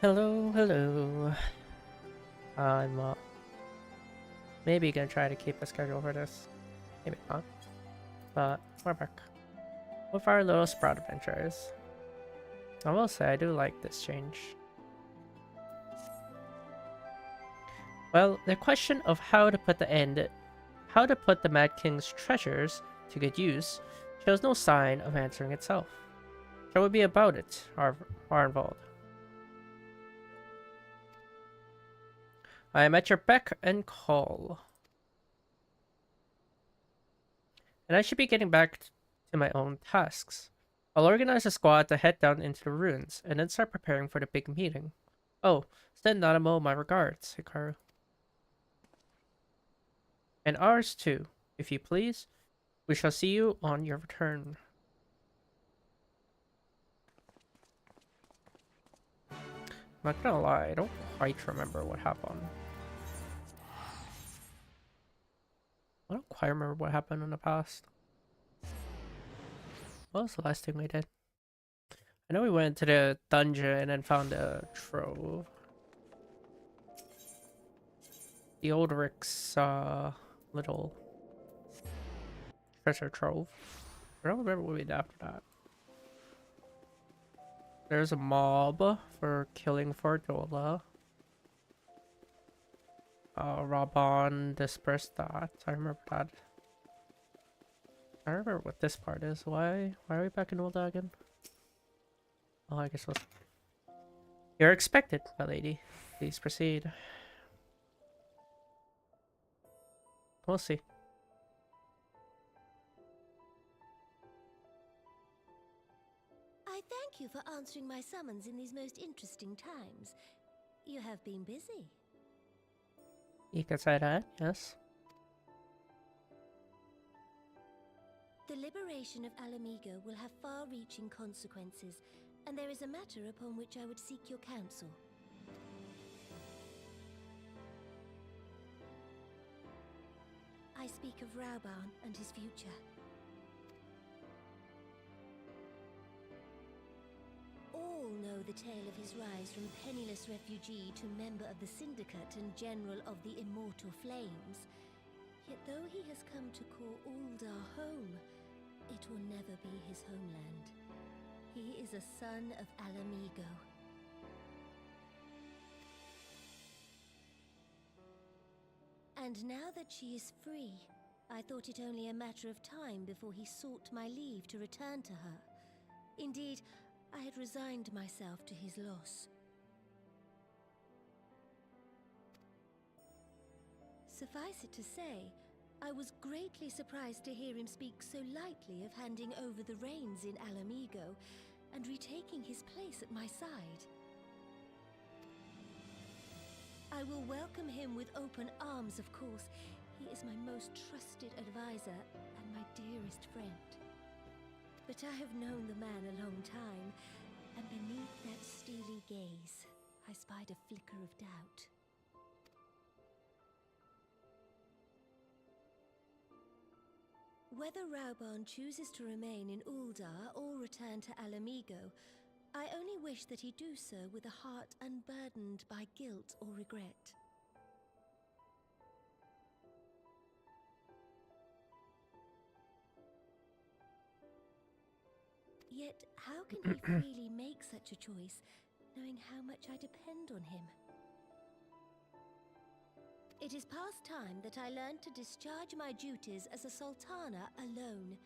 Hello, hello. I'm maybe gonna try to keep a schedule for this. Maybe not. But we're back with our little sprout adventures. I will say I do like this change. Well, the question of how to put the Mad King's treasures to good use shows no sign of answering itself. Shall we be about it, Arnvold? I am at your beck and call, and I should be getting back to my own tasks. I'll organize a squad to head down into the ruins, and then start preparing for the big meeting. Oh, send Nanamo my regards, Hikaru. And ours too, if you please. We shall see you on your return. Not gonna lie, I don't quite remember what happened. I don't quite remember what happened in the past. What was the last thing we did? I know we went to the dungeon and found a trove. The old Rick's little treasure trove. I don't remember what we did after that. There's a mob for killing Fordola. Raban dispersed that. I remember that. I remember what this part is. Why are we back in Ulda again? Oh, I guess we'll... You're expected, my lady. Please proceed. We'll see. I thank you for answering my summons in these most interesting times. You have been busy. You can say that, yes. The liberation of Alamigo will have far-reaching consequences, and there is a matter upon which I would seek your counsel. I speak of Rauban and his future. All know the tale of his rise from penniless refugee to member of the Syndicate and General of the Immortal Flames. Yet though he has come to call Uldar home, it will never be his homeland. He is a son of Alamigo. And now that she is free, I thought it only a matter of time before he sought my leave to return to her. Indeed, I had resigned myself to his loss. Suffice it to say, I was greatly surprised to hear him speak so lightly of handing over the reins in Alamigo and retaking his place at my side. I will welcome him with open arms, of course. He is my most trusted advisor and my dearest friend. But I have known the man a long time, and beneath that steely gaze, I spied a flicker of doubt. Whether Rauban chooses to remain in Uldar or return to Alamigo, I only wish that he do so with a heart unburdened by guilt or regret. Yet, how can he freely make such a choice, knowing how much I depend on him? It is past time that I learned to discharge my duties as a sultana alone.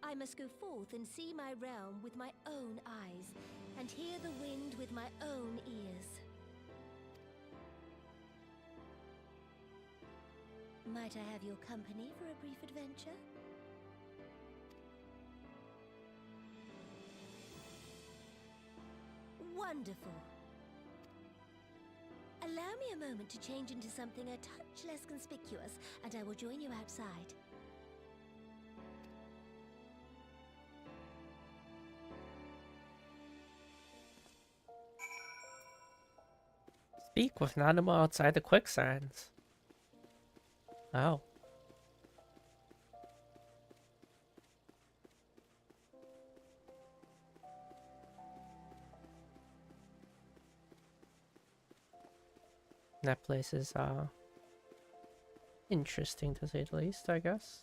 I must go forth and see my realm with my own eyes, and hear the wind with my own ears. Might I have your company for a brief adventure? Wonderful. Allow me a moment to change into something a touch less conspicuous, and I will join you outside. Speak with an animal outside the quicksands. Oh. That place is interesting to say the least, I guess.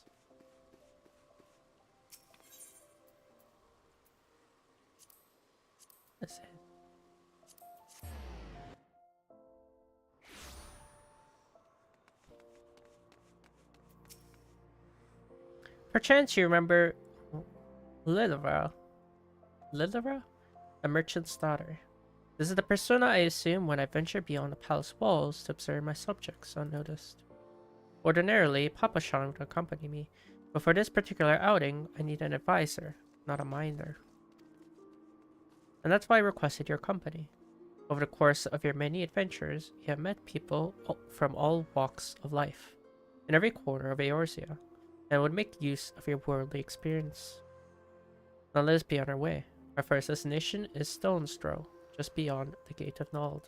That's it. Perchance you remember Lilira? Lilira? A merchant's daughter. This is the persona I assume when I venture beyond the palace walls to observe my subjects unnoticed. Ordinarily, Papa Shan would accompany me, but for this particular outing, I need an advisor, not a minder. And that's why I requested your company. Over the course of your many adventures, you have met people from all walks of life, in every corner of Eorzea, and would make use of your worldly experience. Now let us be on our way. Our first destination is Stone's Throw, just beyond the Gate of Nald.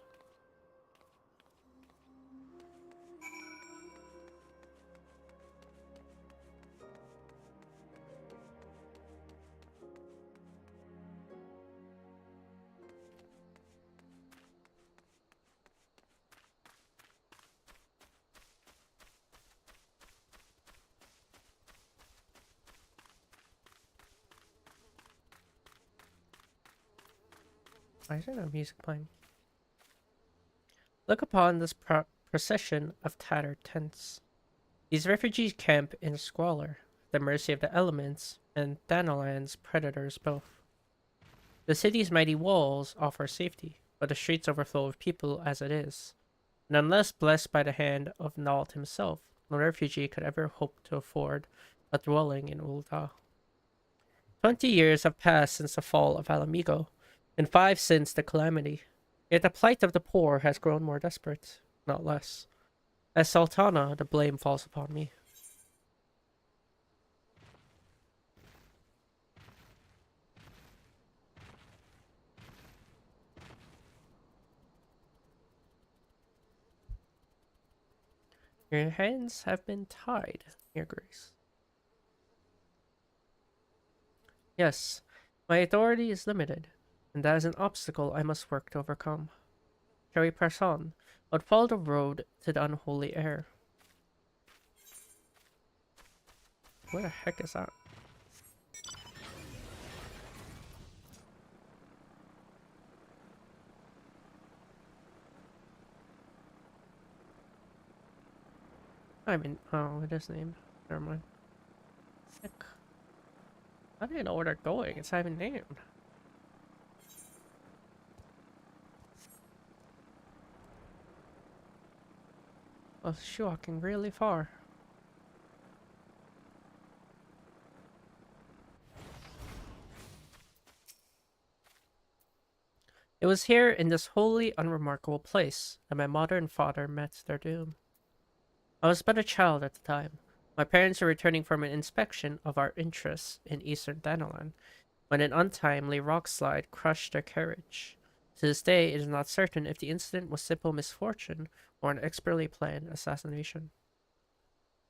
Why is there no music playing? Look upon this procession of tattered tents. These refugees camp in squalor, at the mercy of the elements and Thanalan's predators both. The city's mighty walls offer safety, but the streets overflow with people as it is. And unless blessed by the hand of Nalt himself, no refugee could ever hope to afford a dwelling in Ul'dah. 20 years have passed since the fall of Alamigo, and 5 since the calamity. Yet the plight of the poor has grown more desperate, not less. As Sultana, the blame falls upon me. Your hands have been tied, Your Grace. Yes, my authority is limited, and that is an obstacle I must work to overcome. Shall we press on? But follow the road to the unholy air. Where the heck is that? I mean, oh, it is named. Never mind. Sick. I don't even know where they're going. It's not even named. Oh, she's walking really far. It was here in this wholly unremarkable place that my mother and father met their doom. I was but a child at the time. My parents were returning from an inspection of our interests in eastern Thanalan when an untimely rock slide crushed their carriage. To this day, it is not certain if the incident was simple misfortune or an expertly planned assassination.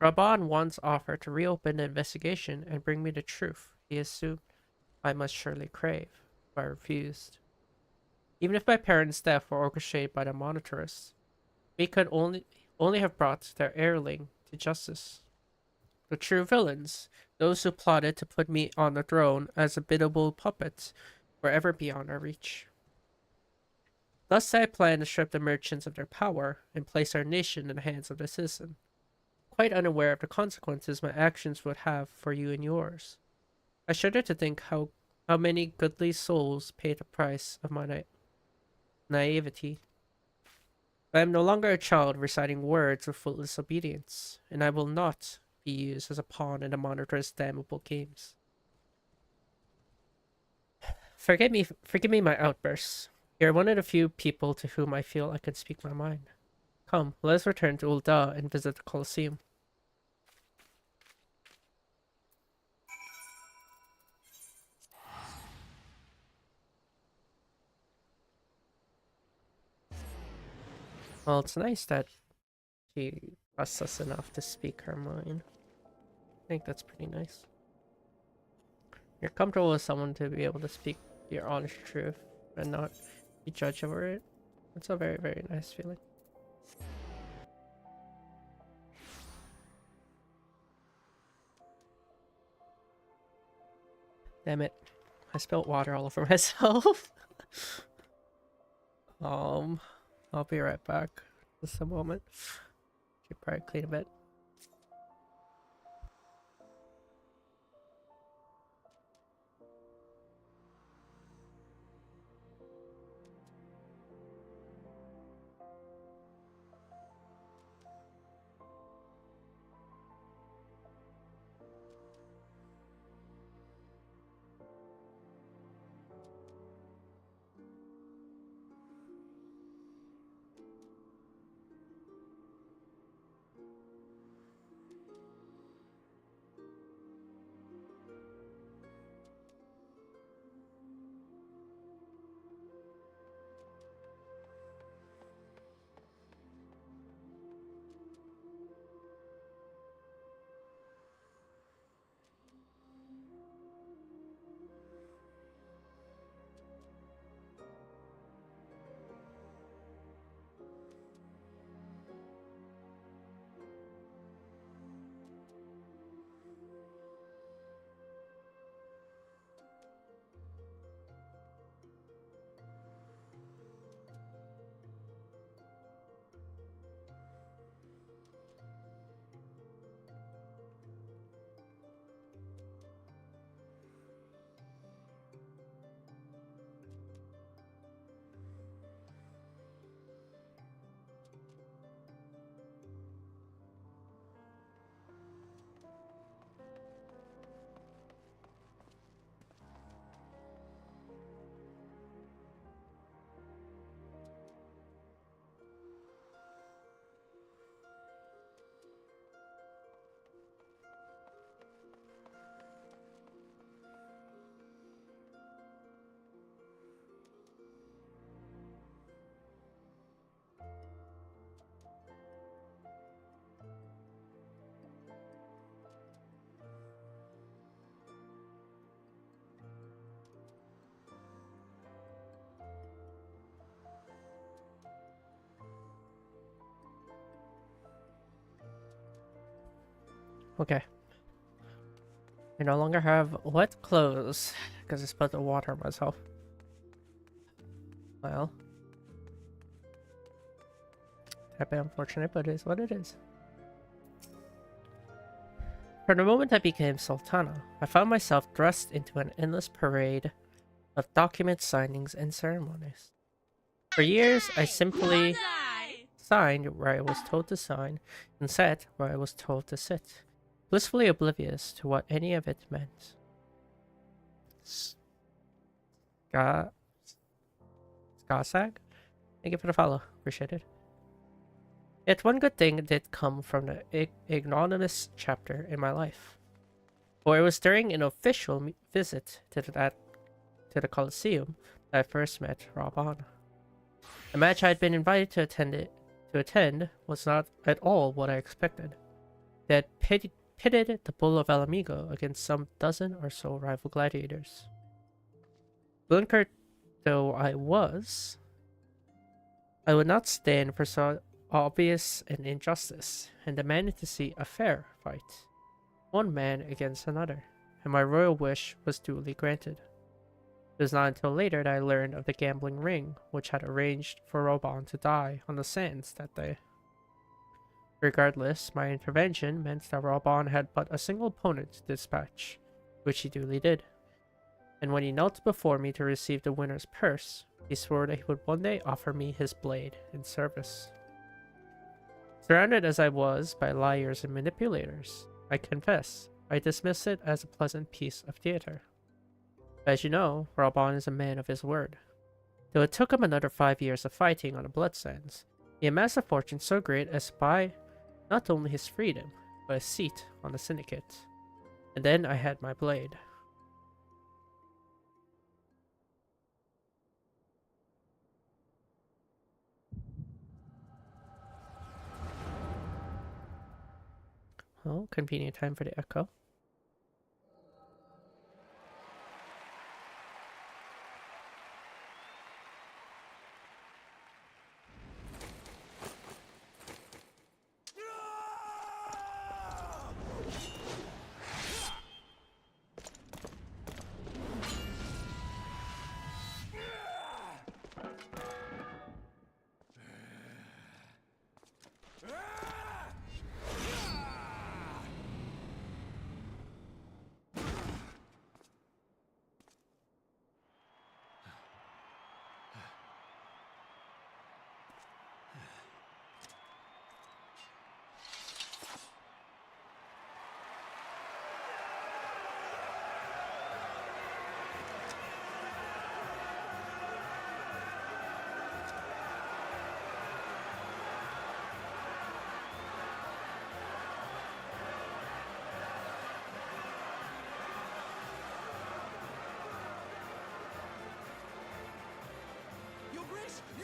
Raban once offered to reopen the investigation and bring me the truth he assumed I must surely crave, but I refused. Even if my parents' death were orchestrated by the monitorists, we could only have brought their heirling to justice. The true villains, those who plotted to put me on the throne as a biddable puppet, were ever beyond our reach. Thus I planned to strip the merchants of their power and place our nation in the hands of the citizen, quite unaware of the consequences my actions would have for you and yours. I shudder to think how many goodly souls paid the price of my naivety. I am no longer a child reciting words of fruitless obedience, and I will not be used as a pawn in the monitor's damnable games. Forgive me my outbursts. You're one of the few people to whom I feel I can speak my mind. Come, let us return to Ul'dah and visit the Colosseum. Well, it's nice that she trusts us enough to speak her mind. I think that's pretty nice. You're comfortable with someone to be able to speak your honest truth and not be judged over it. It's a very, very nice feeling. Damn it. I spilled water all over myself. I'll be right back. Just a moment. Should probably clean a bit. Okay. I no longer have wet clothes because I spilled the water on myself. Well, a bit unfortunate, but it is what it is. From the moment I became Sultana, I found myself thrust into an endless parade of document signings and ceremonies. For years, I simply signed where I was told to sign and sat where I was told to sit, blissfully oblivious to what any of it meant. Skasag? Thank you for the follow. Appreciate it. Yet one good thing did come from the ignominious chapter in my life. For it was during an official visit to the Colosseum that I first met Raban. The match I had been invited to attend was not at all what I expected. They had pitted the Bull of Alamigo against some dozen or so rival gladiators. Blunkert though I was, I would not stand for so obvious an injustice, and demanded to see a fair fight, one man against another, and my royal wish was duly granted. It was not until later that I learned of the gambling ring, which had arranged for Roban to die on the sands that day. Regardless, my intervention meant that Roban had but a single opponent to dispatch, which he duly did. And when he knelt before me to receive the winner's purse, he swore that he would one day offer me his blade in service. Surrounded as I was by liars and manipulators, I confess, I dismiss it as a pleasant piece of theater. As you know, Raban is a man of his word. Though it took him another 5 years of fighting on the blood sands, he amassed a fortune so great as to buy not only his freedom, but a seat on the syndicate. And then I had my blade. Oh, convenient time for the echo.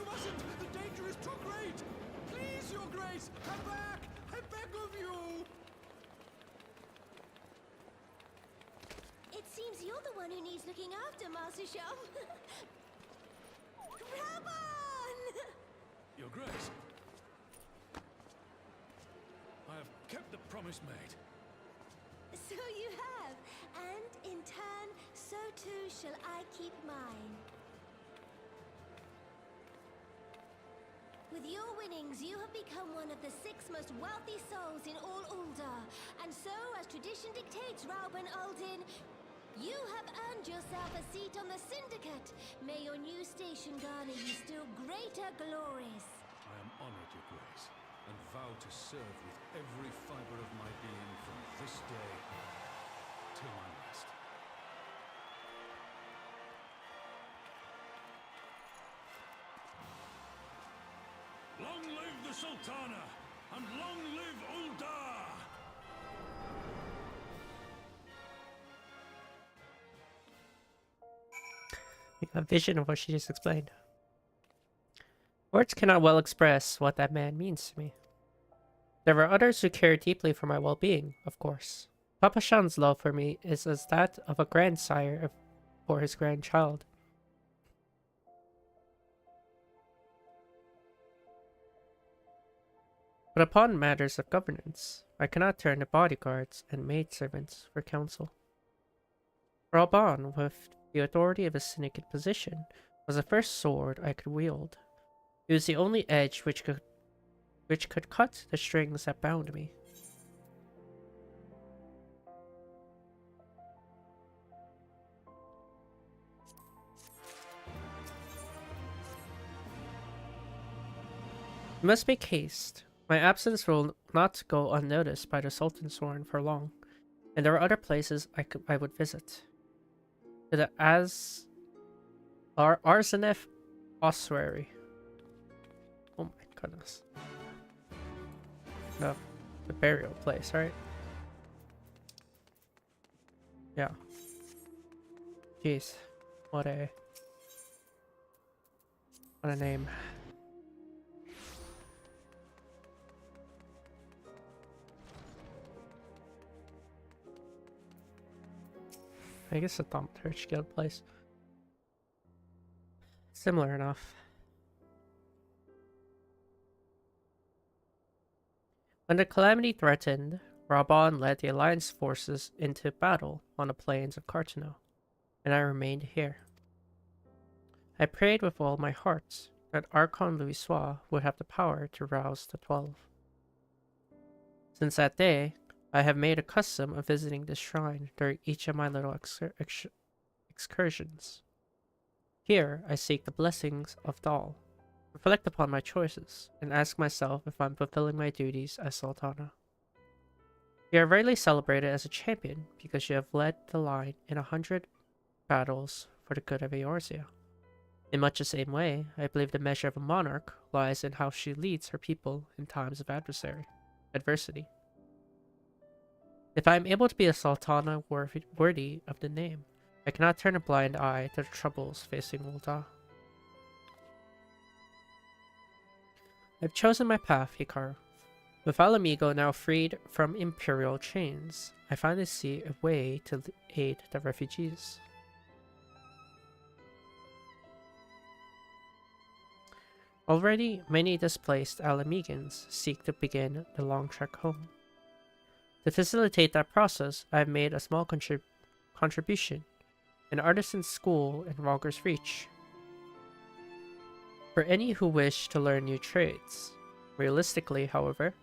mustn't! The danger is too great! Please, your grace, come back! I beg of you! It seems you're the one who needs looking after, Master Chef. Rabon! Your grace, I have kept the promise made. So you have, and in turn, so too shall I keep mine. With your winnings, you have become one of the 6 most wealthy souls in all Uldar, and so, as tradition dictates, Rauben Aldin, you have earned yourself a seat on the Syndicate. May your new station garner you still greater glories. I am honored, your grace, and vow to serve with every fiber of my being from this day till my last. Long live the Sultana, and long live Uldar! We got a vision of what she just explained. Words cannot well express what that man means to me. There are others who care deeply for my well-being, of course. Papa Shan's love for me is as that of a grandsire for his grandchild. But upon matters of governance, I cannot turn to bodyguards and maidservants for counsel. Raban, with the authority of a syndicate position, was the first sword I could wield. It was the only edge which could cut the strings that bound me. We must make haste. My absence will not go unnoticed by the Sultan Sworn for long, and there are other places I would visit. To the Arzenef Ossuary. Oh my goodness. No, the burial place, right? Yeah. Jeez, what a name. I guess the Thaumaturge Guild place. Similar enough. When the calamity threatened, Raban led the Alliance forces into battle on the plains of Cartano, and I remained here. I prayed with all my heart that Archon Louisoix would have the power to rouse the 12. Since that day, I have made a custom of visiting this shrine during each of my little excursions. Here, I seek the blessings of Dal, reflect upon my choices, and ask myself if I'm fulfilling my duties as Sultana. You are rarely celebrated as a champion because you have led the line in 100 battles for the good of Eorzea. In much the same way, I believe the measure of a monarch lies in how she leads her people in times of adversity. If I am able to be a Sultana worthy of the name, I cannot turn a blind eye to the troubles facing Uldar. I've chosen my path, Hikaru. With Alamigo now freed from imperial chains, I finally see a way to aid the refugees. Already, many displaced Alamegans seek to begin the long trek home. To facilitate that process, I have made a small contribution, an artisan school in Rogger's Reach. For any who wish to learn new trades. Realistically, however,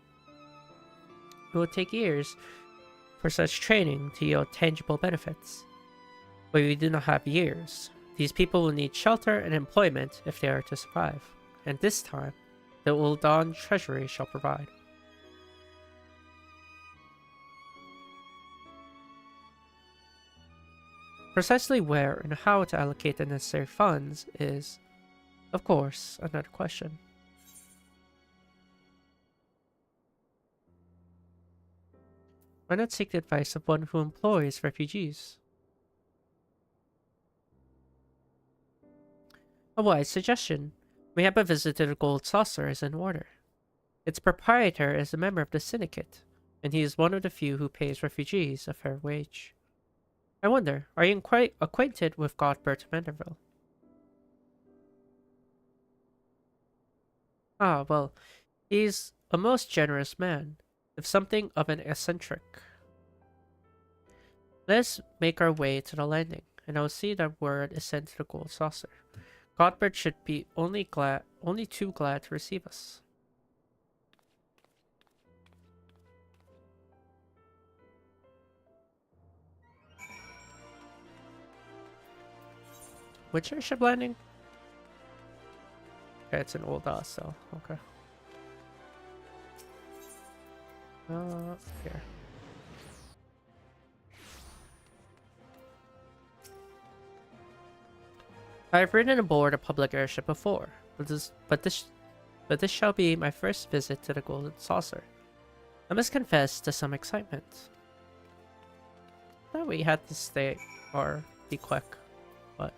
it will take years for such training to yield tangible benefits. But we do not have years. These people will need shelter and employment if they are to survive, and this time, the Uldan Treasury shall provide. Precisely where and how to allocate the necessary funds is, of course, another question. Why not seek the advice of one who employs refugees? A wise suggestion, We have a visit to the Gold Saucer is in order. Its proprietor is a member of the syndicate, and he is one of the few who pays refugees a fair wage. I wonder, are you quite acquainted with Godbert Manderville? Ah, well, he's a most generous man, if something of an eccentric. Let's make our way to the landing, and I'll see that word is sent to the Gold Saucer. Godbert should be only too glad to receive us. Which airship landing? Okay, it's an old so okay. Here. I've ridden aboard a public airship before, but this shall be my first visit to the Golden Saucer. I must confess to some excitement. Thought we had to stay or be quick, but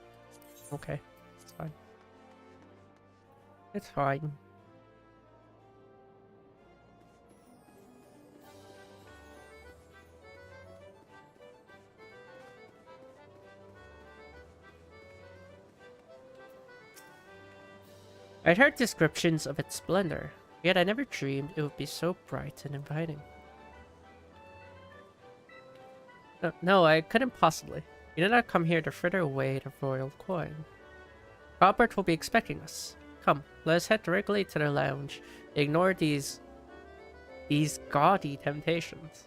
okay, it's fine. It's fine. I'd heard descriptions of its splendor, yet I never dreamed it would be so bright and inviting. No, I couldn't possibly. You did not come here to fritter away the royal coin. Robert will be expecting us. Come, let us head directly to the lounge. Ignore these gaudy temptations.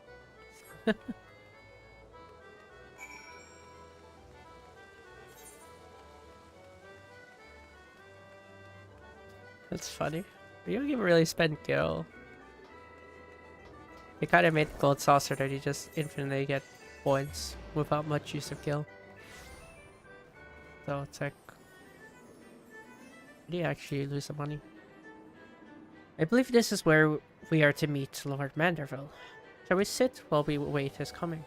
That's funny. You don't even really spend gil. They kind of made the Gold Saucer that you just infinitely get points without much use of gil. So it's like, did he actually lose some money? I believe this is where we are to meet Lord Manderville. Shall we sit while we wait his coming?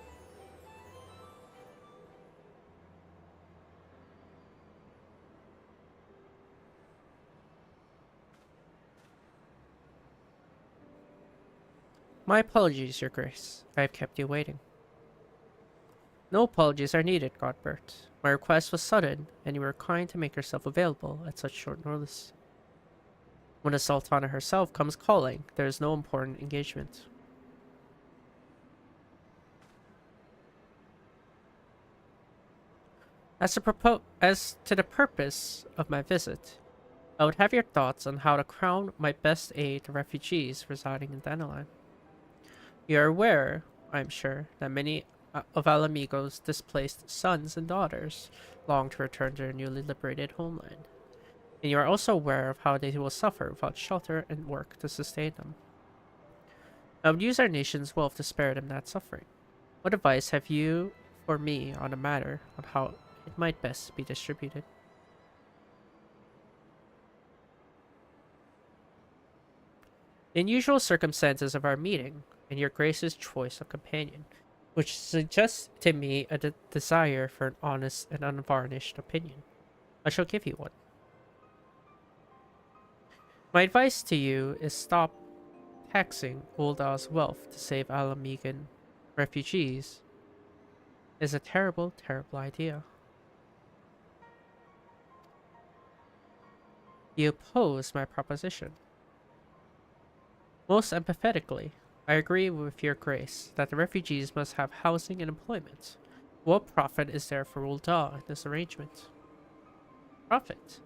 My apologies, Your Grace. I have kept you waiting. No apologies are needed, Godbert. My request was sudden, and you were kind to make yourself available at such short notice. When the Sultana herself comes calling, there is no important engagement. As to the purpose of my visit, I would have your thoughts on how the Crown might best aid the refugees residing in Dandelion. You are aware, I am sure, that many of Alamigo's displaced sons and daughters long to return to their newly liberated homeland. And you are also aware of how they will suffer without shelter and work to sustain them. I would use our nation's wealth to spare them that suffering. What advice have you for me on the matter on how it might best be distributed? In usual circumstances of our meeting, and your Grace's choice of companion, which suggests to me a desire for an honest and unvarnished opinion, I shall give you one. My advice to you is stop taxing Ulda's wealth to save Alamigan refugees is a terrible, terrible idea. You oppose my proposition. Most empathetically, I agree with your Grace that the refugees must have housing and employment. What profit is there for Ulda in this arrangement? Profit?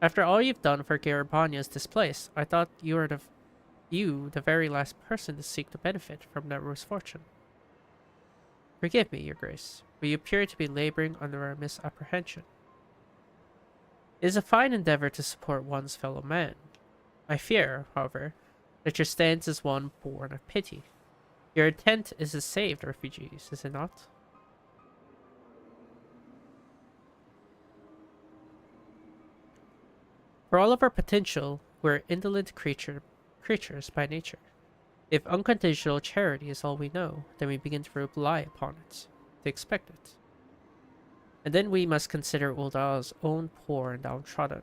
After all you've done for Garibanya's displaced, I thought you were the very last person to seek to benefit from their misfortune. Forgive me, Your Grace, but you appear to be laboring under a misapprehension. It is a fine endeavor to support one's fellow man. I fear, however, that your stance is one born of pity. Your intent is to save the refugees, is it not? For all of our potential, we're indolent creatures by nature. If unconditional charity is all we know, then we begin to rely upon it, to expect it. And then we must consider Ulda's own poor and downtrodden.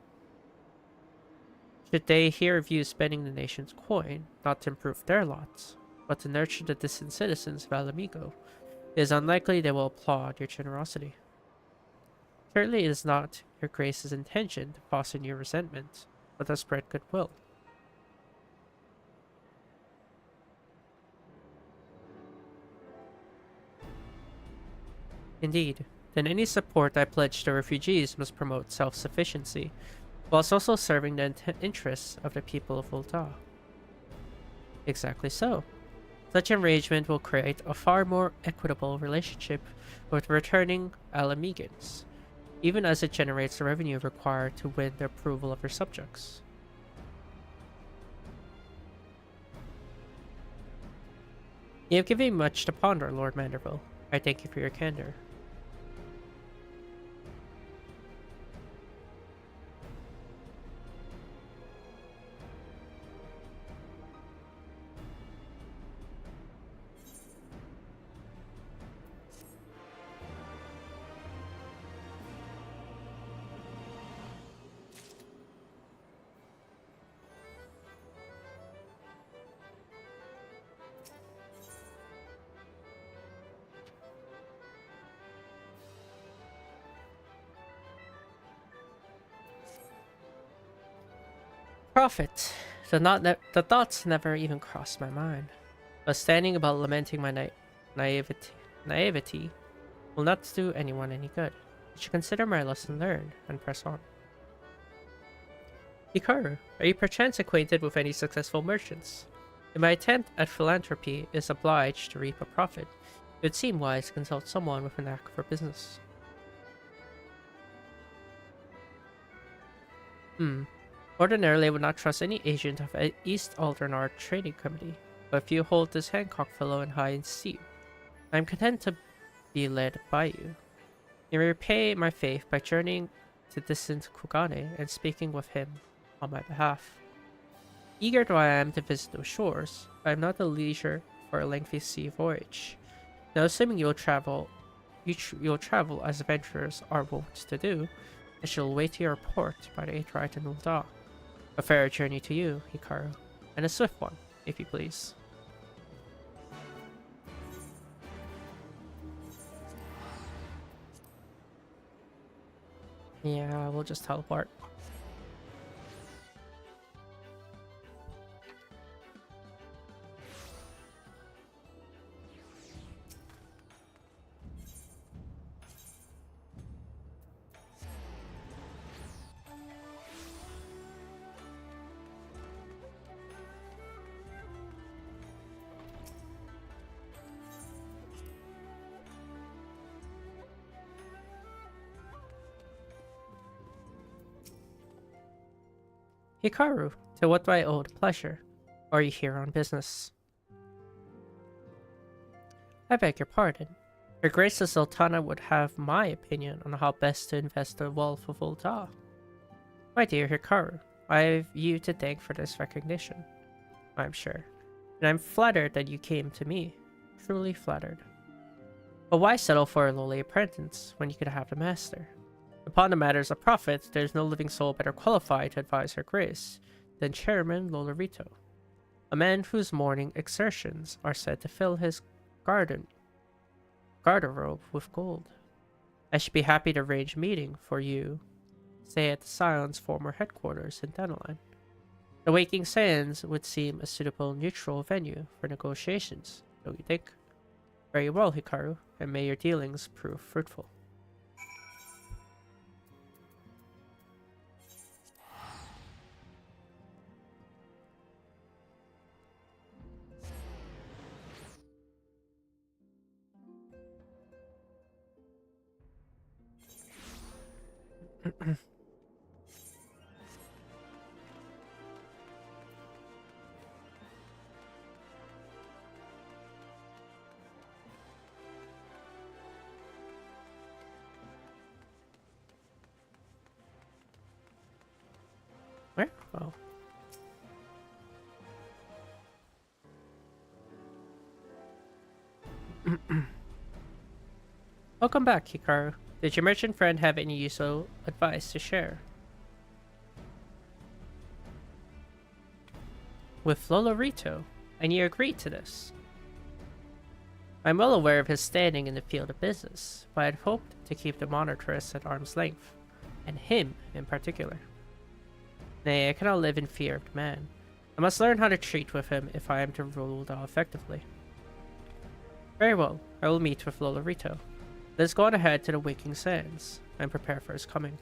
Should they hear of you spending the nation's coin, not to improve their lots, but to nurture the distant citizens of Alamigo, it is unlikely they will applaud your generosity. Certainly it is not your grace's intention to foster new resentment, but to spread goodwill. Indeed, then any support I pledge to refugees must promote self-sufficiency, whilst also serving the interests of the people of Volta. Exactly so. Such arrangement will create a far more equitable relationship with returning Alamegans, even as it generates the revenue required to win the approval of your subjects. You have given me much to ponder, Lord Manderville. I thank you for your candor. Profit. The thoughts never even crossed my mind. But standing about lamenting my naivety will not do anyone any good. You should consider my lesson learned and press on. Hikaru, are you perchance acquainted with any successful merchants? If my attempt at philanthropy is obliged to reap a profit, it would seem wise to consult someone with a knack for business. Ordinarily, I would not trust any agent of East Aldernar Trading Company, but if you hold this Hancock fellow in high esteem, I am content to be led by you. You may repay my faith by journeying to distant Kugane and speaking with him on my behalf. Eager though I am to visit those shores, I am not at leisure for a lengthy sea voyage. Now, assuming you will travel as adventurers are wont to do, I shall await your port by the 8th rite in Ul'dah. A fair journey to you, Hikaru, and a swift one, if you please. Yeah, we'll just teleport. Hikaru, to what do I owe the pleasure? Or are you here on business? I beg your pardon. Your Grace the Sultana would have my opinion on how best to invest the wealth of Ul'dah. My dear Hikaru, I have you to thank for this recognition, I'm sure. And I'm flattered that you came to me. Truly flattered. But why settle for a lowly apprentice when you could have the master? Upon the matters of profit, there is no living soul better qualified to advise Her Grace than Chairman Lolorito, a man whose morning exertions are said to fill his garderobe with gold. I should be happy to arrange a meeting for you, say at the Scion's former headquarters in Danaline. The Waking Sands would seem a suitable neutral venue for negotiations, don't you think? Very well, Hikaru, and may your dealings prove fruitful. Where? Oh. Welcome back, Hikaru. Did your merchant friend have any useful advice to share? With Lolorito, and you agreed to this. I'm well aware of his standing in the field of business, but I'd hoped to keep the monitress at arm's length, and him in particular. Nay, I cannot live in fear of the man. I must learn how to treat with him if I am to rule Ul'dah effectively. Very well, I will meet with Lolorito. Let's go on ahead to the Waking Sands, and prepare for his coming.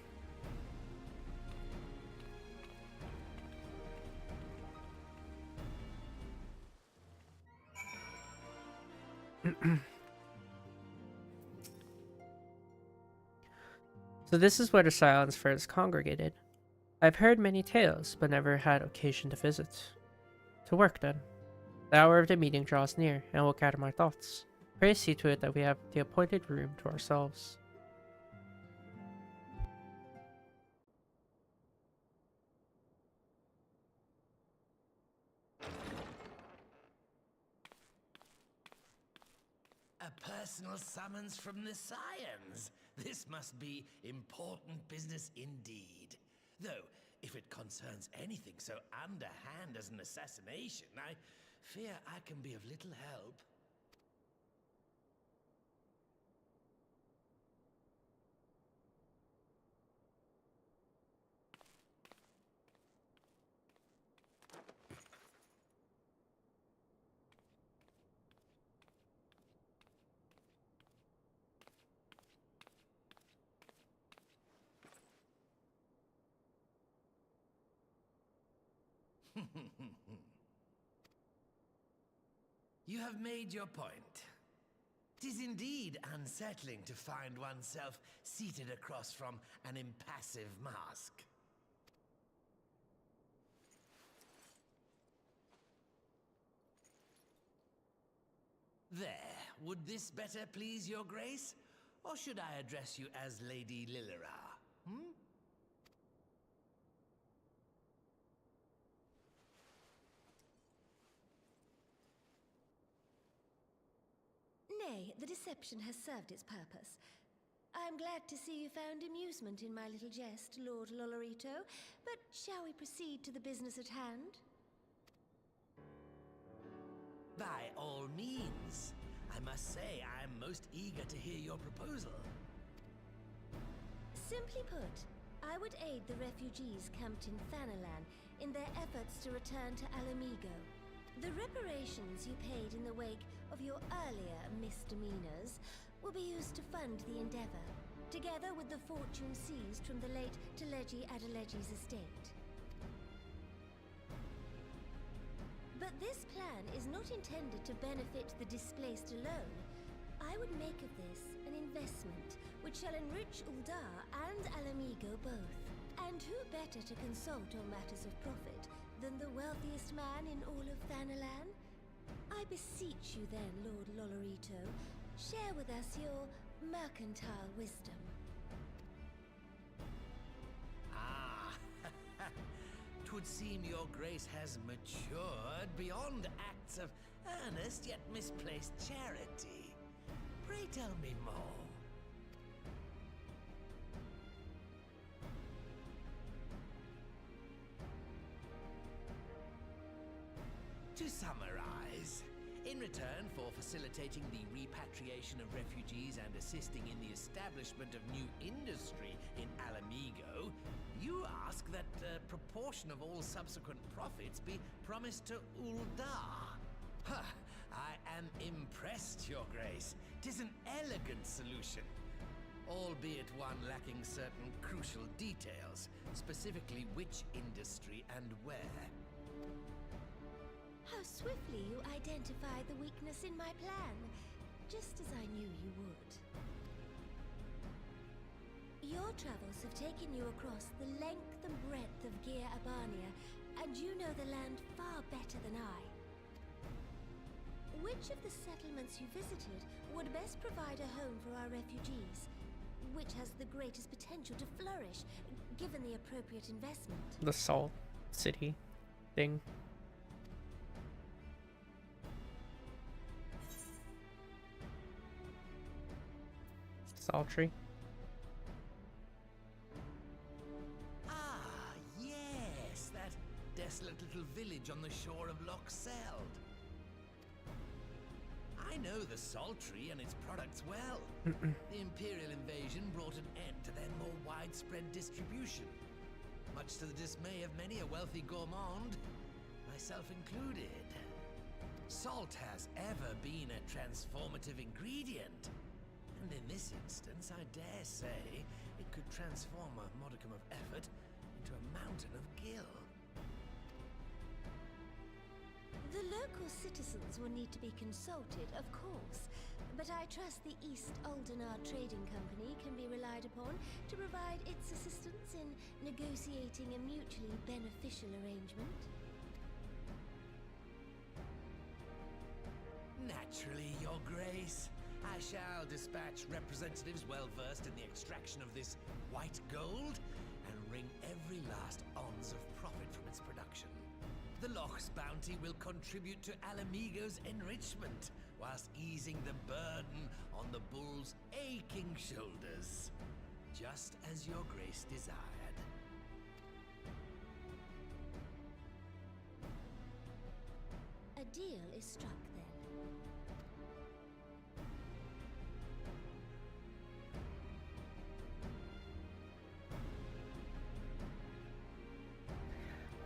So this is where the Silence first congregated. I've heard many tales, but never had occasion to visit. To work then. The hour of the meeting draws near, and we'll gather my thoughts. Pray see to it that we have the appointed room to ourselves. A personal summons from the Scions. This must be important business indeed. Though, if it concerns anything so underhand as an assassination, I fear I can be of little help. You have made your point. 'Tis indeed unsettling to find oneself seated across from an impassive mask. There, would this better please your grace? Or should I address you as Lady Lilira? Nay, the deception has served its purpose. I'm glad to see you found amusement in my little jest, Lord Lolorito, but shall we proceed to the business at hand? By all means. I must say I am most eager to hear your proposal. Simply put, I would aid the refugees camped in Thanalan in their efforts to return to Alamigo. The reparations you paid in the wake of your earlier misdemeanors will be used to fund the endeavor, together with the fortune seized from the late Teleji Adeleji's estate. But this plan is not intended to benefit the displaced alone. I would make of this an investment which shall enrich Ul'dah and Alamigo both. And who better to consult on matters of profit than the wealthiest man in all of Thanalan? I beseech you then, Lord Lolorito, share with us your mercantile wisdom. Ah, 'twould seem your grace has matured beyond acts of earnest yet misplaced charity. Pray tell me more. To summarize, in return for facilitating the repatriation of refugees and assisting in the establishment of new industry in Alamigo, you ask that a proportion of all subsequent profits be promised to Ul'dah. Huh, I am impressed, Your Grace. 'Tis an elegant solution, albeit one lacking certain crucial details, specifically which industry and where. How swiftly you identify the weakness in my plan, just as I knew you would. Your travels have taken you across the length and breadth of Gir Abania, and you know the land far better than I. Which of the settlements you visited would best provide a home for our refugees? Which has the greatest potential to flourish, given the appropriate investment? The Salt City thing. Sultry. Ah, yes, that desolate little village on the shore of Loch Seld. I know the Sultry and its products well. The Imperial invasion brought an end to their more widespread distribution, much to the dismay of many a wealthy gourmand, myself included. Salt has ever been a transformative ingredient, and in this instance, I dare say, it could transform a modicum of effort into a mountain of gill. The local citizens will need to be consulted, of course, but I trust the East Aldenar Trading Company can be relied upon to provide its assistance in negotiating a mutually beneficial arrangement. Naturally, Your Grace. I shall dispatch representatives well versed in the extraction of this white gold and wring every last ounce of profit from its production. The Loch's bounty will contribute to Alamigo's enrichment, whilst easing the burden on the bull's aching shoulders, just as Your Grace desired. A deal is struck then.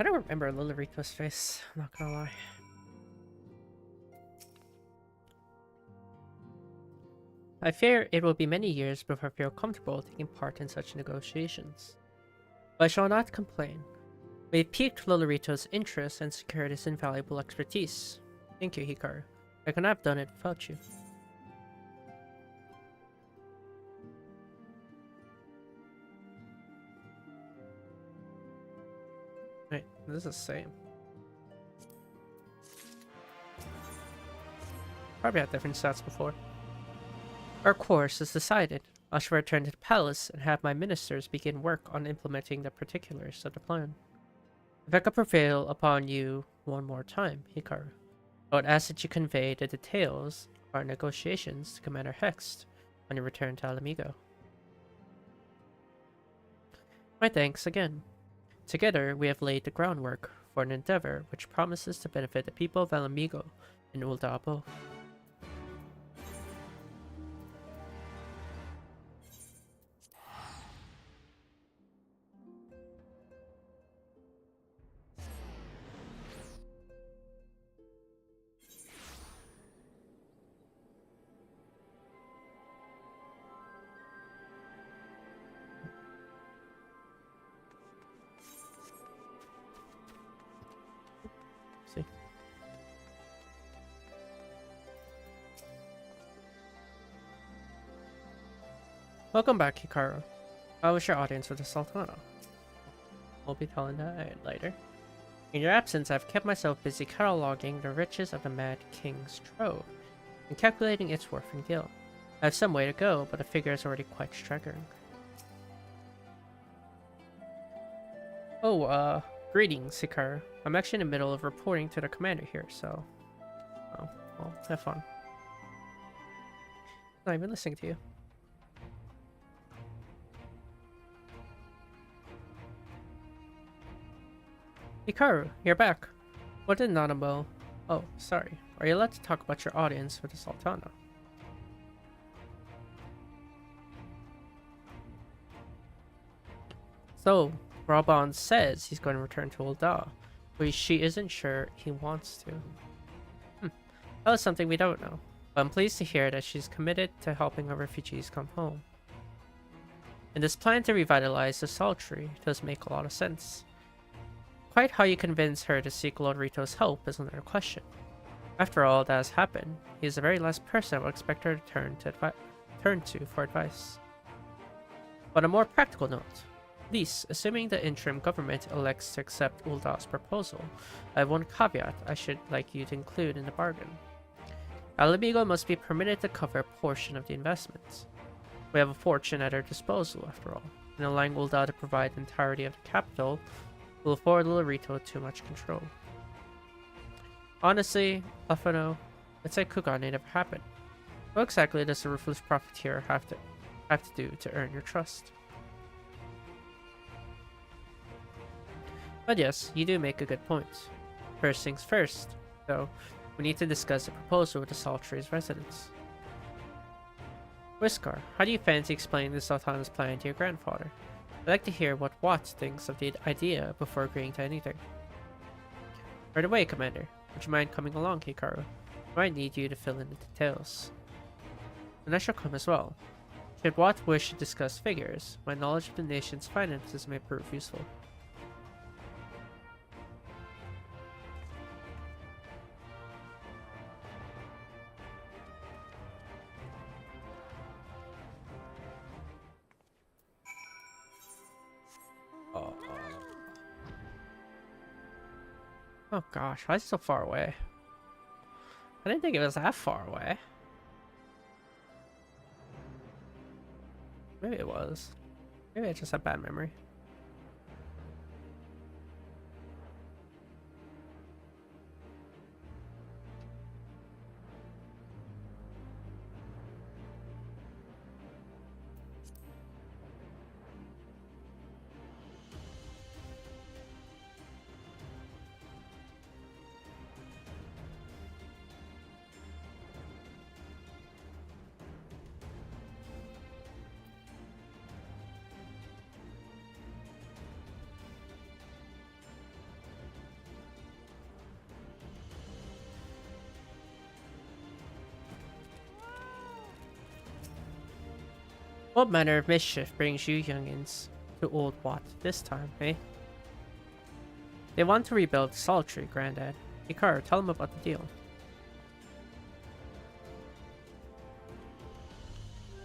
I don't remember Lilirito's face, I'm not gonna lie. I fear it will be many years before I feel comfortable taking part in such negotiations. But I shall not complain. We piqued Lilirito's interest and secured his invaluable expertise. Thank you, Hikaru. I could not have done it without you. Wait, this is the same. Probably had different stats before. Our course is decided. I shall return to the palace and have my ministers begin work on implementing the particulars of the plan. If I could prevail upon you one more time, Hikaru, I would ask that you convey the details of our negotiations to Commander Hext on your return to Alamigo. My thanks again. Together, we have laid the groundwork for an endeavor which promises to benefit the people of Alamigo and Ul'dah both. See. Welcome back, Hikaru. How was your audience with the Sultana? We'll be telling that later. In your absence, I've kept myself busy cataloging the riches of the Mad King's trove and calculating its worth in gil. I have some way to go, but the figure is already quite staggering. Oh, greetings, Hikaru. I'm actually in the middle of reporting to the commander here, so... Oh, well, have fun. Not even listening to you. Hikaru, you're back. What did Nanamo... Oh, sorry. Are you allowed to talk about your audience with the Sultana? So, Raban says he's going to return to Ul'dah, but she isn't sure he wants to. That was something we don't know, but I'm pleased to hear that she's committed to helping our refugees come home. And this plan to revitalize the Sultry does make a lot of sense. Quite how you convince her to seek Lord Rito's help is another question. After all that has happened, he is the very last person I would expect her to turn to for advice. On a more practical note, at least, assuming the interim government elects to accept Ul'dah's proposal, I have one caveat I should like you to include in the bargain. Alamigo must be permitted to cover a portion of the investments. We have a fortune at our disposal, after all, and allowing Ul'dah to provide the entirety of the capital will afford Lilirito too much control. Honestly, Afano, it's like Kugan, it never happened. What exactly does the ruthless profiteer have to do to earn your trust? But yes, you do make a good point. First things first, though, we need to discuss the proposal with the Saltry's residents. Whiskar, how do you fancy explaining this autonomous plan to your grandfather? I'd like to hear what Watts thinks of the idea before agreeing to anything. Right away, Commander. Would you mind coming along, Hikaru? I might need you to fill in the details. And I shall come as well. Should Watts wish to discuss figures, my knowledge of the nation's finances may prove useful. Oh gosh, why is it so far away? I didn't think it was that far away. Maybe it was. Maybe I just have bad memory. What manner of mischief brings you youngins to Old Watt this time, eh? They want to rebuild Saltry, Grandad. Hikaru, tell them about the deal.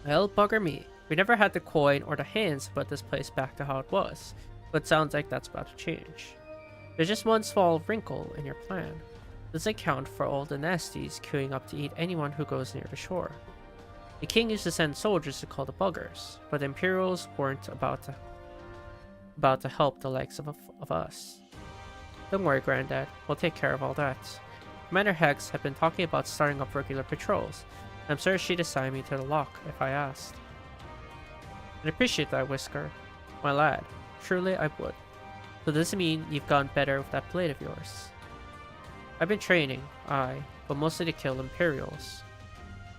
Well, bugger me. We never had the coin or the hands to put this place back to how it was, but sounds like that's about to change. There's just one small wrinkle in your plan. Does it account for all the nasties queuing up to eat anyone who goes near the shore? The king used to send soldiers to call the buggers, but the Imperials weren't about to help the likes of us. Don't worry, Grandad. We'll take care of all that. Commander Hex had been talking about starting up regular patrols. I'm sure she'd assign me to the lock if I asked. I'd appreciate that, Whisker. My lad. Truly I would. So does it mean you've gotten better with that blade of yours? I've been training, aye, but mostly to kill Imperials.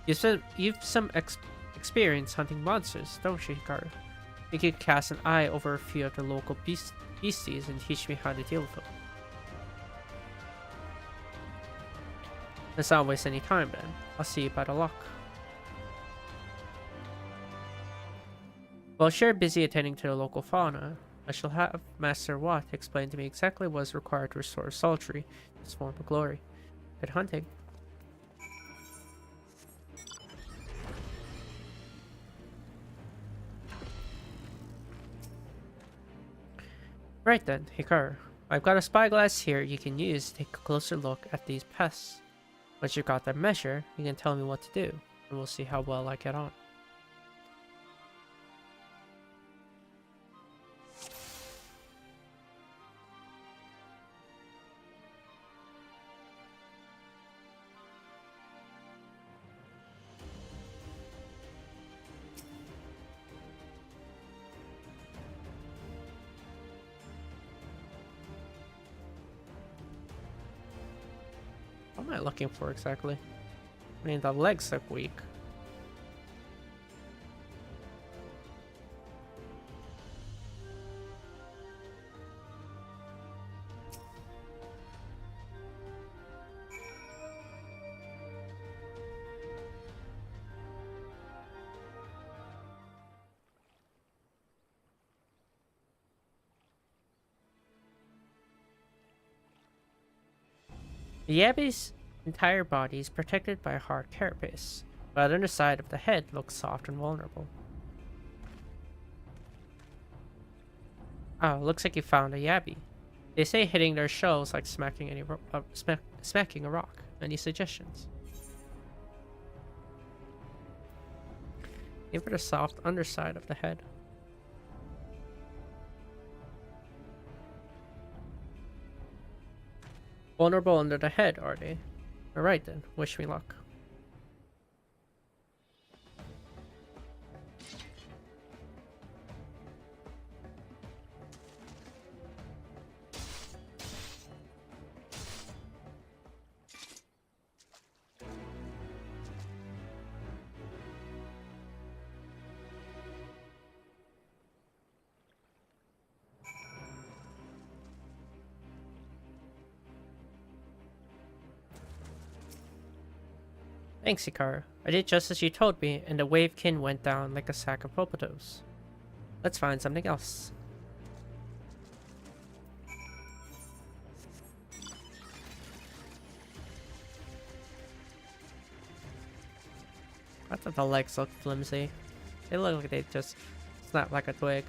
You've some experience hunting monsters, don't you, Hikaru? You could cast an eye over a few of the local beasties and teach me how to deal with them. Let's not waste any time then. I'll see you by the lock. While sure busy attending to the local fauna, I shall have Master Watt explain to me exactly what is required to restore Saltry to its former glory. Good hunting. Right then, Hikaru. I've got a spyglass here you can use to take a closer look at these pests. Once you've got their measure, you can tell me what to do, and we'll see how well I get on. What am I looking for exactly? I mean, the legs look weak. The Yabby's entire body is protected by a hard carapace, but the underside of the head looks soft and vulnerable. Oh, looks like you found a Yabby. They say hitting their shells like smacking smacking a rock. Any suggestions? Give it a soft underside of the head. Vulnerable under the head, are they? Alright then, wish me luck. Thanks, Hikaru. I did just as you told me, and the wavekin went down like a sack of potatoes. Let's find something else. I thought the legs looked flimsy. They look like they just snapped like a twig.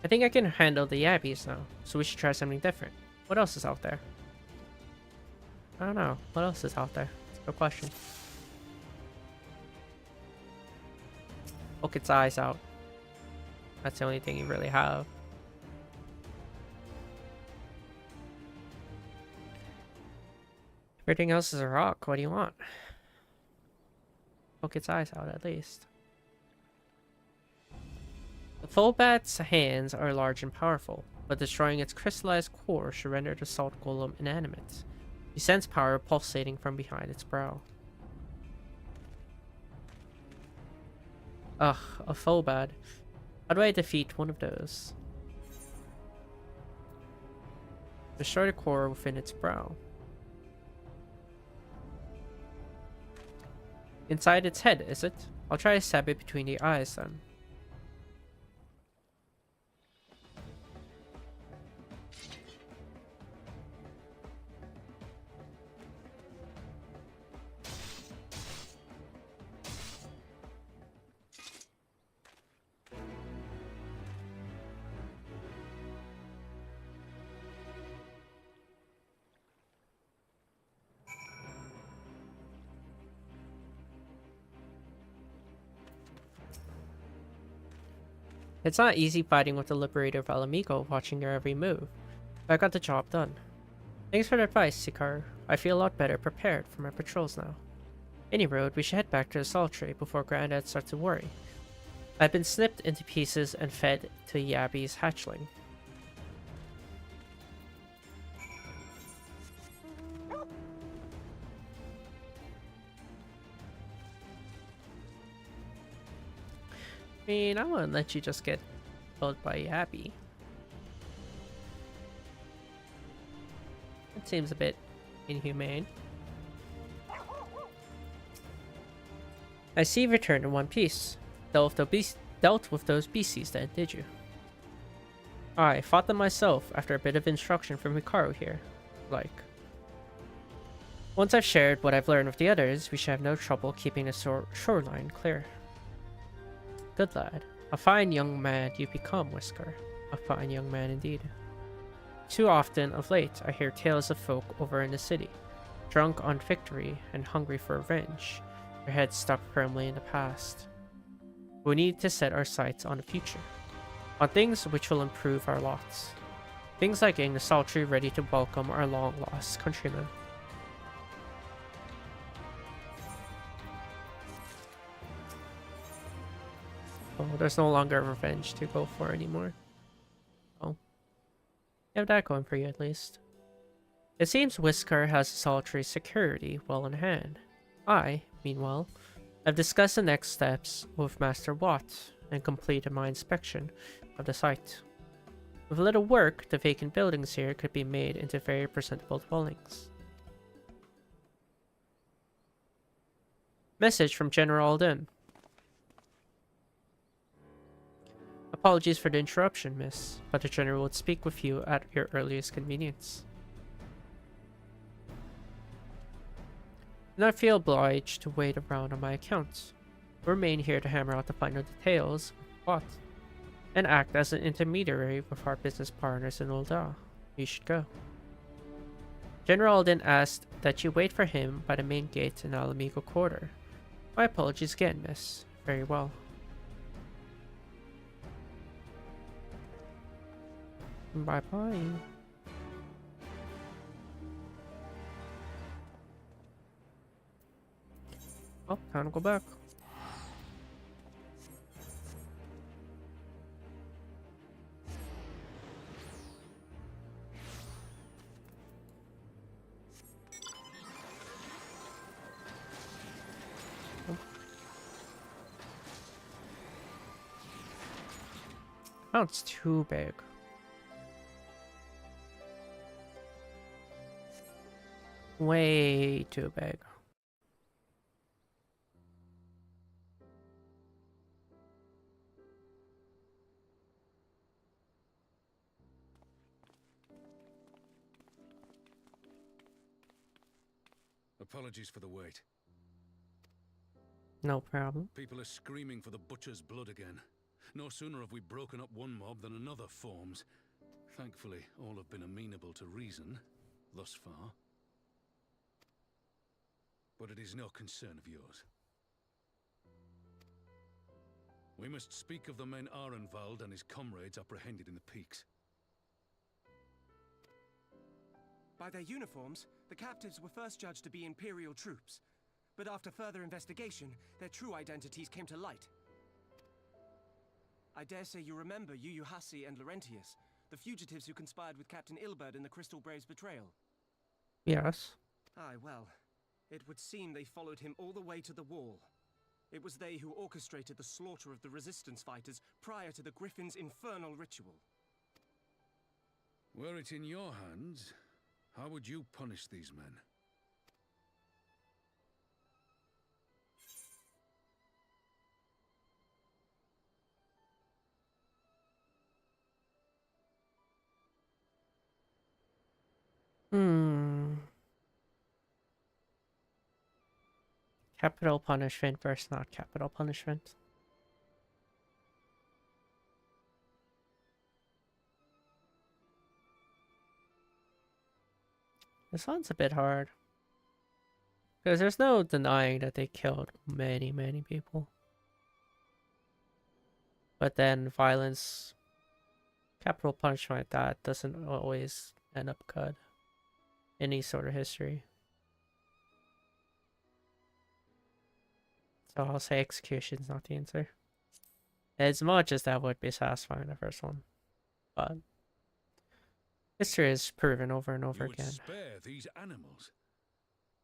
I think I can handle the yabbies now, so we should try something different. What else is out there? I don't know. What else is out there? That's a good question. Poke its eyes out. That's the only thing you really have. Everything else is a rock. What do you want? Poke its eyes out, at least. The full bat's hands are large and powerful, but destroying its crystallized core should render the salt golem inanimate. You sense power pulsating from behind its brow. Ugh, a Phobad. How do I defeat one of those? Destroy the core within its brow. Inside its head, is it? I'll try to stab it between the eyes then. It's not easy fighting with the Liberator of Alamigo, watching your every move. But I got the job done. Thanks for the advice, Hikaru. I feel a lot better prepared for my patrols now. Any road, we should head back to the salt tree before Granddad starts to worry. I've been snipped into pieces and fed to Yabby's hatchling. I mean, I wouldn't let you just get killed by Yabby. That seems a bit inhumane. I see you returned in one piece. Dealt with those beasties then, did you? I fought them myself after a bit of instruction from Hikaru here. Once I've shared what I've learned with the others, we should have no trouble keeping the shoreline clear. Good lad. A fine young man you've become, Whisker. A fine young man indeed. Too often of late I hear tales of folk over in the city, drunk on victory and hungry for revenge, their heads stuck firmly in the past. We need to set our sights on the future, on things which will improve our lots. Things like getting the salt tree ready to welcome our long-lost countrymen. Oh, there's no longer revenge to go for anymore. Oh. You have that going for you at least. It seems Whisker has the salt tree security well in hand. I, meanwhile, have discussed the next steps with Master Watt and completed my inspection of the site. With a little work, the vacant buildings here could be made into very presentable dwellings. Message from General Alden. Apologies for the interruption, miss, but the General would speak with you at your earliest convenience. Do not feel obliged to wait around on my account. Remain here to hammer out the final details of what, and act as an intermediary with our business partners in Ul'dah. You should go. General then asked that you wait for him by the main gate in Alamigo Quarter. My apologies again, miss. Very well. Bye-bye. Oh, time to go back. Oh. Oh, it's too big. Way too big. Apologies for the wait. No problem. People are screaming for the butcher's blood again. No sooner have we broken up one mob than another forms. Thankfully, all have been amenable to reason, thus far. But it is no concern of yours. We must speak of the men Arenvald and his comrades apprehended in the peaks. By their uniforms, the captives were first judged to be Imperial troops. But after further investigation, their true identities came to light. I dare say you remember Yuyuhasi and Laurentius, the fugitives who conspired with Captain Ilbert in the Crystal Brave's betrayal. Yes. Aye, well, it would seem they followed him all the way to the wall. It was they who orchestrated the slaughter of the resistance fighters prior to the Griffin's infernal ritual. Were it in your hands, how would you punish these men? Capital punishment versus not capital punishment. This one's a bit hard. Because there's no denying that they killed many, many people. But then violence, capital punishment like that doesn't always end up good. Any sort of history. So I'll say execution's not the answer. As much as that would be satisfying the first one. But history is proven over and over You would again. spare these animals.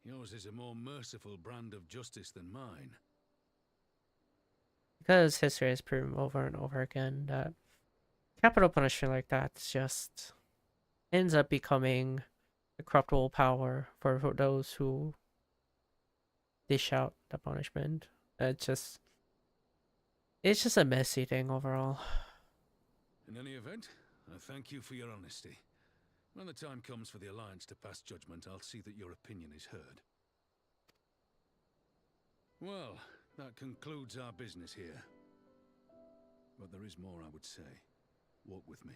Yours is a more merciful brand of justice than mine. Because history has proven over and over again that capital punishment like that just ends up becoming a corruptible power for those who dish out the punishment. It's just a messy thing overall. In any event, I thank you for your honesty. When the time comes for the Alliance to pass judgment, I'll see that your opinion is heard. Well, that concludes our business here. But there is more I would say. Walk with me.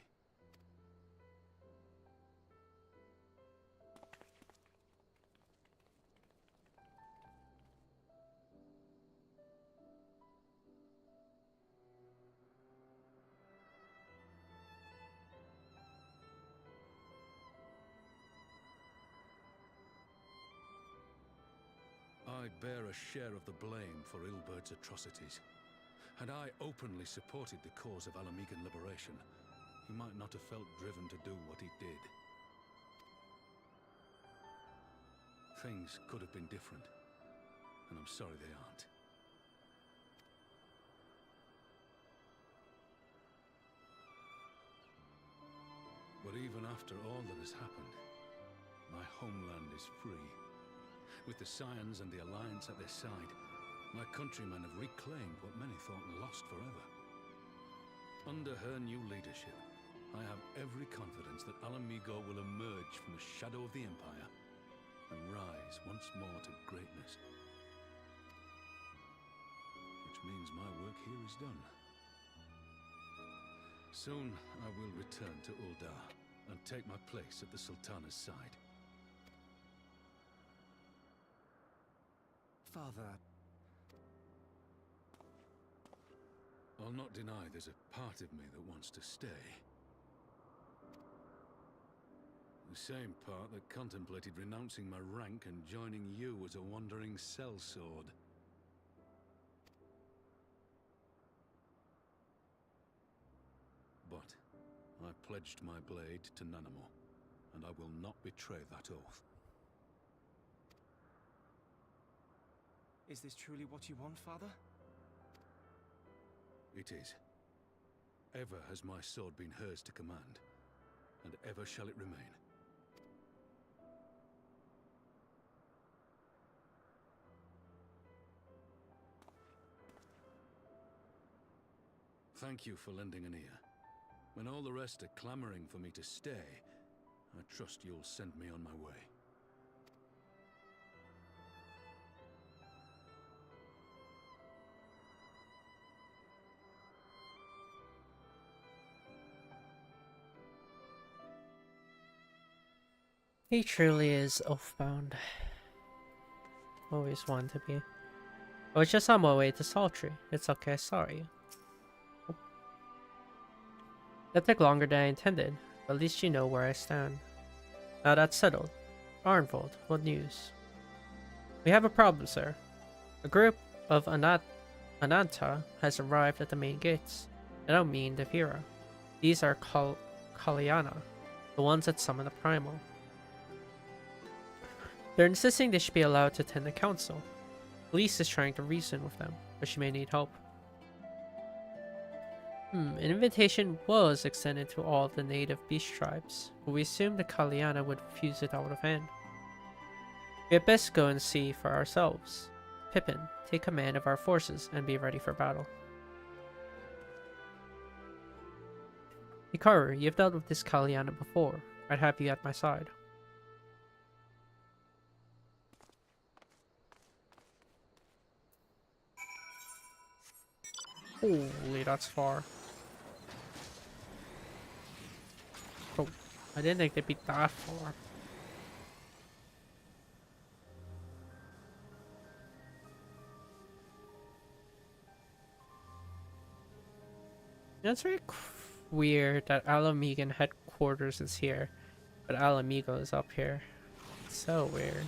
I bear a share of the blame for Ilbert's atrocities. Had I openly supported the cause of Alamigan liberation, he might not have felt driven to do what he did. Things could have been different, and I'm sorry they aren't. But even after all that has happened, my homeland is free. With the Scions and the Alliance at their side, my countrymen have reclaimed what many thought lost forever. Under her new leadership, I have every confidence that Alamigo will emerge from the shadow of the Empire and rise once more to greatness. Which means my work here is done. Soon I will return to Uldar and take my place at the Sultana's side. Father... I'll not deny there's a part of me that wants to stay. The same part that contemplated renouncing my rank and joining you as a wandering sellsword. But I pledged my blade to Nanamo, and I will not betray that oath. Is this truly what you want, Father? It is. Ever has my sword been hers to command, and ever shall it remain. Thank you for lending an ear. When all the rest are clamoring for me to stay, I trust you'll send me on my way. He truly is oathbound. Always wanted to be. I was just on my way to Sultry. It's okay, I saw you. That took longer than I intended, but at least you know where I stand. Now that's settled. Arnvold, what news? We have a problem, sir. A group of Ananta has arrived at the main gates. I don't mean the Vira. These are Kalyana, the ones that summon the Primal. They're insisting they should be allowed to attend the council. Elise is trying to reason with them, but she may need help. An invitation was extended to all the native beast tribes, but we assumed the Kalyana would refuse it out of hand. We had best go and see for ourselves. Pippin, take command of our forces and be ready for battle. Hikaru, you've dealt with this Kalyana before. I'd have you at my side. Holy, that's far. Oh, I didn't think they'd be that far. That's very weird that Alamegan headquarters is here, but Alamigo is up here. It's so weird.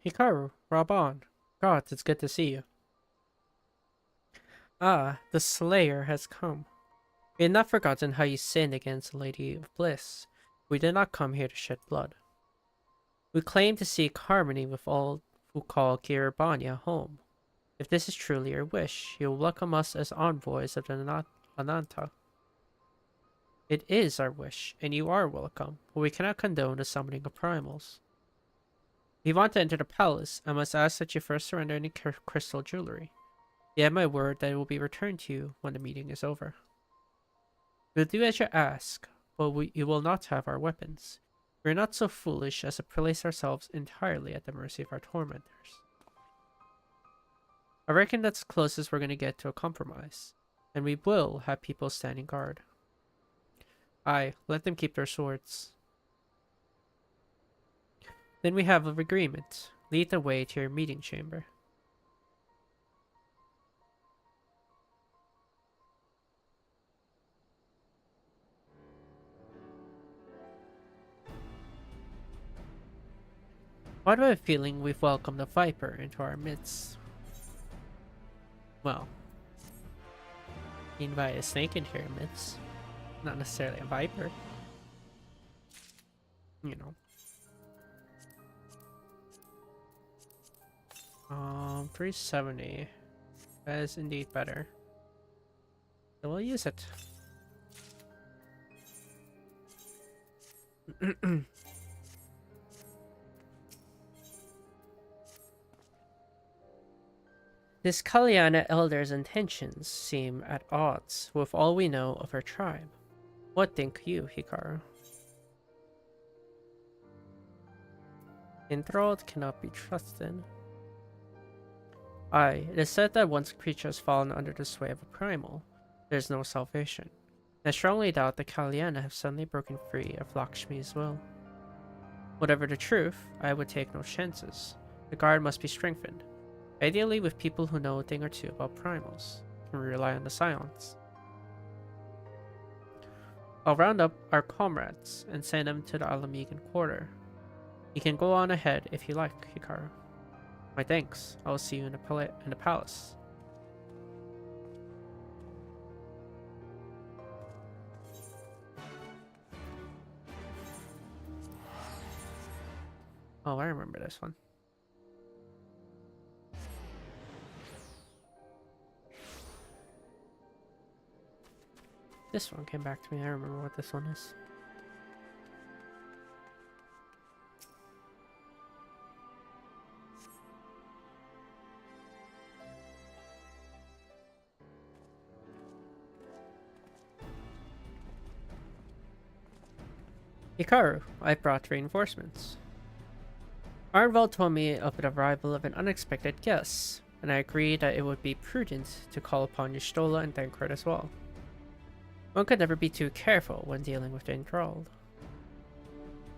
Hikaru, Raban. God, it's good to see you. Ah, the Slayer has come. We had not forgotten how you sinned against the Lady of Bliss. We did not come here to shed blood. We claim to seek harmony with all who call Giribania home. If this is truly your wish, you will welcome us as envoys of the Ananta. It is our wish, and you are welcome, but we cannot condone the summoning of primals. If you want to enter the palace, I must ask that you first surrender any crystal jewelry. You have my word that it will be returned to you when the meeting is over. We'll do as you ask, but you will not have our weapons. We are not so foolish as to place ourselves entirely at the mercy of our tormentors. I reckon that's the closest we're going to get to a compromise, and we will have people standing guard. Aye, let them keep their swords. Then we have an agreement. Lead the way to your meeting chamber. Why do I have a feeling we've welcomed a Viper into our midst? Well, you invite a snake into your midst. Not necessarily a Viper. You know. 370. That is indeed better. So we'll use it. This Kalyana elder's intentions seem at odds with all we know of her tribe. What think you, Hikaru? Enthralled cannot be trusted. Aye, it is said that once a creature has fallen under the sway of a primal, there is no salvation. I strongly doubt the Kalyana have suddenly broken free of Lakshmi's will. Whatever the truth, I would take no chances. The guard must be strengthened, ideally with people who know a thing or two about primals. Can we rely on the silence? I'll round up our comrades and send them to the Alamegan quarter. You can go on ahead if you like, Hikaru. My thanks. I will see you in the palace. Oh, I remember this one. This one came back to me. I remember what this one is. Hikaru, I brought reinforcements. Arnvald told me of the arrival of an unexpected guest, and I agreed that it would be prudent to call upon Y'shtola and Thancred as well. One could never be too careful when dealing with the enthralled.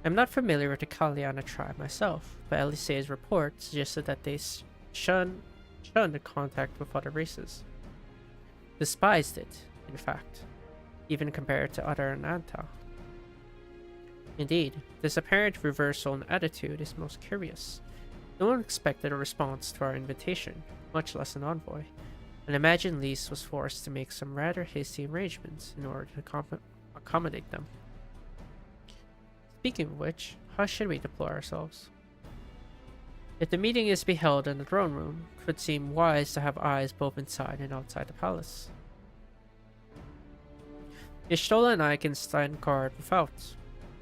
I'm not familiar with the Kalyana tribe myself, but Elise's report suggested that they shunned contact with other races. Despised it, in fact, even compared to other Ananta. Indeed, this apparent reversal in attitude is most curious. No one expected a response to our invitation, much less an envoy, and imagine Lise was forced to make some rather hasty arrangements in order to accommodate them. Speaking of which, how should we deploy ourselves? If the meeting is to be held in the throne room, it would seem wise to have eyes both inside and outside the palace. Y'shtola and I can stand guard without.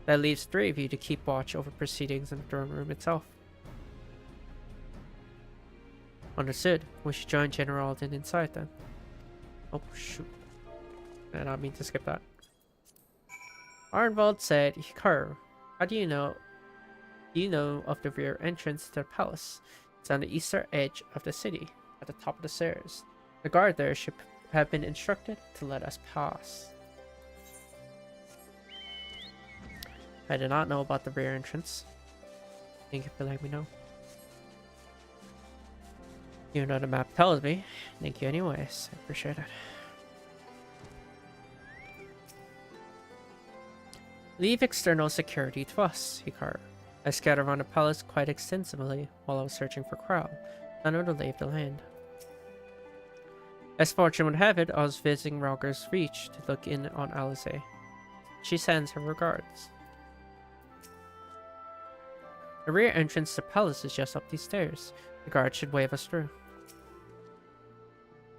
That leaves 3 of you to keep watch over proceedings in the throne room itself. Understood. We should join General Alden inside then. Oh, shoot. I did not mean to skip that. Arnvald said, Hikaru, how do you know? Do you know of the rear entrance to the palace? It's on the eastern edge of the city, at the top of the stairs. The guard there should have been instructed to let us pass. I did not know about the rear entrance. Thank you for letting me know. Even though the map tells me. Thank you anyways. I appreciate it. Leave external security to us, Hikaru. I scattered around the palace quite extensively while I was searching for Crow. I know the lay of the land. As fortune would have it, I was visiting Rauger's Reach to look in on Alice. She sends her regards. The rear entrance to the palace is just up these stairs. The guard should wave us through.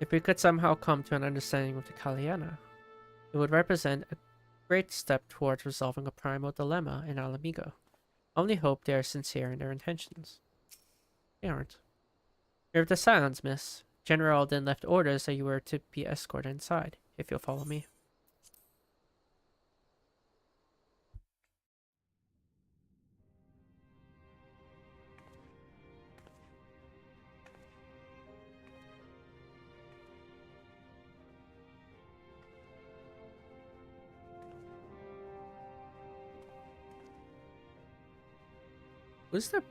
If we could somehow come to an understanding with the Kalyana, it would represent a great step towards resolving a primal dilemma in Alamigo. I only hope they are sincere in their intentions. They aren't. Hear the sounds, miss. General then left orders that you were to be escorted inside, if you'll follow me. Who's the...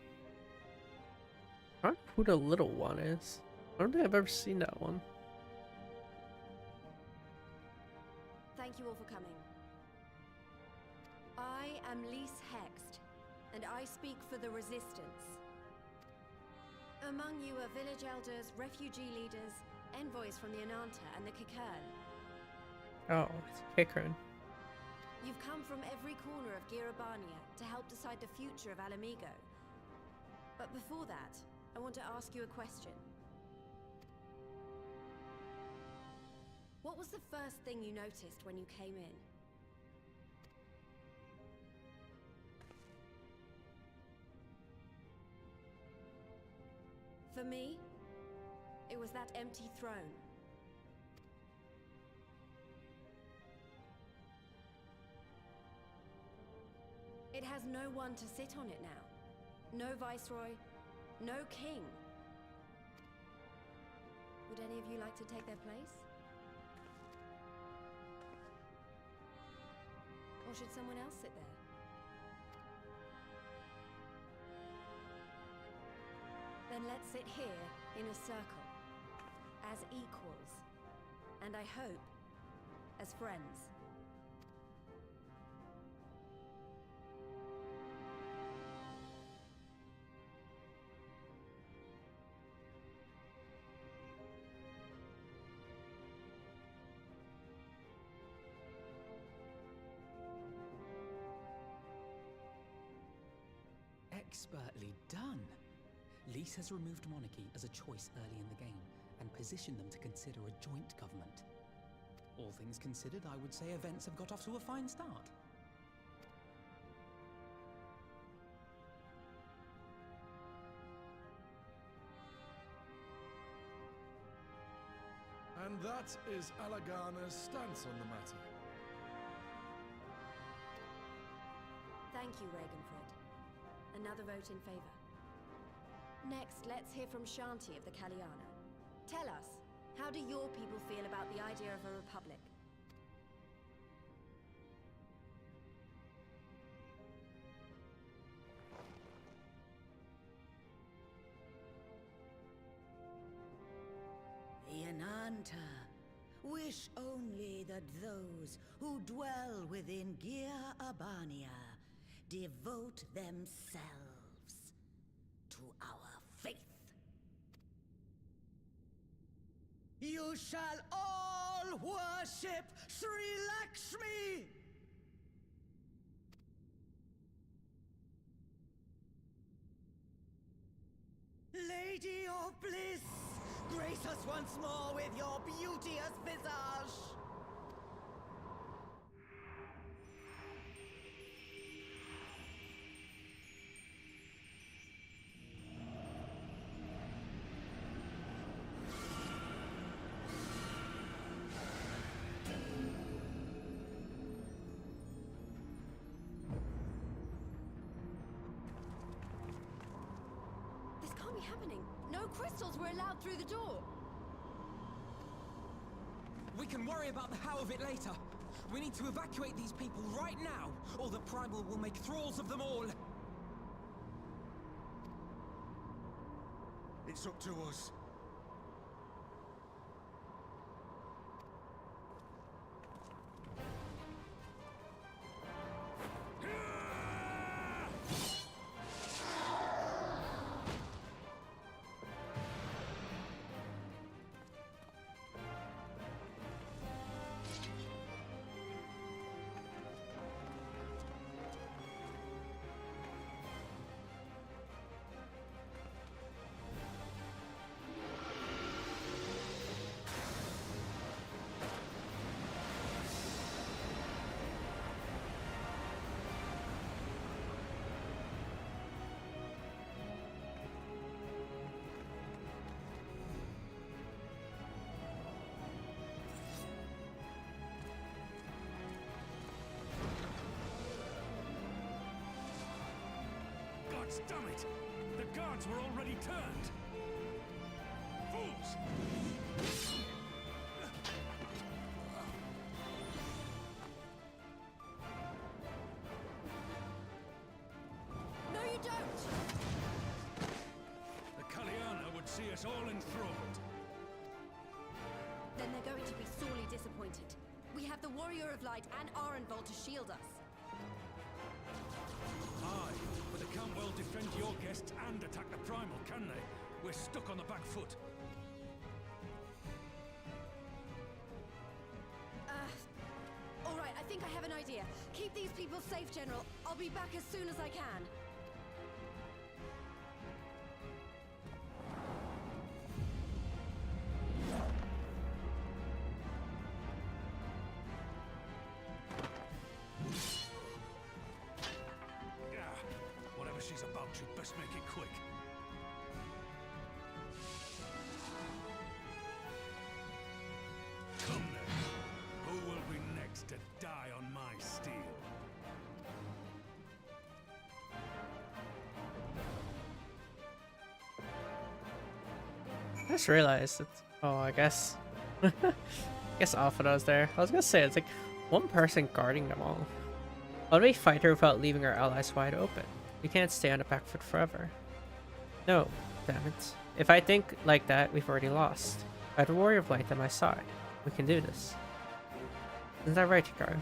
I don't know who the little one is. I don't think I've ever seen that one. Thank you all for coming. I am Lise Hext, and I speak for the Resistance. Among you are village elders, refugee leaders, envoys from the Ananta and the Kikern. Oh, it's Kikern. You've come from every corner of Girabania to help decide the future of Alamigo. But before that, I want to ask you a question. What was the first thing you noticed when you came in? For me, it was that empty throne. It has no one to sit on it now. No viceroy, no king. Would any of you like to take their place? Or should someone else sit there? Then let's sit here in a circle, as equals, and I hope, as friends. Expertly done. Lys has removed monarchy as a choice early in the game and positioned them to consider a joint government. All things considered, I would say events have got off to a fine start. And that is Alagana's stance on the matter. Thank you, Ragenfred. Another vote in favor. Next, let's hear from Shanti of the Kaliana. Tell us, how do your people feel about the idea of a republic? Yananta, wish only that those who dwell within Gir Abania devote themselves to our faith. You shall all worship Sri Lakshmi! Lady of Bliss, grace us once more with your beauteous visage! This can't be happening. No crystals were allowed through the door. We can worry about the how of it later. We need to evacuate these people right now, or the Primal will make thralls of them all. It's up to us. Gods damn it! The guards were already turned! Fools! No, you don't! The Kaliana would see us all enthralled. Then they're going to be sorely disappointed. We have the Warrior of Light and Arenvold to shield us. Aye, but they can't well defend your guests and attack the Primal, can they? We're stuck on the back foot. All right, I think I have an idea. Keep these people safe, General. I'll be back as soon as I can. Ah, whatever she's about, you'd best make it quick. Come then. Who will be next to die on my steel? I just realized it's. Oh, I guess. I guess Alphina's there. I was gonna say, it's like one person guarding them all. How do we fight her without leaving our allies wide open? We can't stay on the back foot forever. No, damn it. If I think like that, we've already lost. I have a Warrior of Light at my side. We can do this. Isn't that right, Hikaru?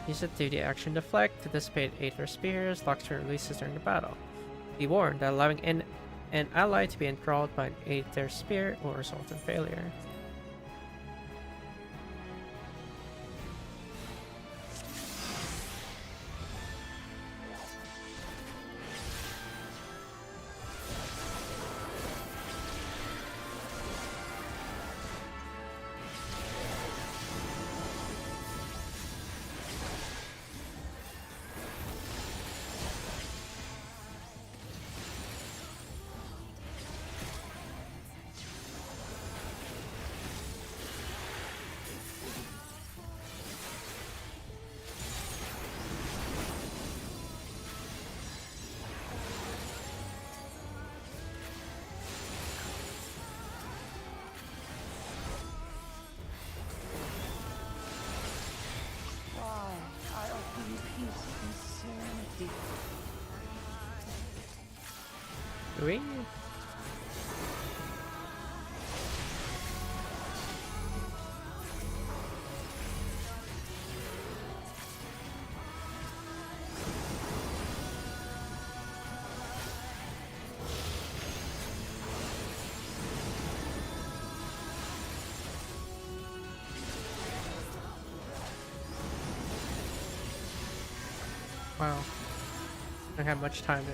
Use it to the action deflect to dissipate Aether Spears, locks to releases during the battle. Be warned that allowing an ally to be enthralled by an Aether Spear will result in failure. We. Wow. I don't have much time to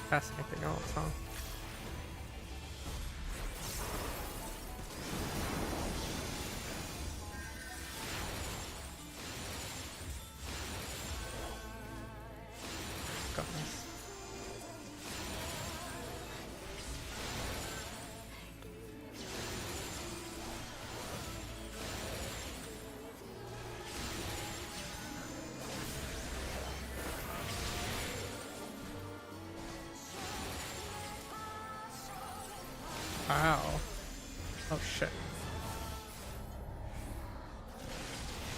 pass anything else, huh? Goodness. Wow. Oh shit.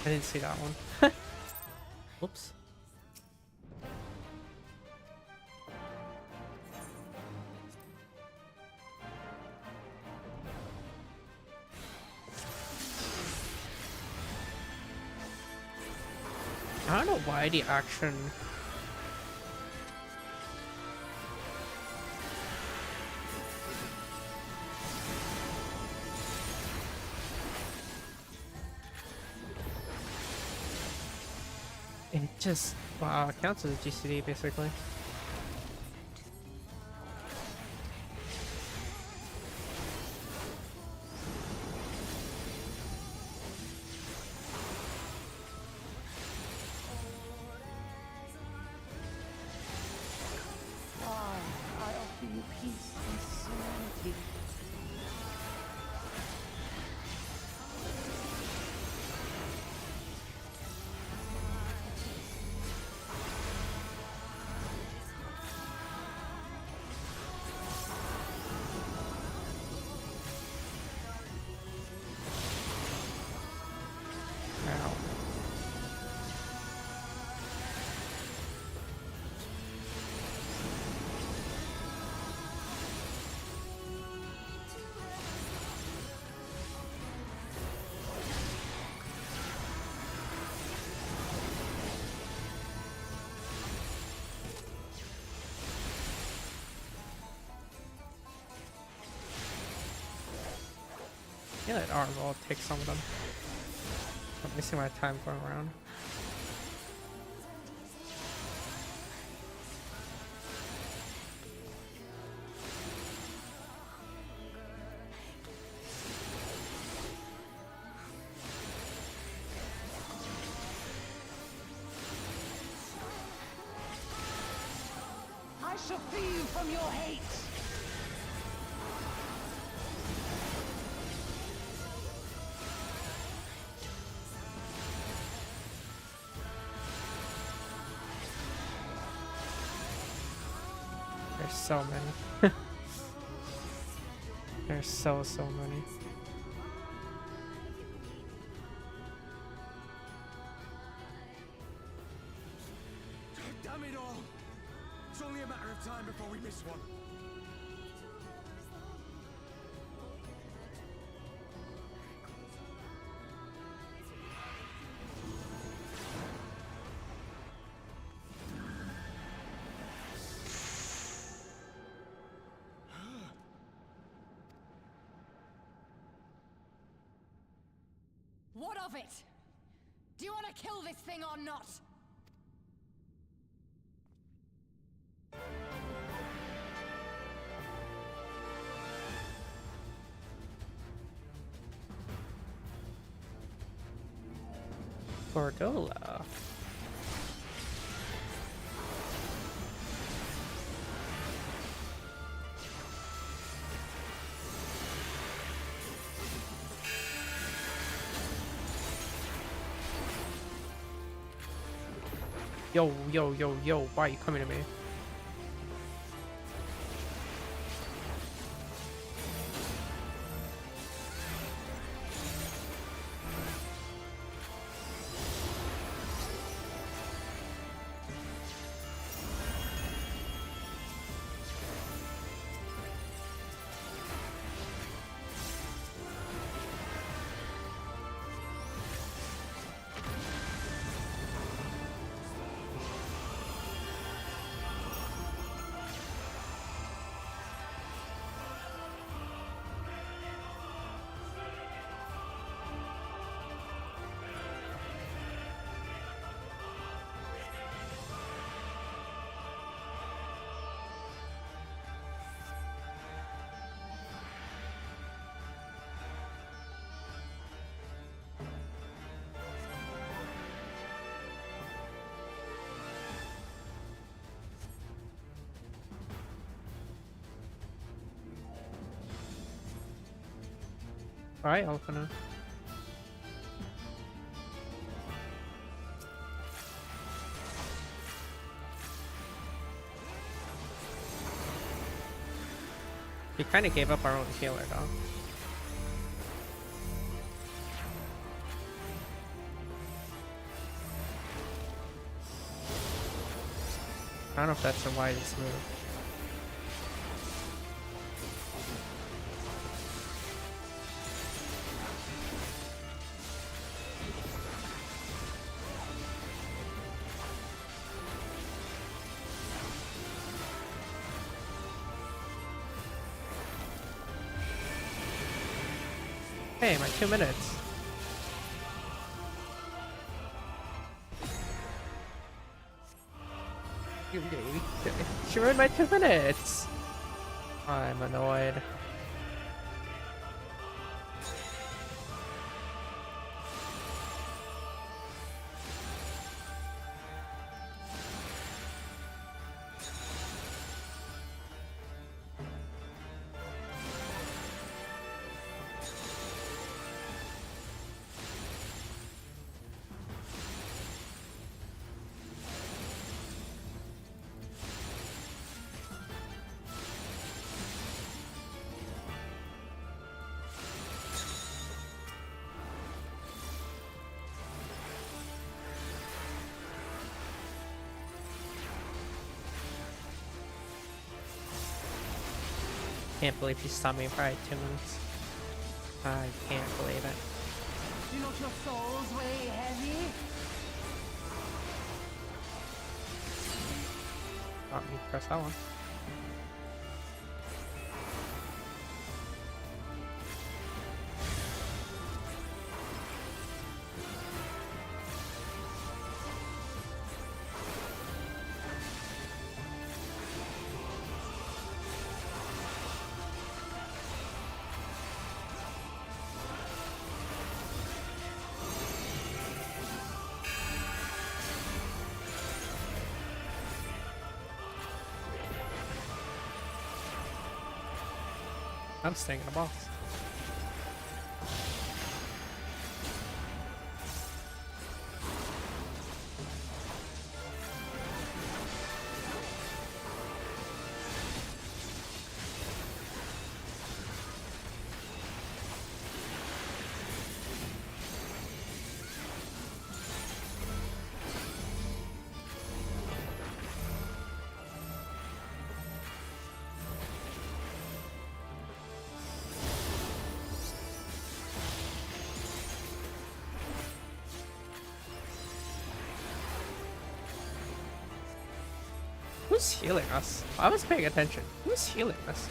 I didn't see that one. Whoops. I don't know why the action it just wow, it counts as a GCD basically. I offer you peace and serenity. Ow. Yeah, that arm will take some of them. I'm wasting my time going around. I shall free you from your hate. There's so many. There's so many. Damn it all! It's only a matter of time before we miss one. What of it? Do you want to kill this thing or not? Gordola. Yo, yo, yo, yo, why are you coming to me? Alright, Alpha. We kind of gave up our own healer, though. I don't know if that's the wisest move. Hey, my 2 minutes. She ruined my 2 minutes. I'm annoyed. Can't believe she stopped me for 2 minutes. I can't believe it. Do not your souls weigh heavy? Oh, you press that one. I'm staying in the box. Who's healing us? I was paying attention. Who's healing us?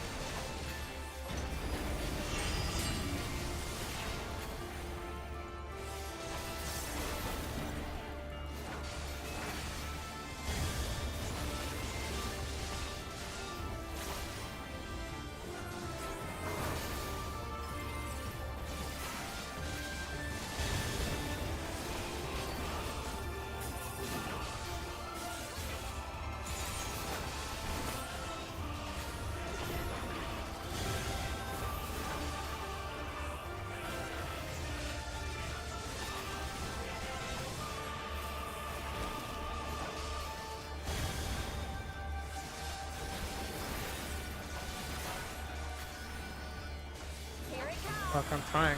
Fuck, I'm trying.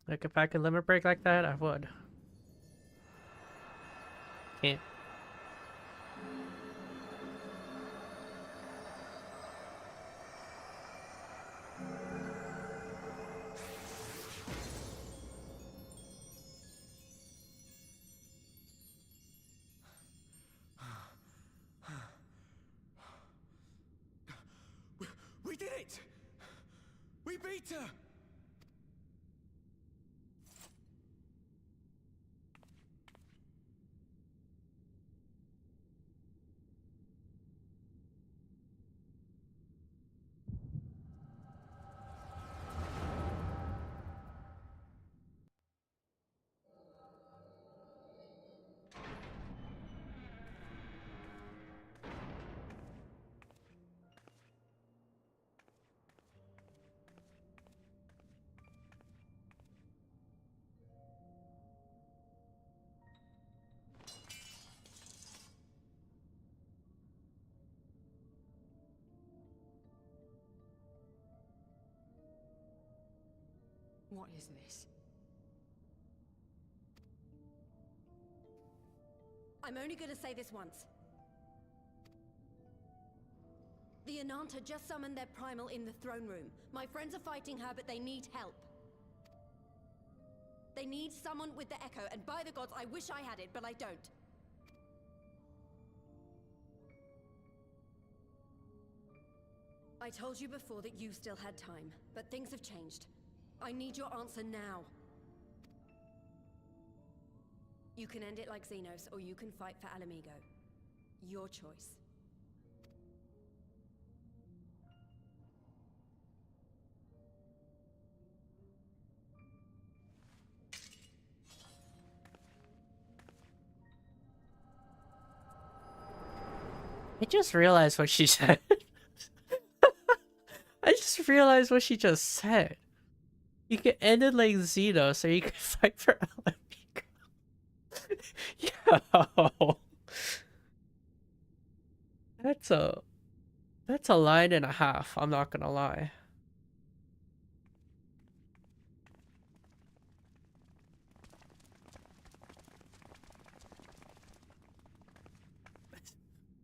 Like, if I could limit break like that, I would. Can't. We did it! We beat her! What is this? I'm only gonna say this once. The Ananta just summoned their primal in the throne room. My friends are fighting her, but they need help. They need someone with the Echo, and by the gods, I wish I had it, but I don't. I told you before that you still had time, but things have changed. I need your answer now. You can end it like Xenos, or you can fight for Alamigo. Your choice. I just realized what she said. I just realized what she just said. You can end it like Xenos, or you can fight for Alamigo. Yo. That's a line and a half, I'm not gonna lie.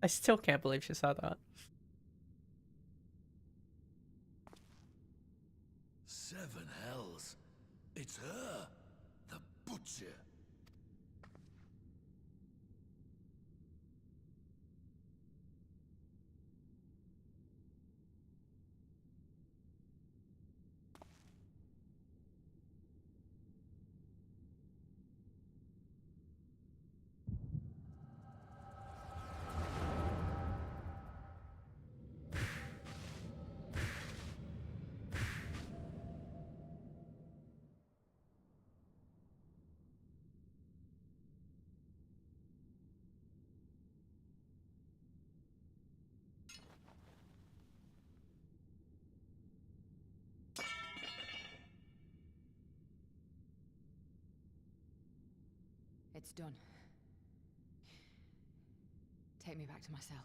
I still can't believe she said that. 7 hells. It's her, the butcher. It's done. Take me back to my cell.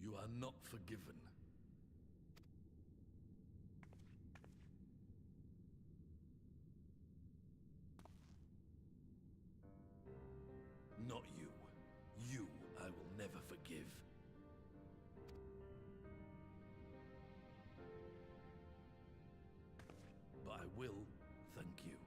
You are not forgiven. Not you. You I will never forgive. But I will thank you.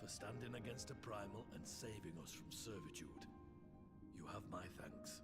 For standing against a primal and saving us from servitude. You have my thanks.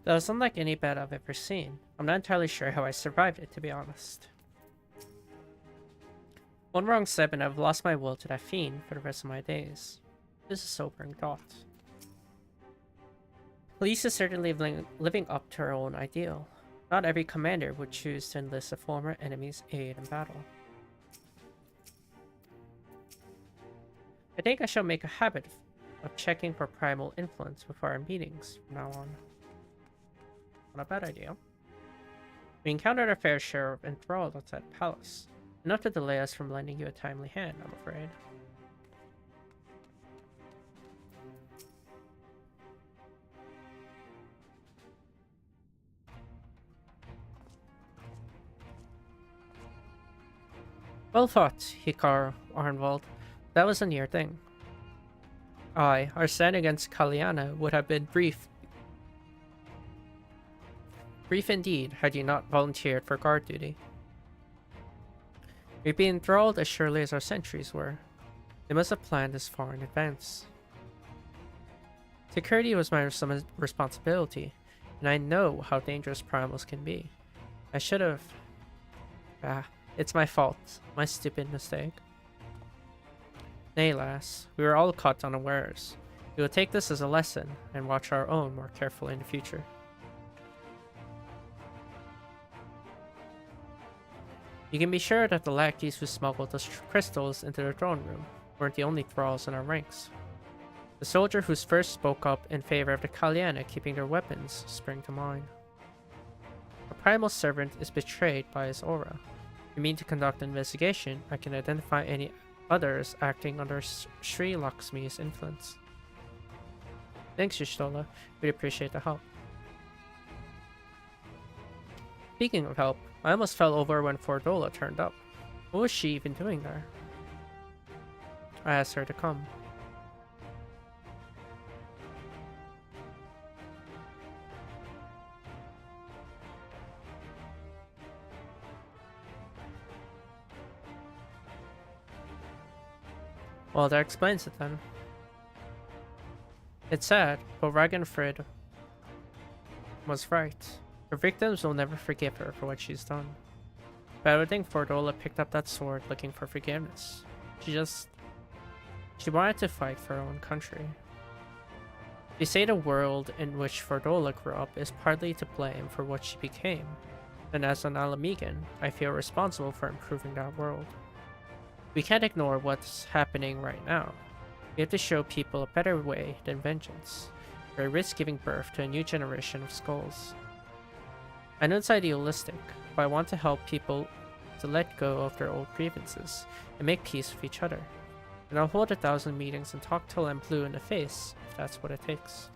That was unlike any bed I've ever seen. I'm not entirely sure how I survived it, to be honest. One wrong step and I've lost my will to that fiend for the rest of my days. This is a sobering thought. Lise is certainly living up to her own ideal. Not every commander would choose to enlist a former enemy's aid in battle. I think I shall make a habit of checking for primal influence before our meetings from now on. Not a bad idea. We encountered our fair share of enthralled outside the palace. Enough to delay us from lending you a timely hand, I'm afraid. Well thought, Hikar Arnwald. That was a near thing. Aye, our stand against Kaliana would have been brief indeed, had you not volunteered for guard duty. We'd be enthralled as surely as our sentries were. They must have planned this far in advance. Security was my responsibility, and I know how dangerous primals can be. I should have... Ah, it's my fault. My stupid mistake. Nay, lass, we were all caught unawares. We will take this as a lesson and watch our own more carefully in the future. You can be sure that the lackeys who smuggled the crystals into the throne room weren't the only thralls in our ranks. The soldier who first spoke up in favor of the Kalyana keeping their weapons sprang to mind. A primal servant is betrayed by his aura. If you mean to conduct an investigation, I can identify any others acting under Sri Lakshmi's influence. Thanks, Y'shtola. We'd appreciate the help. Speaking of help, I almost fell over when Fordola turned up. What was she even doing there? I asked her to come. Well, that explains it then. It's sad, but Ragnfrid was right. Her victims will never forgive her for what she's done. But I would think Fordola picked up that sword looking for forgiveness. She wanted to fight for her own country. They say the world in which Fordola grew up is partly to blame for what she became, and as an Alamegan, I feel responsible for improving that world. We can't ignore what's happening right now. We have to show people a better way than vengeance, or risk giving birth to a new generation of skulls. I know it's idealistic, but I want to help people to let go of their old grievances and make peace with each other. And I'll hold 1,000 meetings and talk till I'm blue in the face, if that's what it takes.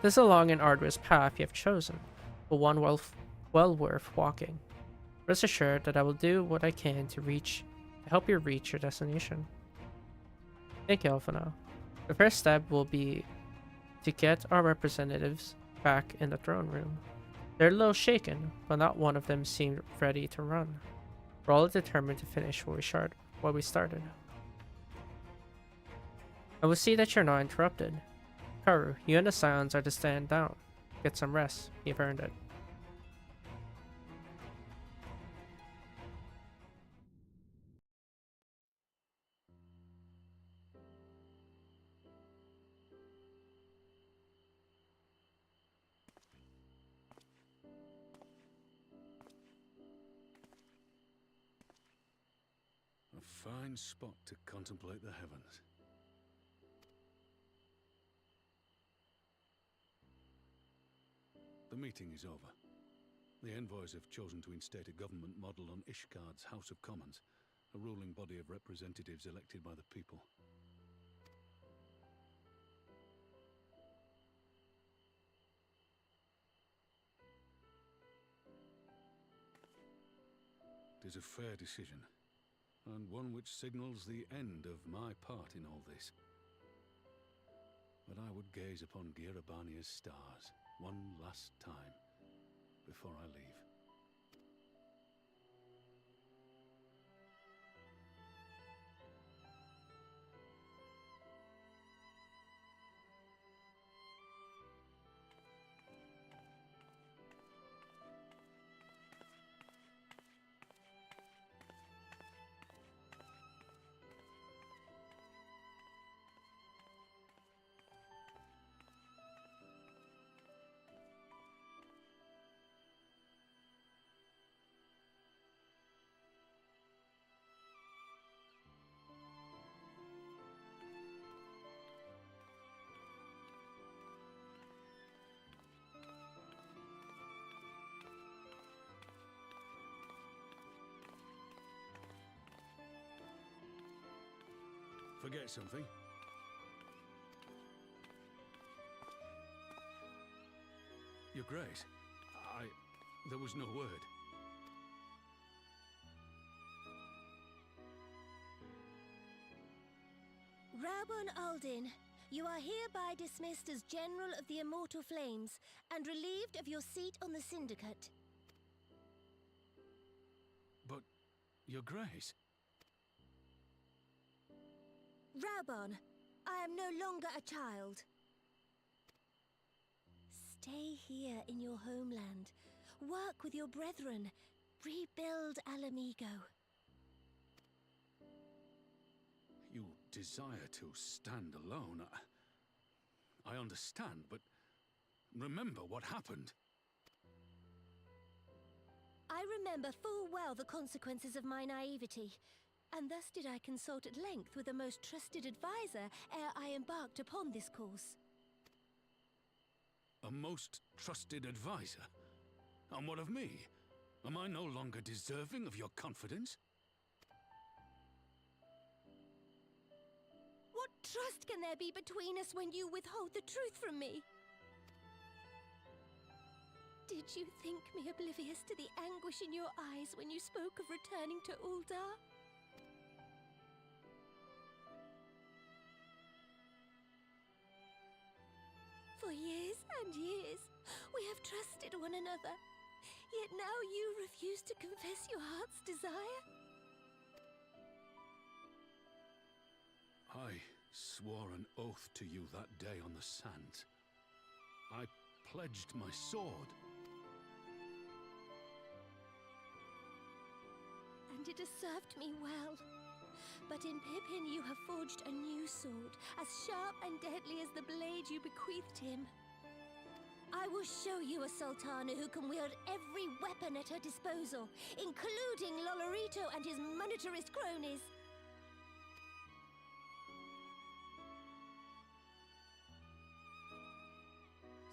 This is a long and arduous path you have chosen, but one well worth walking. Rest assured that I will do what I can to help you reach your destination. Thank you all for now. The first step will be to get our representatives back in the throne room. They're a little shaken, but not one of them seemed ready to run. We're all determined to finish what we started. I will see that you're not interrupted. Karu, you and the Scions are to stand down. Get some rest. You've earned it. A fine spot to contemplate the heavens. The meeting is over. The envoys have chosen to instate a government model on Ishgard's House of Commons, a ruling body of representatives elected by the people. It is a fair decision, and one which signals the end of my part in all this. But I would gaze upon Girabania's stars one last time before I leave. Forget something? Your Grace, there was no word. Raubon Aldin, you are hereby dismissed as General of the Immortal Flames and relieved of your seat on the Syndicate. But, Your Grace... Raubon, I am no longer a child. Stay here in your homeland. Work with your brethren. Rebuild Alamigo. You desire to stand alone. I understand, but remember what happened. I remember full well the consequences of my naivety, and thus did I consult at length with a most trusted advisor ere I embarked upon this course. A most trusted advisor? And what of me? Am I no longer deserving of your confidence? What trust can there be between us when you withhold the truth from me? Did you think me oblivious to the anguish in your eyes when you spoke of returning to Uldar? For years and years, we have trusted one another. Yet now you refuse to confess your heart's desire? I swore an oath to you that day on the sands. I pledged my sword. And it has served me well. But in Pippin you have forged a new sword, as sharp and deadly as the blade you bequeathed him. I will show you a sultana who can wield every weapon at her disposal, including Lolorito and his monetarist cronies.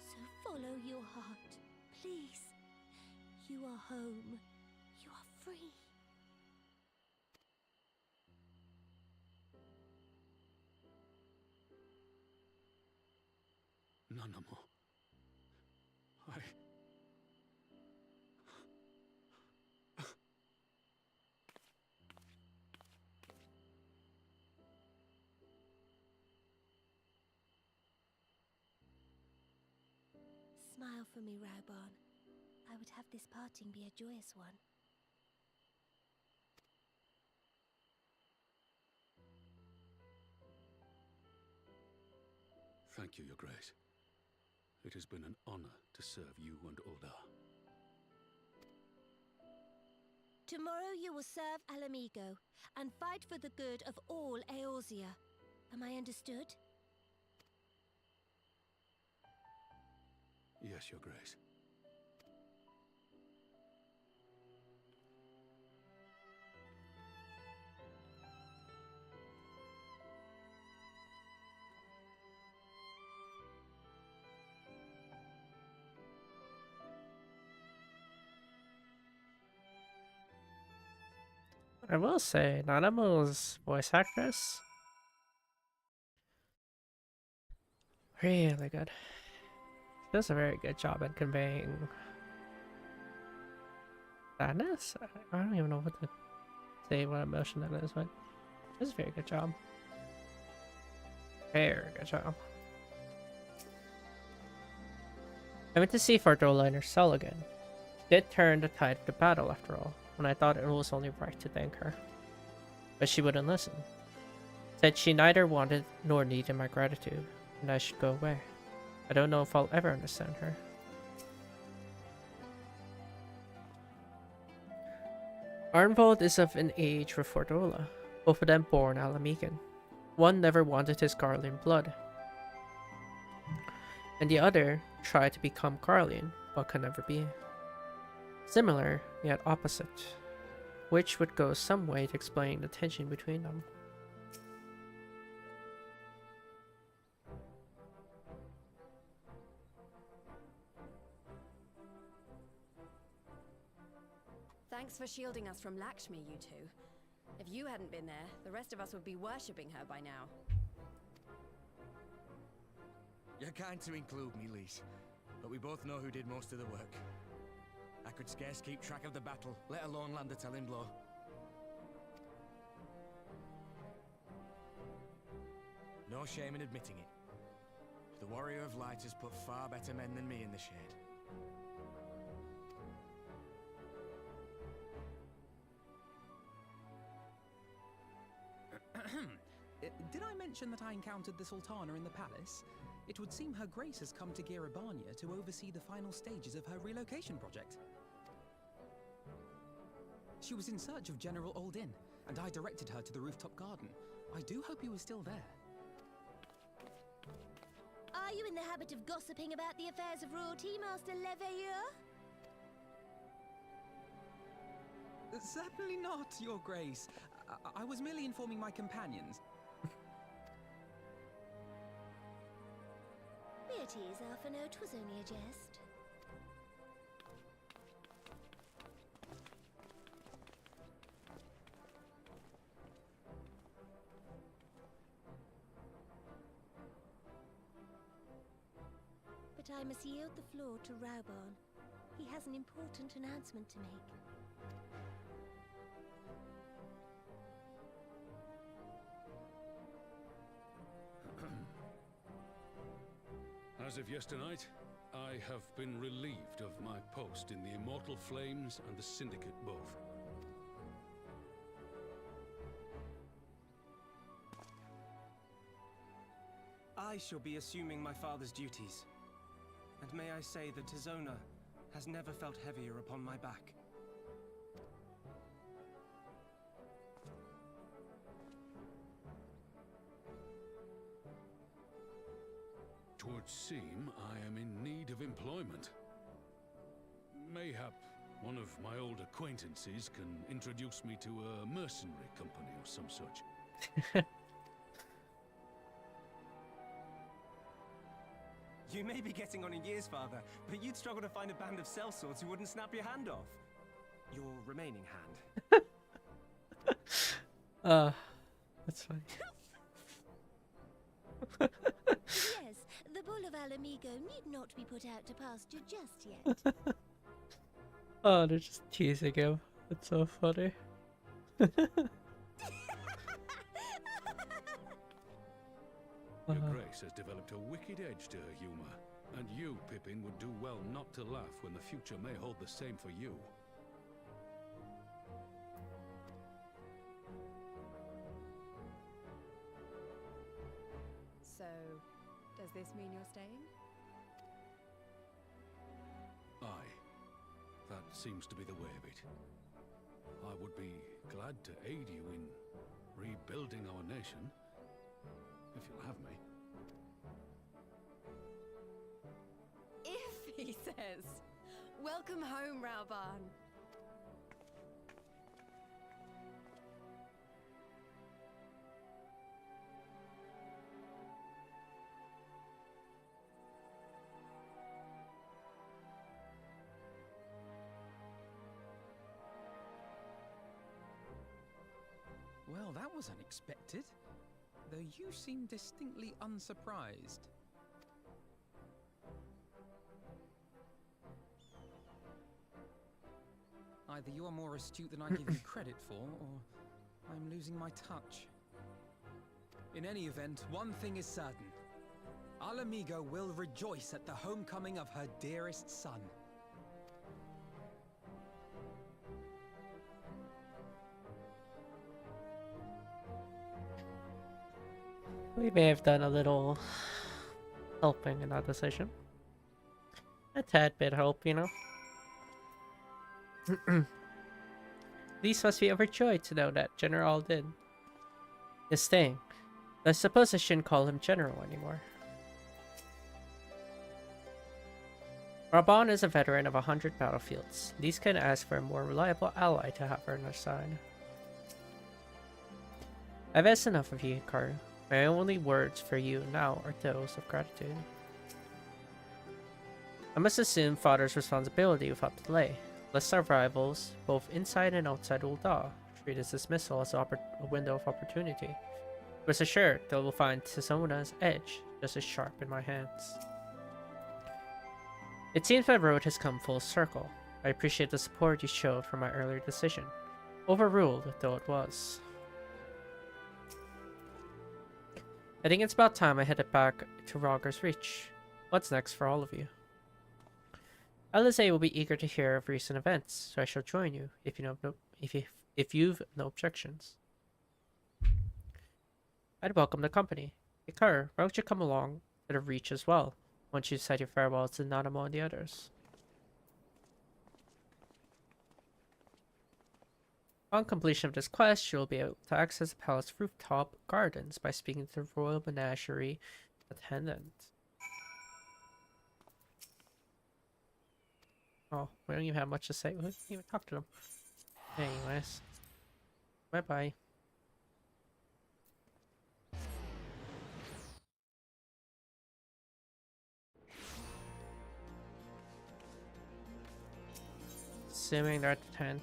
So follow your heart, please. You are home. You are free. Nanamo. Smile for me, Raubarn. I would have this parting be a joyous one. Thank you, Your Grace. It has been an honor to serve you and Uldar. Tomorrow you will serve Alamigo and fight for the good of all Eorzea. Am I understood? Yes, Your Grace. I will say, Nanamo's voice actress, really good. She does a very good job at conveying sadness. I don't even know what to say, what emotion that is, but she does a very good job. Very good job. I went to see Fardola in her cell again. She did turn the tide of the battle after all, when I thought it was only right to thank her. But she wouldn't listen. Said she neither wanted nor needed my gratitude, and I should go away. I don't know if I'll ever understand her. Arnvald is of an age with Fardola, both of them born Alamigan. One never wanted his Garlean blood, and the other tried to become Garlean, but could never be. Similar, yet opposite, which would go some way to explain the tension between them. Thanks for shielding us from Lakshmi, you two. If you hadn't been there, the rest of us would be worshipping her by now. You're kind to include me, Lise, but we both know who did most of the work. I could scarce keep track of the battle, let alone land a telling blow. No shame in admitting it. The Warrior of Light has put far better men than me in the shade. Did I mention that I encountered the Sultana in the palace? It would seem Her Grace has come to Girabania to oversee the final stages of her relocation project. She was in search of General Oldin, and I directed her to the rooftop garden. I do hope he was still there. Are you in the habit of gossiping about the affairs of royalty, Master Leveilleur? Certainly not, Your Grace. I was merely informing my companions. Be at ease, Alphino. 'Twas only a jest. But I must yield the floor to Raubarn. He has an important announcement to make. As of yesternight, I have been relieved of my post in the Immortal Flames and the Syndicate both. I shall be assuming my father's duties. And may I say that Tizona has never felt heavier upon my back. Twould seem I am in need of employment. Mayhap one of my old acquaintances can introduce me to a mercenary company or some such. You may be getting on in years, father, but you'd struggle to find a band of sellswords who wouldn't snap your hand off. Your remaining hand. That's funny. Yes, the Bull of Alamigo need not be put out to pasture just yet. Oh, they're just teasing him. That's so funny. Your Grace has developed a wicked edge to her humor, and you, Pippin, would do well not to laugh when the future may hold the same for you. So, does this mean you're staying? Aye. That seems to be the way of it. I would be glad to aid you in rebuilding our nation, if you'll have me. If, he says. Welcome home, Raubarn. Well, that was unexpected. Though you seem distinctly unsurprised. Either you are more astute than I give you credit for, or I'm losing my touch. In any event, one thing is certain. Alamigo will rejoice at the homecoming of her dearest son. We may have done a little helping in that decision. A tad bit help, you know. These must be overjoyed to know that General Din is staying. I suppose I shouldn't call him General anymore. Raban is a veteran of 100 battlefields. These can ask for a more reliable ally to have on their side. I've asked enough of you, Hikaru. My only words for you now are those of gratitude. I must assume Father's responsibility without delay, lest our rivals, both inside and outside Ul'dah, treat his dismissal as a window of opportunity. Rest assured, they will find Tizona's edge just as sharp in my hands. It seems my road has come full circle. I appreciate the support you showed for my earlier decision, overruled though it was. I think it's about time I headed back to Rogger's Reach. What's next for all of you? Alize will be eager to hear of recent events, so I shall join you if you've no objections. I'd welcome the company. Hikaru, why don't you come along to the Reach as well, once you said your farewells to Nanamo and the others. On completion of this quest, you will be able to access the palace rooftop gardens by speaking to the Royal Menagerie attendant. Oh, we don't even have much to say. We didn't even talk to them. Anyways. Bye-bye. Assuming they're at the tent.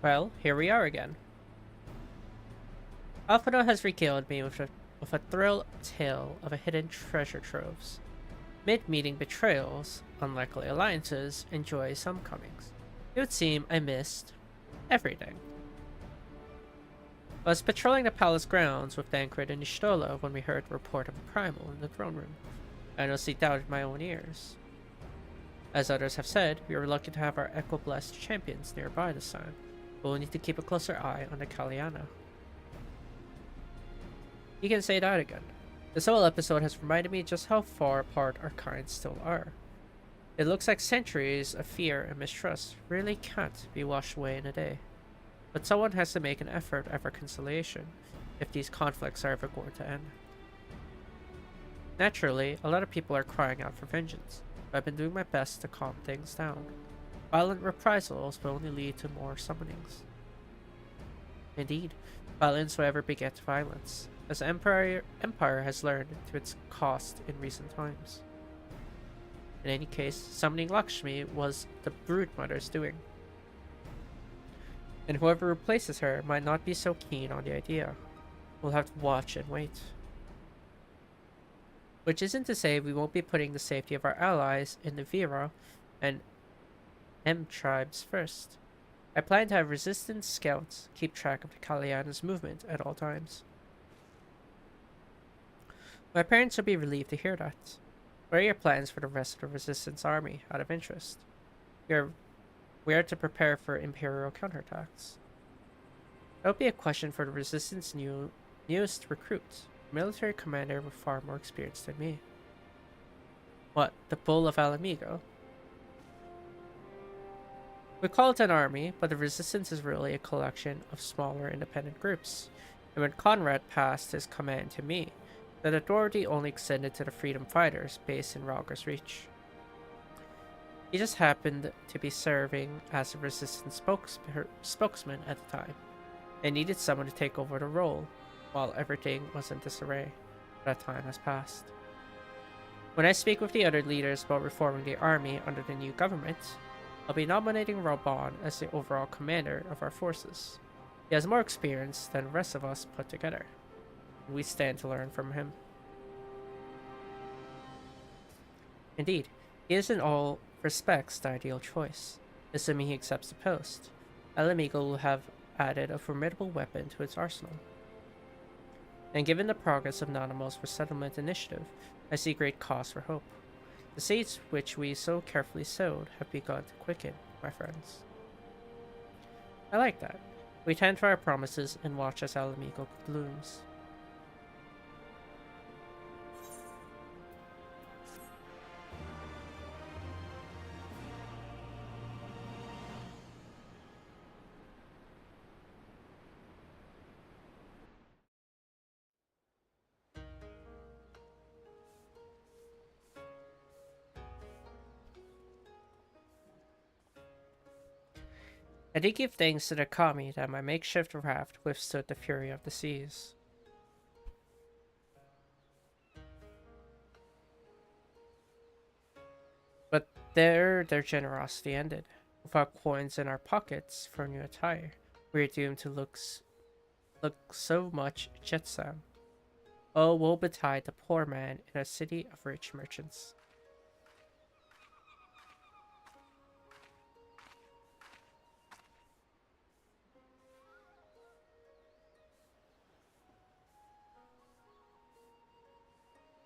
Well, here we are again. Alphino has regaled me with a thrill tale of a hidden treasure troves. Mid-meeting betrayals, unlikely alliances, and joyous homecomings. It would seem I missed everything. I was patrolling the palace grounds with Thancred and Ishtola when we heard the report of a primal in the throne room. I honestly doubted my own ears. As others have said, we were lucky to have our Echo-blessed champions nearby this time, but we'll need to keep a closer eye on the Kaliana. You can say that again. This whole episode has reminded me just how far apart our kinds still are. It looks like centuries of fear and mistrust really can't be washed away in a day. But someone has to make an effort at reconciliation if these conflicts are ever going to end. Naturally, a lot of people are crying out for vengeance, but I've been doing my best to calm things down. Violent reprisals will only lead to more summonings. Indeed, violence will ever beget violence, as the Empire has learned to its cost in recent times. In any case, summoning Lakshmi was the Broodmother's doing, and whoever replaces her might not be so keen on the idea. We'll have to watch and wait. Which isn't to say we won't be putting the safety of our allies in the Vera and M tribes first. I plan to have resistance scouts keep track of the Kaliana's movement at all times. My parents will be relieved to hear that. What are your plans for the rest of the resistance army, out of interest? We are to prepare for Imperial counterattacks. That would be a question for the resistance newest recruit, a military commander with far more experience than me. What, the Bull of Alamigo? We call it an army, but the resistance is really a collection of smaller independent groups. And when Conrad passed his command to me, that authority only extended to the freedom fighters based in Rogger's Reach. He just happened to be serving as a resistance spokesman at the time, and needed someone to take over the role while everything was in disarray. That time has passed. When I speak with the other leaders about reforming the army under the new government, I'll be nominating Raban as the overall commander of our forces. He has more experience than the rest of us put together. We stand to learn from him. Indeed, he is in all respects the ideal choice, assuming he accepts the post. Alamigo will have added a formidable weapon to its arsenal. And given the progress of Nanamo's resettlement initiative, I see great cause for hope. The seeds which we so carefully sowed have begun to quicken, my friends. I like that. We tend to our promises and watch as Alamigo blooms. I did give thanks to the kami that my makeshift raft withstood the fury of the seas. But there their generosity ended. Without coins in our pockets for new attire, we are doomed to look so much jetsam. Oh, woe betide the poor man in a city of rich merchants.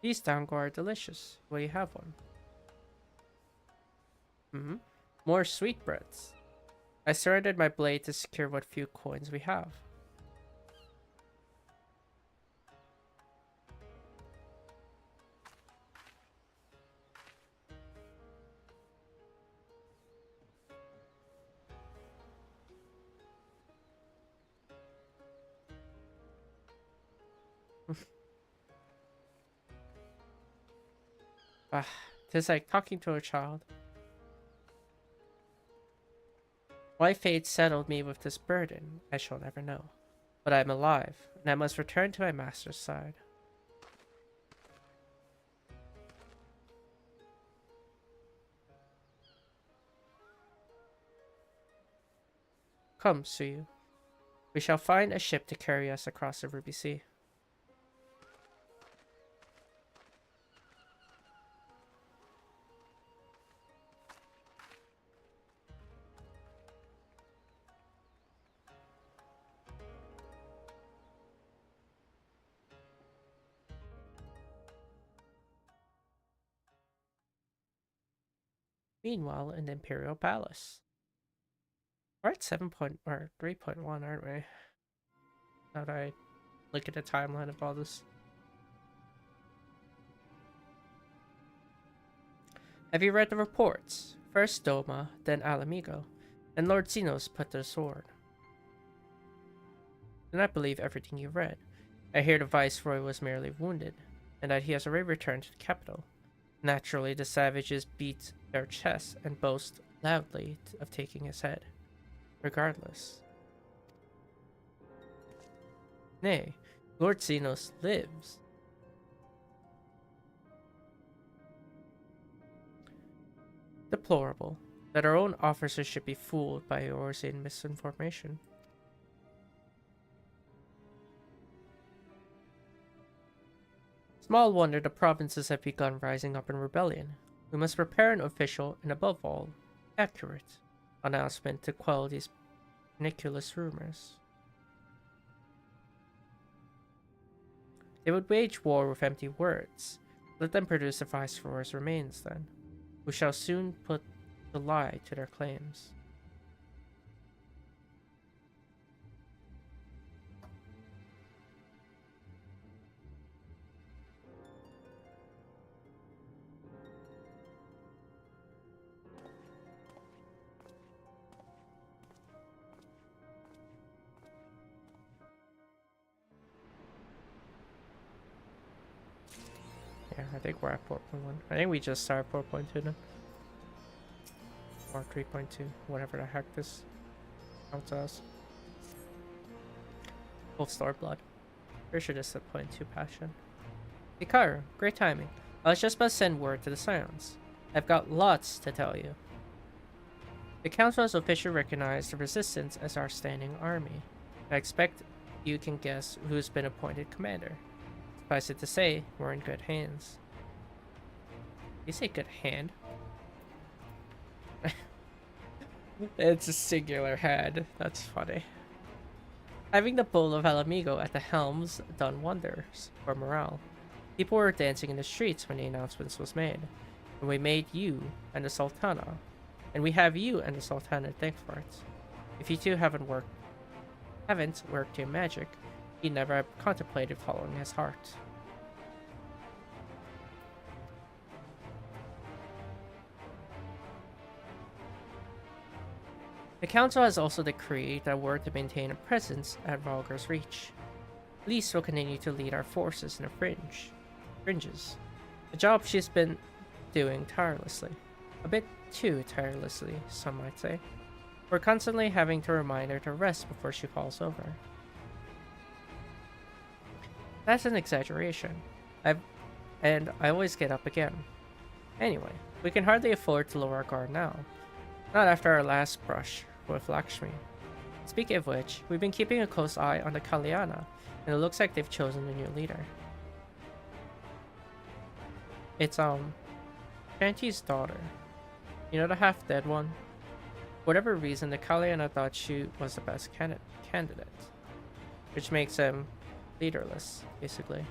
These dango are delicious. Will you have one? More sweetbreads. I surrendered my blade to secure what few coins we have. Ah, 'tis like talking to a child. Why fate settled me with this burden, I shall never know. But I am alive, and I must return to my master's side. Come, Suyu. We shall find a ship to carry us across the Ruby Sea. Meanwhile, in the Imperial Palace. We're at 3.1, aren't we? Now that I look at the timeline of all this. Have you read the reports? First Doma, then Alamigo, and Lord Zenos put to the sword. Do not believe everything you read. I hear the Viceroy was merely wounded, and that he has already returned to the capital. Naturally, the savages beat their chests and boast loudly of taking his head. Regardless. Nay, Lord Zenos lives. Deplorable that our own officers should be fooled by yours in misinformation. Small wonder the provinces have begun rising up in rebellion. We must prepare an official and, above all, accurate announcement to quell these ridiculous rumors. They would wage war with empty words. Let them produce the Viceroy's remains, then. We shall soon put the lie to their claims. Yeah, I think we're at 4.1. I think we just started 4.2 now. Or 3.2, whatever the heck this counts as. Full star blood. Pretty sure this is a 0.2 passion. Hikaru, great timing. I was just about to send word to the Scions. I've got lots to tell you. The Council has officially recognized the Resistance as our standing army. I expect you can guess who's been appointed commander. Suffice it to say, we're in good hands. You say good hand? It's a singular hand. That's funny. Having the Bull of Alamigo at the helm's done wonders for morale. People were dancing in the streets when the announcement was made. And we made you and the Sultana. And we have you and the Sultana to thank for it. If you two haven't worked your magic, he never have contemplated following his heart. The Council has also decreed that we're to maintain a presence at Valgar's Reach. Lise will continue to lead our forces in the fringes. A job she's been doing tirelessly. A bit too tirelessly, some might say. We're constantly having to remind her to rest before she falls over. That's an exaggeration. I always get up again. Anyway, we can hardly afford to lower our guard now. Not after our last brush with Lakshmi. Speaking of which, we've been keeping a close eye on the Kalyana, and it looks like they've chosen a new leader. It's, Shanti's daughter. You know, the half-dead one? For whatever reason, the Kalyana thought she was the best candidate. Which makes him leaderless, basically.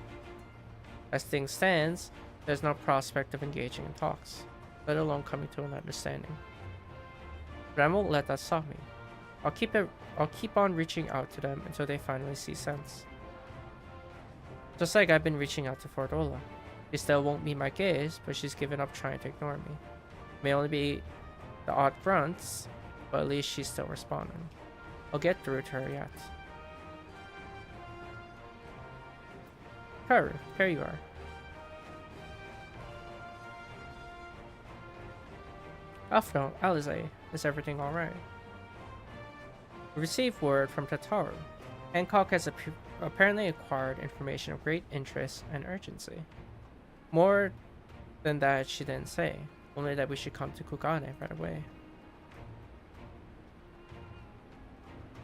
As things stands, there's no prospect of engaging in talks, let alone coming to an understanding. But I won't let that stop me. I'll keep on reaching out to them until they finally see sense. Just like I've been reaching out to Fordola. She still won't meet my gaze, but she's given up trying to ignore me. May only be the odd grunts, but at least she's still responding. I'll get through to her yet. Karu, here you are. Alphno, Alize, is everything alright? We received word from Tataru. Hancock has apparently acquired information of great interest and urgency. More than that she didn't say, only that we should come to Kugane right away.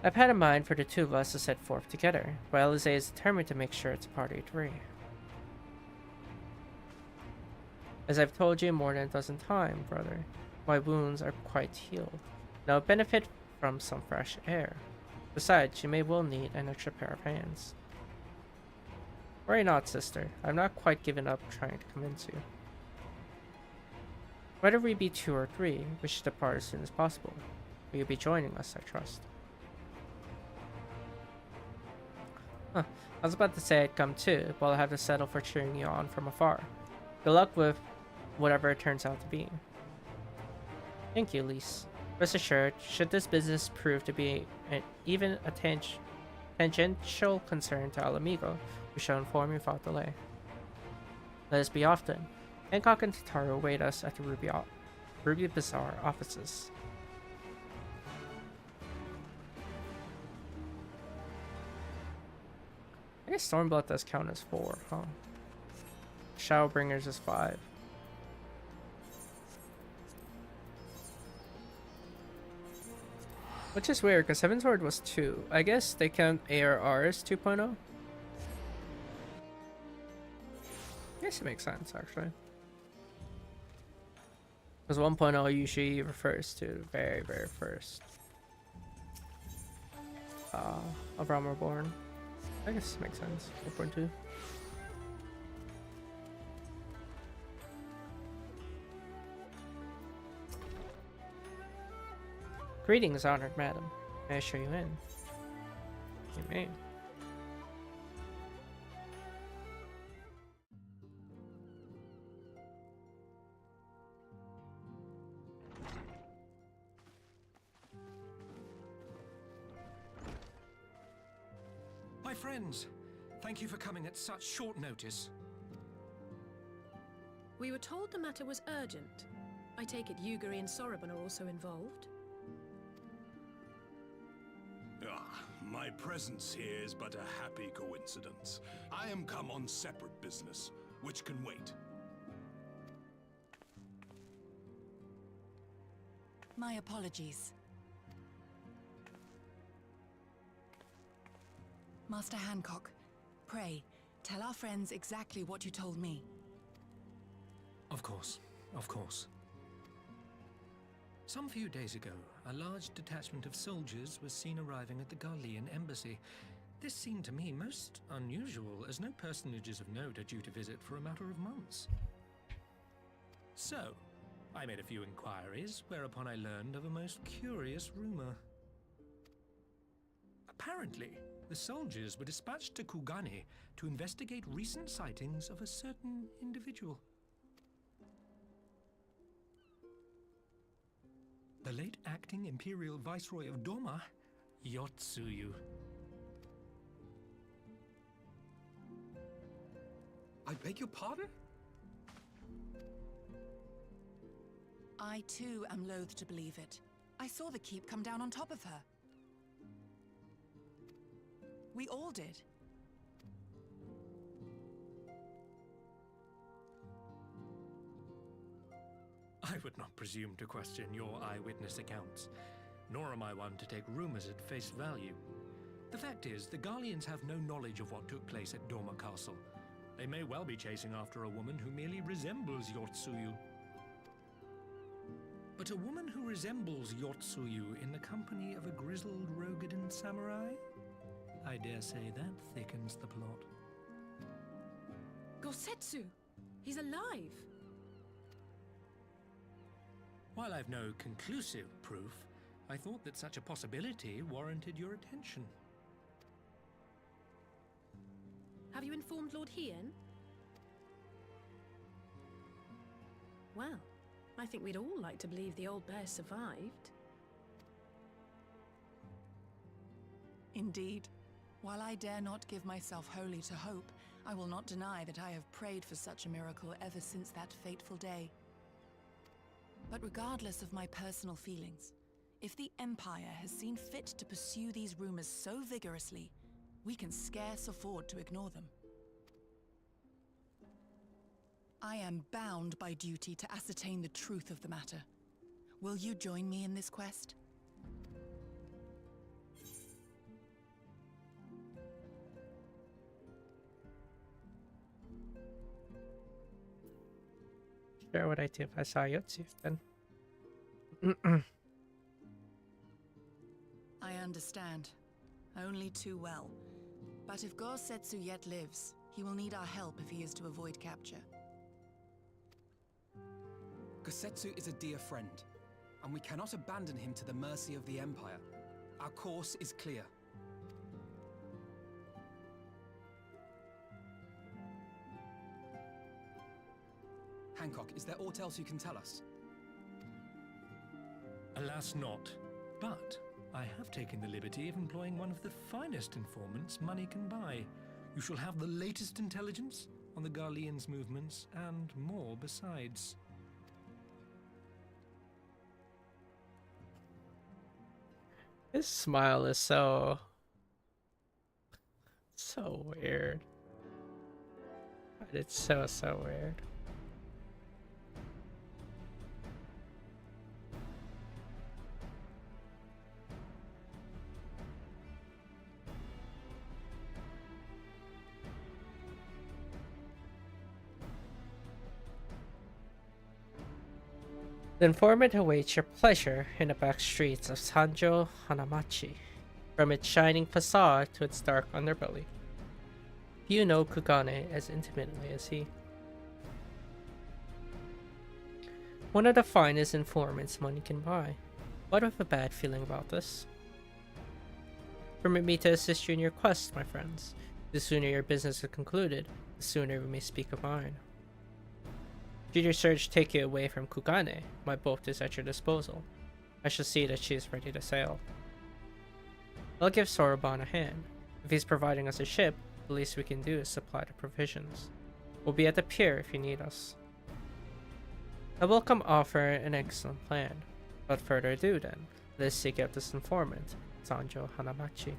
I've had a mind for the two of us to set forth together, but Alize is determined to make sure it's a party of three. As I've told you more than a dozen times, brother, my wounds are quite healed. Now I benefit from some fresh air. Besides, you may well need an extra pair of hands. Worry not, sister. I've not quite given up trying to convince you. Whether we be 2 or 3, we should depart as soon as possible. Will you be joining us, I trust? Huh. I was about to say I'd come too, but I'll have to settle for cheering you on from afar. Good luck with whatever it turns out to be. Thank you, Lise. Rest assured, should this business prove to be even a tangential concern to Alamigo, we shall inform you without delay. Let us be off then. Hancock and Tataru await us at the Ruby Bazaar offices. I guess Stormblood does count as 4, huh? Shadowbringers is 5. Which is weird, because Heaven's Sword was 2. I guess they count ARR as 2.0? I guess it makes sense, actually. Because 1.0 usually refers to the very, very first of Realm Reborn. I guess it makes sense. 4.2. Greetings, honored madam. May I show you in? You may. My friends, thank you for coming at such short notice. We were told the matter was urgent. I take it Yugiri and Soroban are also involved? My presence here is but a happy coincidence. I am come on separate business, which can wait. My apologies. Master Hancock, pray, tell our friends exactly what you told me. Of course, of course. Some few days ago, a large detachment of soldiers was seen arriving at the Garlean embassy. This seemed to me most unusual, as no personages of note are due to visit for a matter of months. So, I made a few inquiries, whereupon I learned of a most curious rumor. Apparently, the soldiers were dispatched to Kugane to investigate recent sightings of a certain individual. The late acting Imperial Viceroy of Doma, Yotsuyu. I beg your pardon? I too am loath to believe it. I saw the keep come down on top of her. We all did. I would not presume to question your eyewitness accounts, nor am I one to take rumors at face value. The fact is, the Garleans have no knowledge of what took place at Doma Castle. They may well be chasing after a woman who merely resembles Yotsuyu. But a woman who resembles Yotsuyu in the company of a grizzled Rogadan samurai? I dare say that thickens the plot. Gosetsu! He's alive! While I've no conclusive proof, I thought that such a possibility warranted your attention. Have you informed Lord Hien? Well, I think we'd all like to believe the old bear survived. Indeed. While I dare not give myself wholly to hope, I will not deny that I have prayed for such a miracle ever since that fateful day. But regardless of my personal feelings, if the Empire has seen fit to pursue these rumors so vigorously, we can scarce afford to ignore them. I am bound by duty to ascertain the truth of the matter. Will you join me in this quest? Sure, would I do if I saw Yotsu then? I understand. Only too well. But if Gosetsu yet lives, he will need our help if he is to avoid capture. Gosetsu is a dear friend, and we cannot abandon him to the mercy of the Empire. Our course is clear. Hancock, is there aught else you can tell us? Alas not, but I have taken the liberty of employing one of the finest informants money can buy. You shall have the latest intelligence on the Garlean's movements, and more besides. His smile is so weird. It's so weird. The informant awaits your pleasure in the back streets of Sanjo Hanamachi, from its shining facade to its dark underbelly. You know Kugane as intimately as he. One of the finest informants money can buy. What of a bad feeling about this? Permit me to assist you in your quest, my friends. The sooner your business is concluded, the sooner we may speak of mine. Should your search take you away from Kugane, my boat is at your disposal. I shall see that she is ready to sail. I'll give Soroban a hand. If he's providing us a ship, the least we can do is supply the provisions. We'll be at the pier if you need us. A welcome offer, an excellent plan. Without further ado then, let's seek out this informant, Sanjo Hanamachi.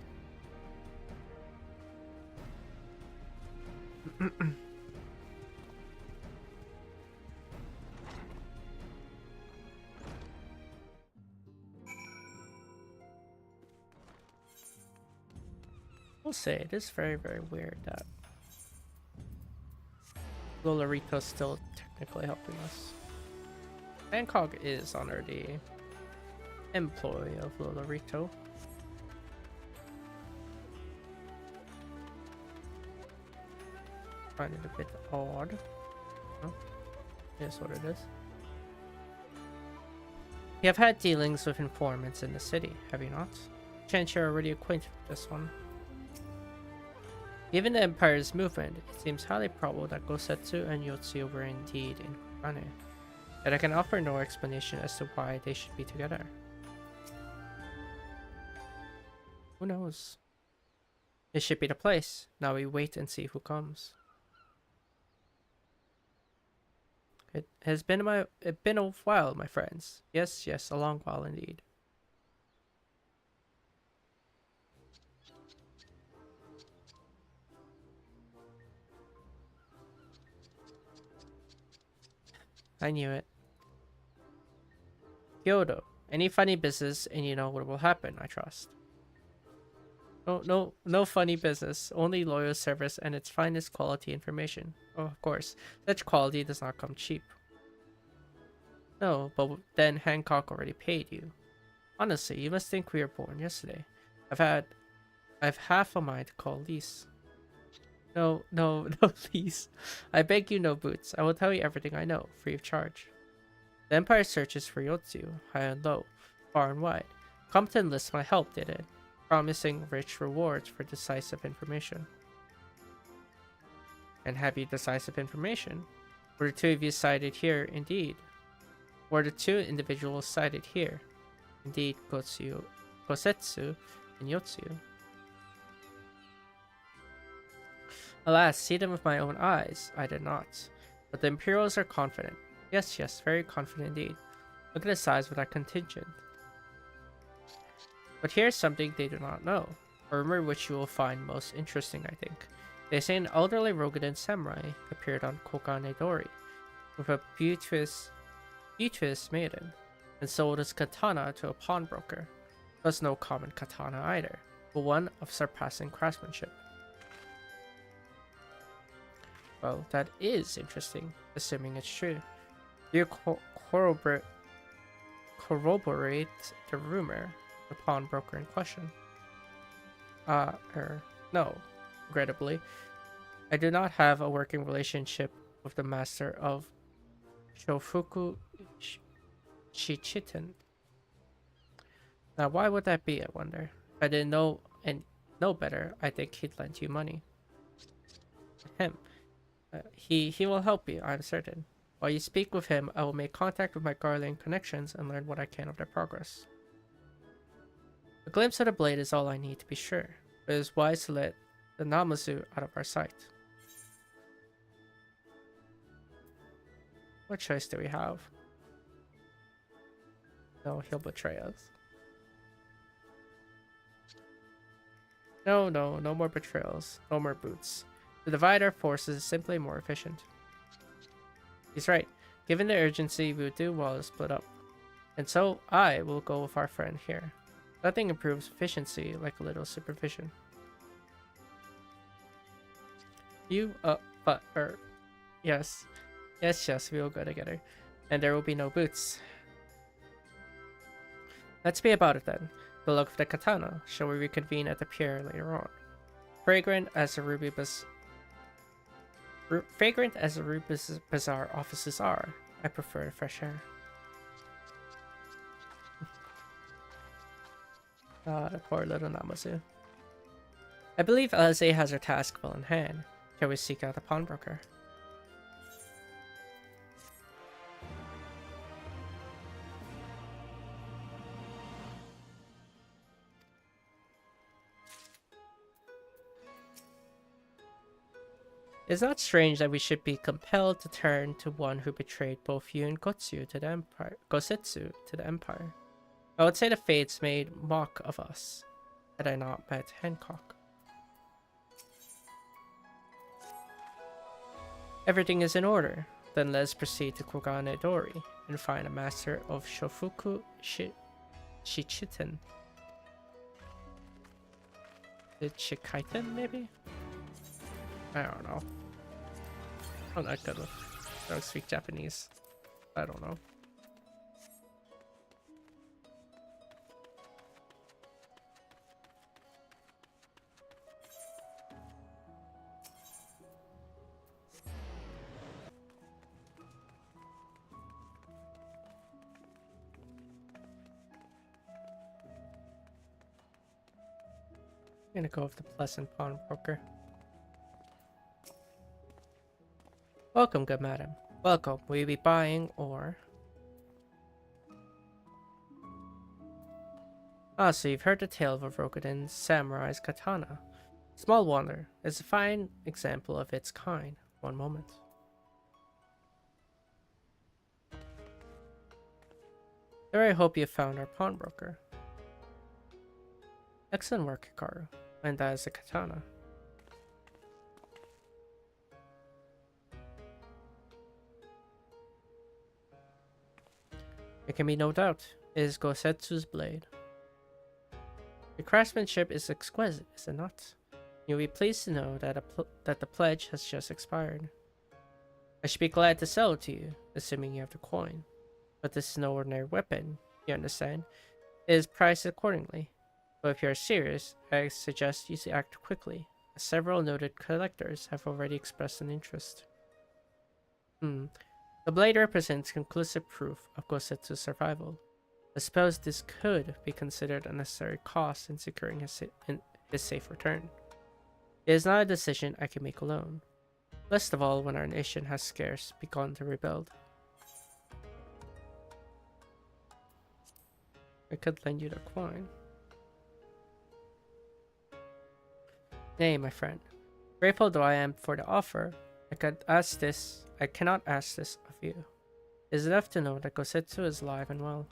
I'll say it is very weird that Lolorito's still technically helping us. Bangkok is under the employ of Lolorito. Find it a bit odd. Oh, it is what it is. You have had dealings with informants in the city, have you not? Chance you're already acquainted with this one. Given the Empire's movement, it seems highly probable that Gosetsu and Yotsu were indeed in Kugane, yet I can offer no explanation as to why they should be together. Who knows? This should be the place. Now we wait and see who comes. It has been a while, my friends. Yes, a long while indeed. I knew it. Kyoto. Any funny business and you know what will happen, I trust. No funny business. Only loyal service and its finest quality information. Oh, of course. Such quality does not come cheap. No, but then Hancock already paid you. Honestly, you must think we were born yesterday. I've half a mind to call Lise. No, no, no, please. I beg you, no boots. I will tell you everything I know, free of charge. The Empire searches for Yotsu, high and low, far and wide. Compton enlists my help, did it? Promising rich rewards for decisive information. And have you decisive information? Were the two of you cited here, indeed? Were the two individuals cited here? Indeed, Kosetsu and Yotsu. Alas, see them with my own eyes, I did not. But the Imperials are confident. Yes, yes, very confident indeed. Look at the size of that contingent. But here's something they do not know, a rumor which you will find most interesting, I think. They say an elderly Rogadan samurai appeared on Kokanedori with a beauteous maiden and sold his katana to a pawnbroker. It was no common katana either, but one of surpassing craftsmanship. Well, that is interesting, assuming it's true. Do you corroborate the rumor? The pawnbroker in question. No, regrettably. I do not have a working relationship with the master of Shofuku Shichitan. Now, why would that be, I wonder? If I didn't know and know better, I think he'd lend you money. Him. He will help you, I'm certain. While you speak with him, I will make contact with my Garlean connections and learn what I can of their progress. A glimpse of the blade is all I need to be sure, but it is wise to let the Namazu out of our sight. What choice do we have? No, he'll betray us. No, no more betrayals, no more boots. To divide our forces is simply more efficient. He's right. Given the urgency, we would do well to split up. And so, I will go with our friend here. Nothing improves efficiency like a little supervision. Yes. Yes, we will go together. And there will be no boots. Let's be about it then. The look of the katana. Shall we reconvene at the pier later on? Fragrant as the Ruby Bazaar offices are, I prefer the fresh air. The poor little Namazu. I believe Alize has her task well in hand. Shall we seek out the pawnbroker? It's not strange that we should be compelled to turn to one who betrayed both you and Gosetsu to the Empire. I would say the fates made mock of us, had I not met Hancock. Everything is in order. Then let's proceed to Koganedori and find a master of Shofuku Shichitan. The Chikaiten, maybe? I don't know. I'm not good with. I don't speak Japanese. I don't know. I'm gonna go with the pleasant pawnbroker. Welcome, good madam. Welcome. Will you be buying or... Ah, so you've heard the tale of a Rokudan samurai's katana. Small wonder. It's a fine example of its kind. One moment. There, I hope you found our pawnbroker. Excellent work, Hikaru. And that is a katana. There can be no doubt. It is Gosetsu's blade. The craftsmanship is exquisite, is it not? You'll be pleased to know that the pledge has just expired. I should be glad to sell it to you, assuming you have the coin. But this is no ordinary weapon, you understand? It is priced accordingly. But if you are serious, I suggest you act quickly, several noted collectors have already expressed an interest. The blade represents conclusive proof of Gosetsu's survival. I suppose this could be considered a necessary cost in securing his safe return. It is not a decision I can make alone, least of all when our nation has scarce begun to rebuild. I could lend you the coin. Nay, my friend. Grateful though I am for the offer, I cannot ask this of you. It is enough to know that Gosetsu is alive and well.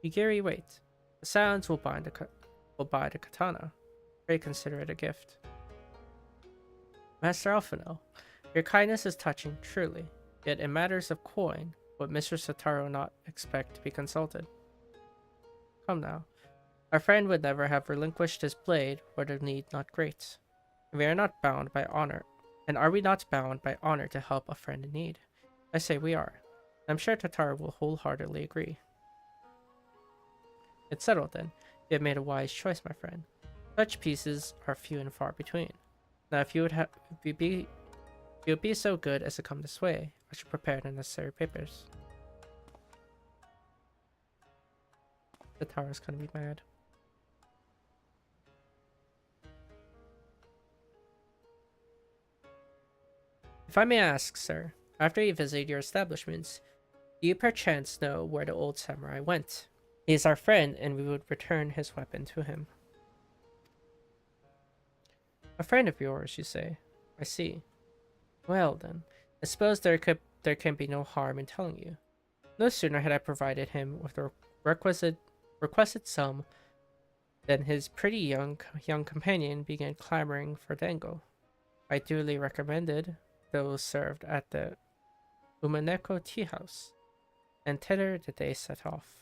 Yugiri, wait. The silence will buy the katana. Pray consider it a gift. Master Alphino, your kindness is touching, truly. Yet in matters of coin, would Mr. Satoru not expect to be consulted? Come now. Our friend would never have relinquished his blade were the need not great. We are not bound by honor. And are we not bound by honor to help a friend in need? I say we are. I'm sure Tataru will wholeheartedly agree. It's settled then. You have made a wise choice, my friend. Such pieces are few and far between. Now, if you would be so good as to come this way, I should prepare the necessary papers. Tataru's gonna be mad. If I may ask, sir, after you visited your establishments, do you perchance know where the old samurai went? He is our friend, and we would return his weapon to him. A friend of yours, you say? I see. Well then, I suppose there can be no harm in telling you. No sooner had I provided him with the requested sum than his pretty young companion began clamoring for dango. I duly recommended those served at the Umaneko tea house, and thither the day set off.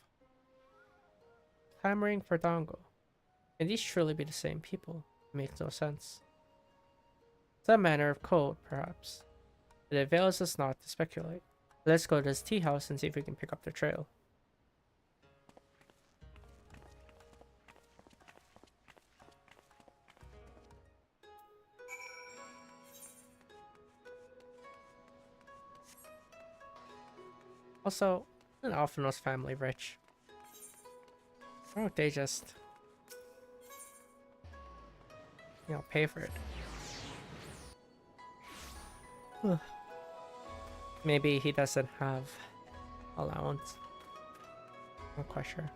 Clamoring for dango. Can these truly be the same people? It makes no sense. Some manner of code, perhaps. It avails us not to speculate. Let's go to this tea house and see if we can pick up the trail. Also, isn't Alphino's family rich? Why don't they just, pay for it? Maybe he doesn't have allowance. Not quite sure.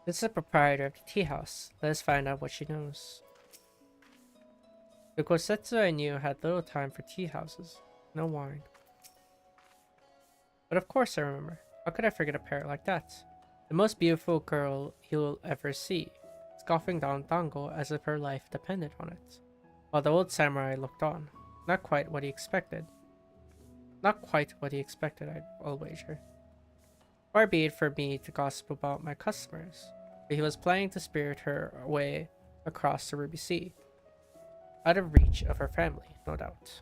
This is the proprietor of the tea house. Let us find out what she knows. The Gosetsu I knew had little time for tea houses. No wine. But of course I remember. How could I forget a pair like that? The most beautiful girl you'll ever see, scoffing down dango as if her life depended on it. While the old samurai looked on. Not quite what he expected. I'll wager. Far be it for me to gossip about my customers, but he was planning to spirit her away across the Ruby Sea. Out of reach of her family, no doubt.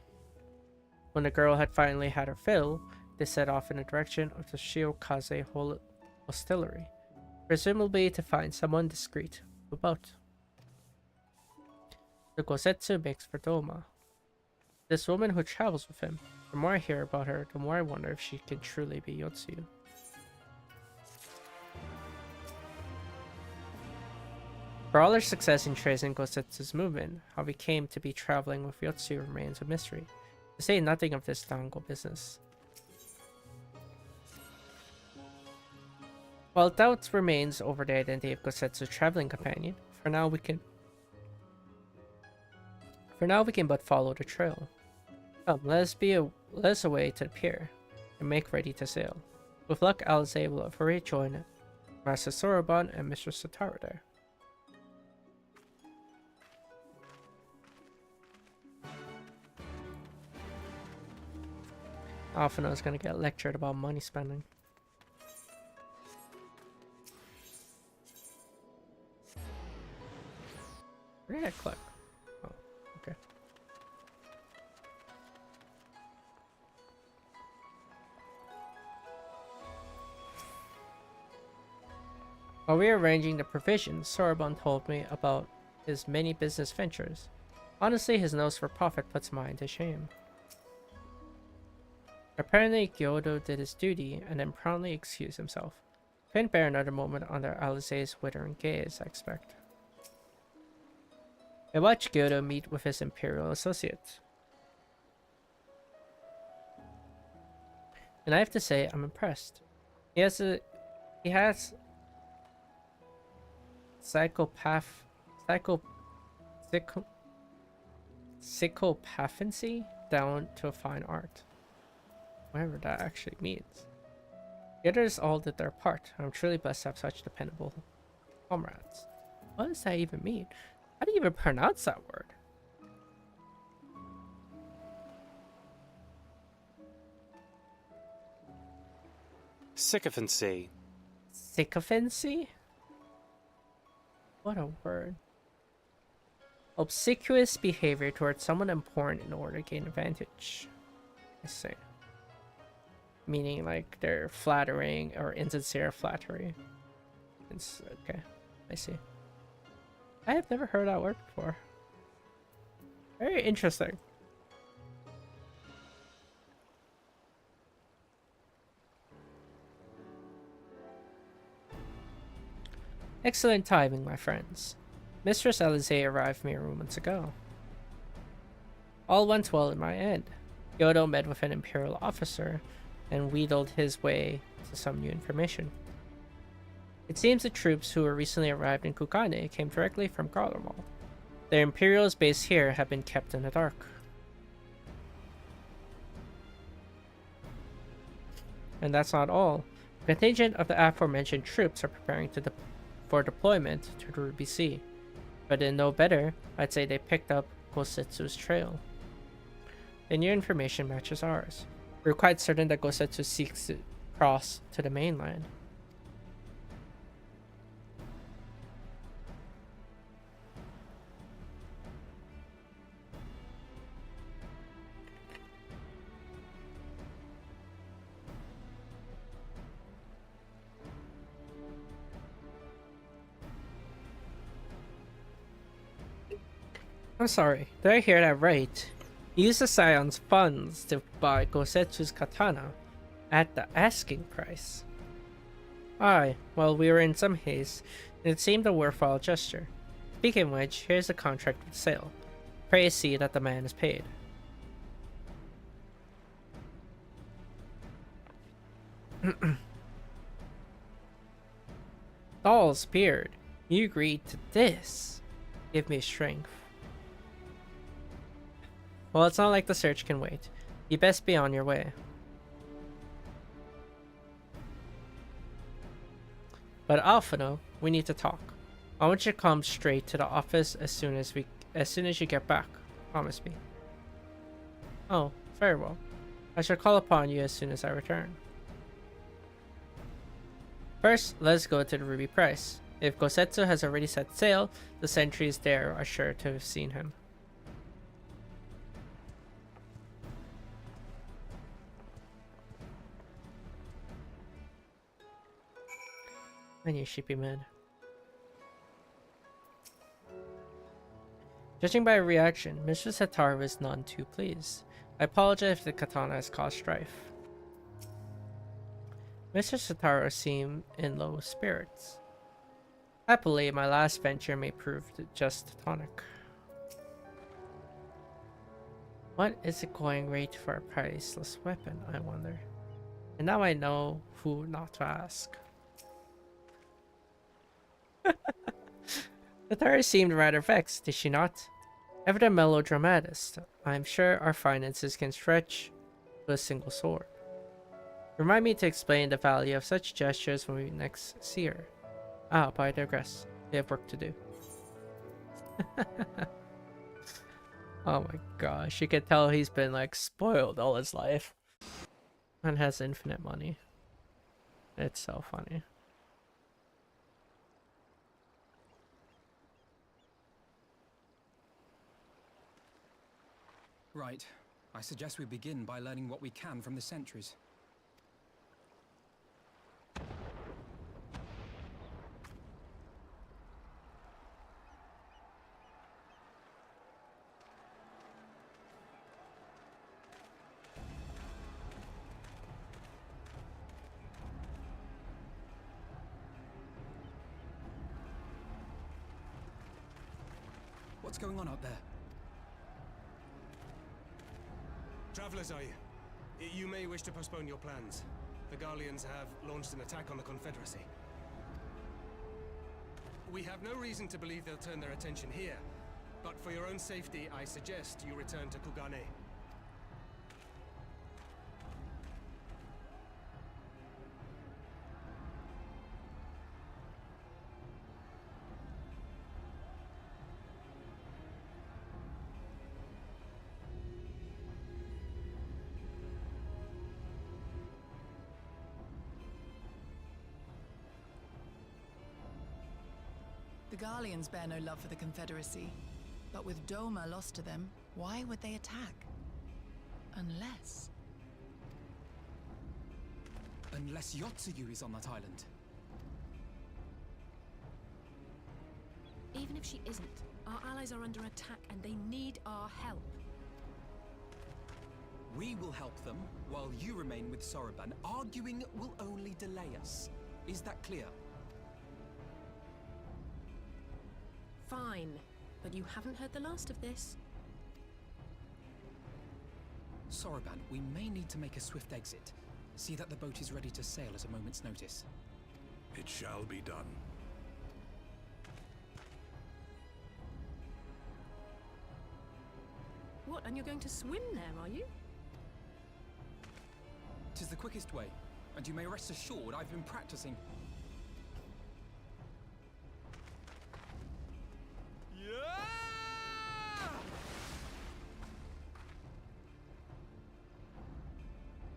When the girl had finally had her fill, they set off in the direction of the Shiokaze hostelry, presumably to find someone discreet about. The Gosetsu makes for Doma. This woman who travels with him, the more I hear about her, the more I wonder if she can truly be Yotsuyu. For all her success in tracing Gosetsu's movement, how he came to be traveling with Yotsuyu remains a mystery, to say nothing of this dango business. While doubt remains over the identity of Gosetsu's traveling companion, for now we can but follow the trail. Come, let us away to the pier, and make ready to sail. With luck, Alize will have already joined Master Soroban and Mr. Satoru there. Alphino's gonna get lectured about money spending. Where did I click? Oh, okay. While we were arranging the provisions, Sorbonne told me about his many business ventures. Honestly, his nose for profit puts mine to shame. Apparently, Gyodo did his duty and then proudly excused himself. Couldn't bear another moment under Alize's withering gaze, I expect. I watched Gyodo meet with his Imperial associates. And I have to say, I'm impressed. He has psychopathancy down to a fine art. Whatever that actually means. The others all did their part. I'm truly blessed to have such dependable comrades. What does that even mean? How do you even pronounce that word? Sycophancy. Sycophancy? What a word. Obsequious behavior towards someone important in order to gain advantage. I see. Meaning like they're flattering or insincere flattery. It's okay. I see. I have never heard that word before. Very interesting. Excellent timing, my friends. Mistress Alize arrived mere moments ago. All went well in my end. Yodo met with an Imperial officer and wheedled his way to some new information. It seems the troops who were recently arrived in Kukane came directly from Garlemald. Their Imperials base here have been kept in the dark. And that's not all. A contingent of the aforementioned troops are preparing for deployment to the Ruby Sea. But in no better, I'd say they picked up Gosetsu's trail. And your information matches ours. We're quite certain that Gosetsu seeks to cross to the mainland. I'm sorry, did I hear that right? You used the Scion's funds to buy Gosetsu's katana at the asking price. Aye, well, we were in some haste, and it seemed a worthwhile gesture. Speaking of which, here's the contract for the sale. Pray see that the man is paid. Doll's beard, you agreed to this. Give me strength. Well, it's not like the search can wait. You best be on your way. But Alphino, we need to talk. I want you to come straight to the office as soon as you get back. Promise me. Oh, very well. I shall call upon you as soon as I return. First, let's go to the Ruby Price. If Gosetsu has already set sail, the sentries there are sure to have seen him. And you sheepy man. Judging by her reaction, Mistress Hataru is none too pleased. I apologize if the katana has caused strife. Mistress Hataru seemed in low spirits. Happily, my last venture may prove just a tonic. What is it going rate for a priceless weapon, I wonder? And now I know who not to ask. Hataru seemed rather vexed, did she not? Ever the melodramatist, I'm sure our finances can stretch to a single sword. Remind me to explain the value of such gestures when we next see her. Ah, but I digress. We have work to do. Oh my gosh, you can tell he's been like spoiled all his life. And has infinite money. It's so funny. Right. I suggest we begin by learning what we can from the sentries. What's going on out there? Travelers, are you? You may wish to postpone your plans. The Garleans have launched an attack on the Confederacy. We have no reason to believe they'll turn their attention here, but for your own safety, I suggest you return to Kugane. The Garleans bear no love for the Confederacy, but with Doma lost to them, why would they attack? Unless... Unless Yotsuyu is on that island. Even if she isn't, our allies are under attack and they need our help. We will help them while you remain with Soroban. Arguing will only delay us. Is that clear? Fine, but you haven't heard the last of this. Soroban, we may need to make a swift exit. See that the boat is ready to sail at a moment's notice. It shall be done. What, and you're going to swim there, are you? 'Tis the quickest way, and you may rest assured I've been practicing.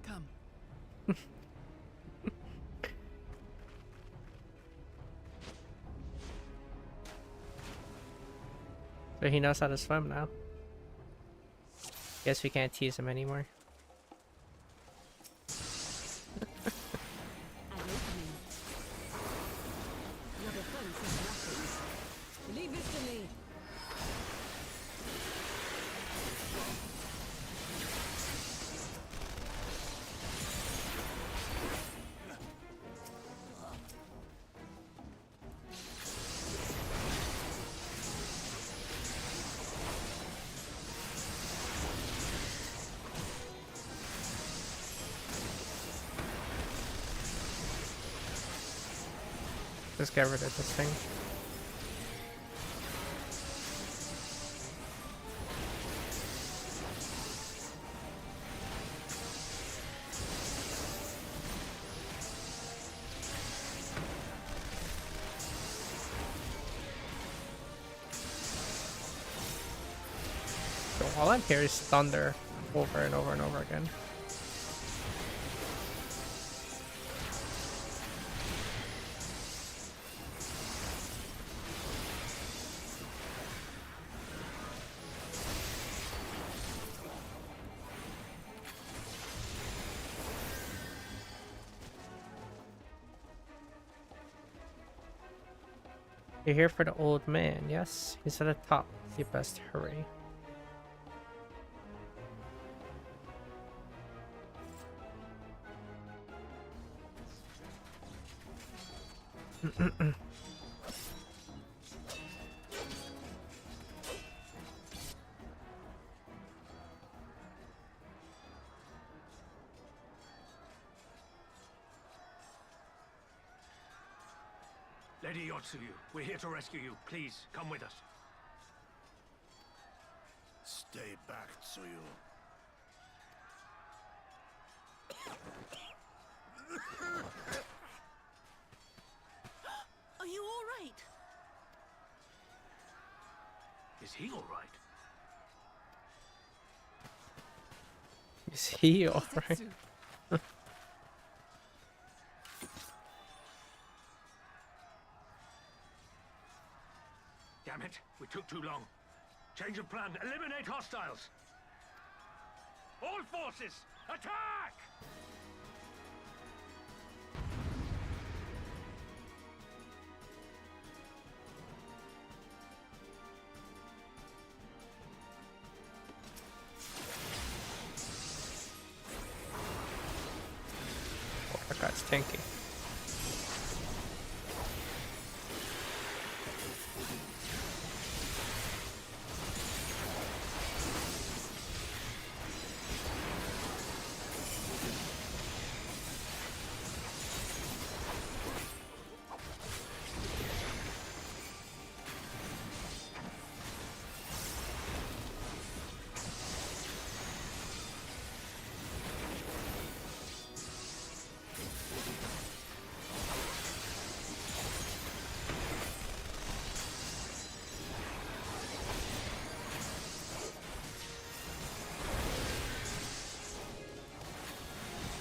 Come. So he knows how to swim now. Guess we can't tease him anymore. Leave this to me. Just get rid of this thing. So all I'm hearing is thunder over and over and over again. You're here for the old man, yes? He's at the top. You best hurry. Lady Yotsuyu, we're here to rescue you. Please, come with us. Stay back, Tsuyu. Are you all right? Is he all right? Is he alright? Damn it, we took too long. Change of plan. Eliminate hostiles. All forces, attack! Oh, that guy's tanky.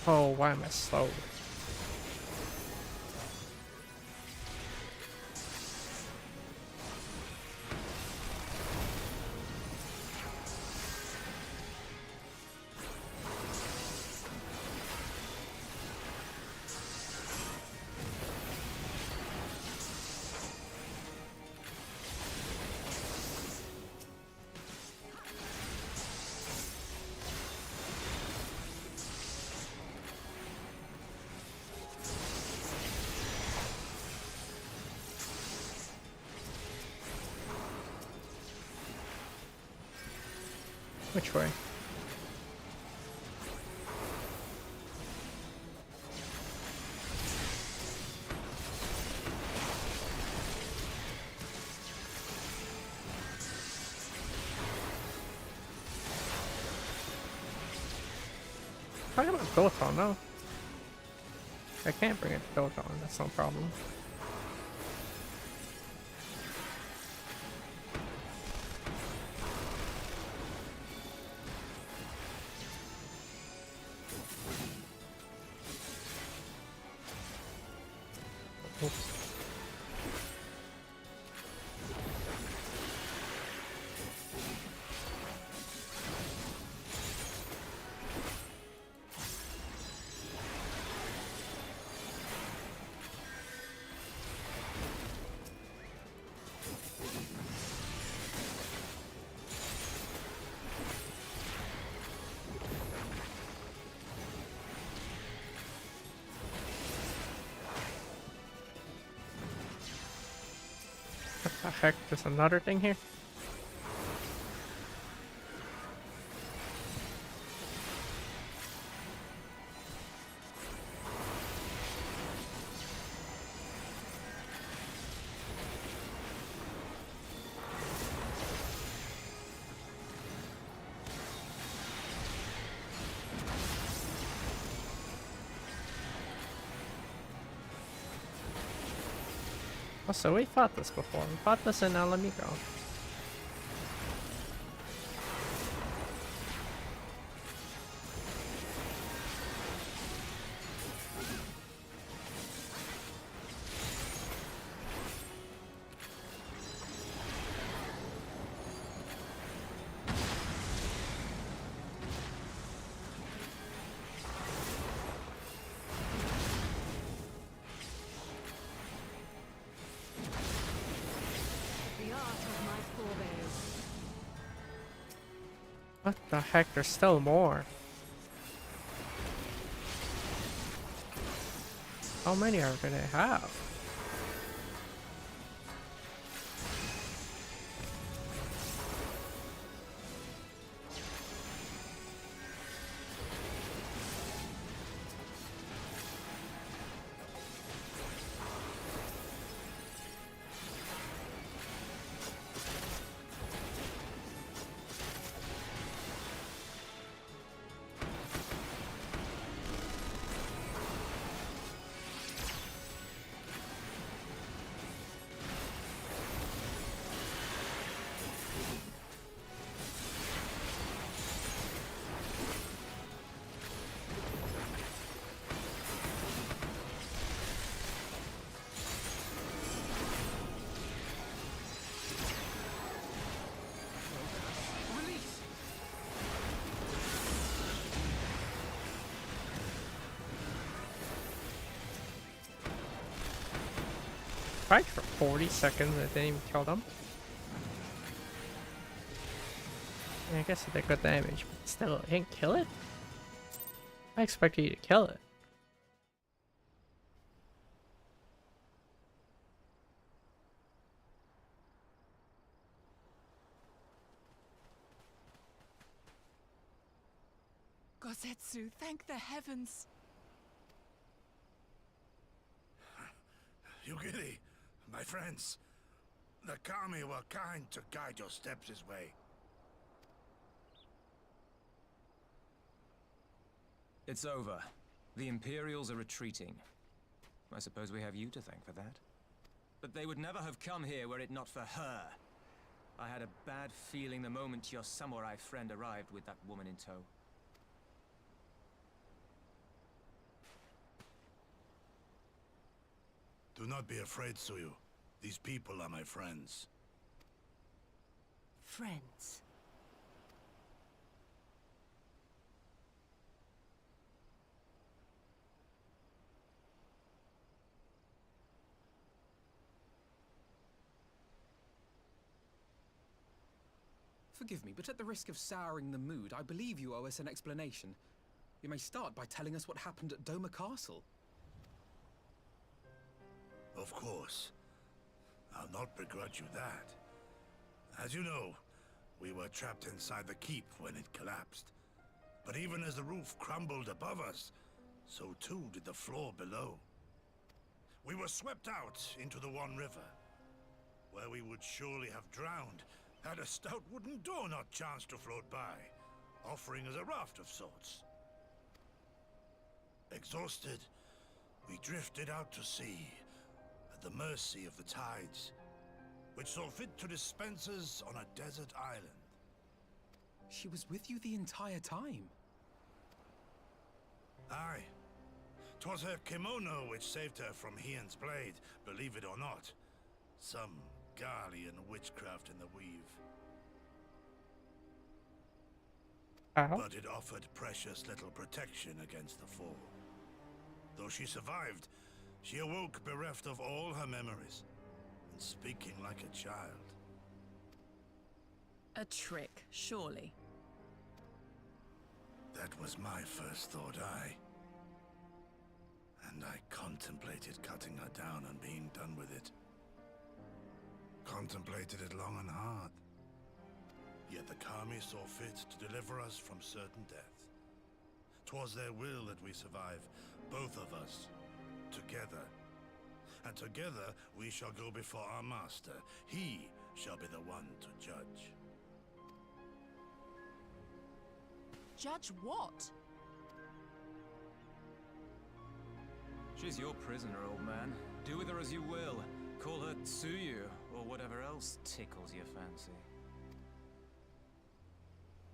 Oh, why am I slow? Which way? Talking about Doton, no. I can't bring it to Doton, that's no problem. What the heck? There's another thing here? Oh, so we fought this before. We fought this in Alamigo. What the heck? There's still more. How many are they have? Fight for 40 seconds and it didn't even kill them. I guess it did good damage, but still, it didn't kill it? I expected you to kill it. Gosetsu, thank the heavens. Yugiri, my friends, the Kami were kind to guide your steps this way. It's over. The Imperials are retreating. I suppose we have you to thank for that. But they would never have come here were it not for her. I had a bad feeling the moment your samurai friend arrived with that woman in tow. Do not be afraid, Suyu. These people are my friends. Friends. Forgive me, but at the risk of souring the mood, I believe you owe us an explanation. You may start by telling us what happened at Doma Castle. Of course. I'll not begrudge you that. As you know, we were trapped inside the keep when it collapsed. But even as the roof crumbled above us, so too did the floor below. We were swept out into the One River, where we would surely have drowned had a stout wooden door not chanced to float by, offering us a raft of sorts. Exhausted, we drifted out to sea, at the mercy of the tides, which saw fit to dispense us on a desert island. She was with you the entire time? Aye. 'Twas her kimono which saved her from Hien's blade, believe it or not. Some Garlean witchcraft in the weave. But it offered precious little protection against the fall. Though she survived, she awoke bereft of all her memories, and speaking like a child. A trick, surely. That was my first thought, and I contemplated cutting her down and being done with it. Contemplated it long and hard. Yet the Kami saw fit to deliver us from certain death. 'Twas their will that we survive, both of us, together. And together we shall go before our master. He shall be the one to judge. Judge what? She's your prisoner, old man. Do with her as you will. Call her Tsuyu, or whatever else tickles your fancy.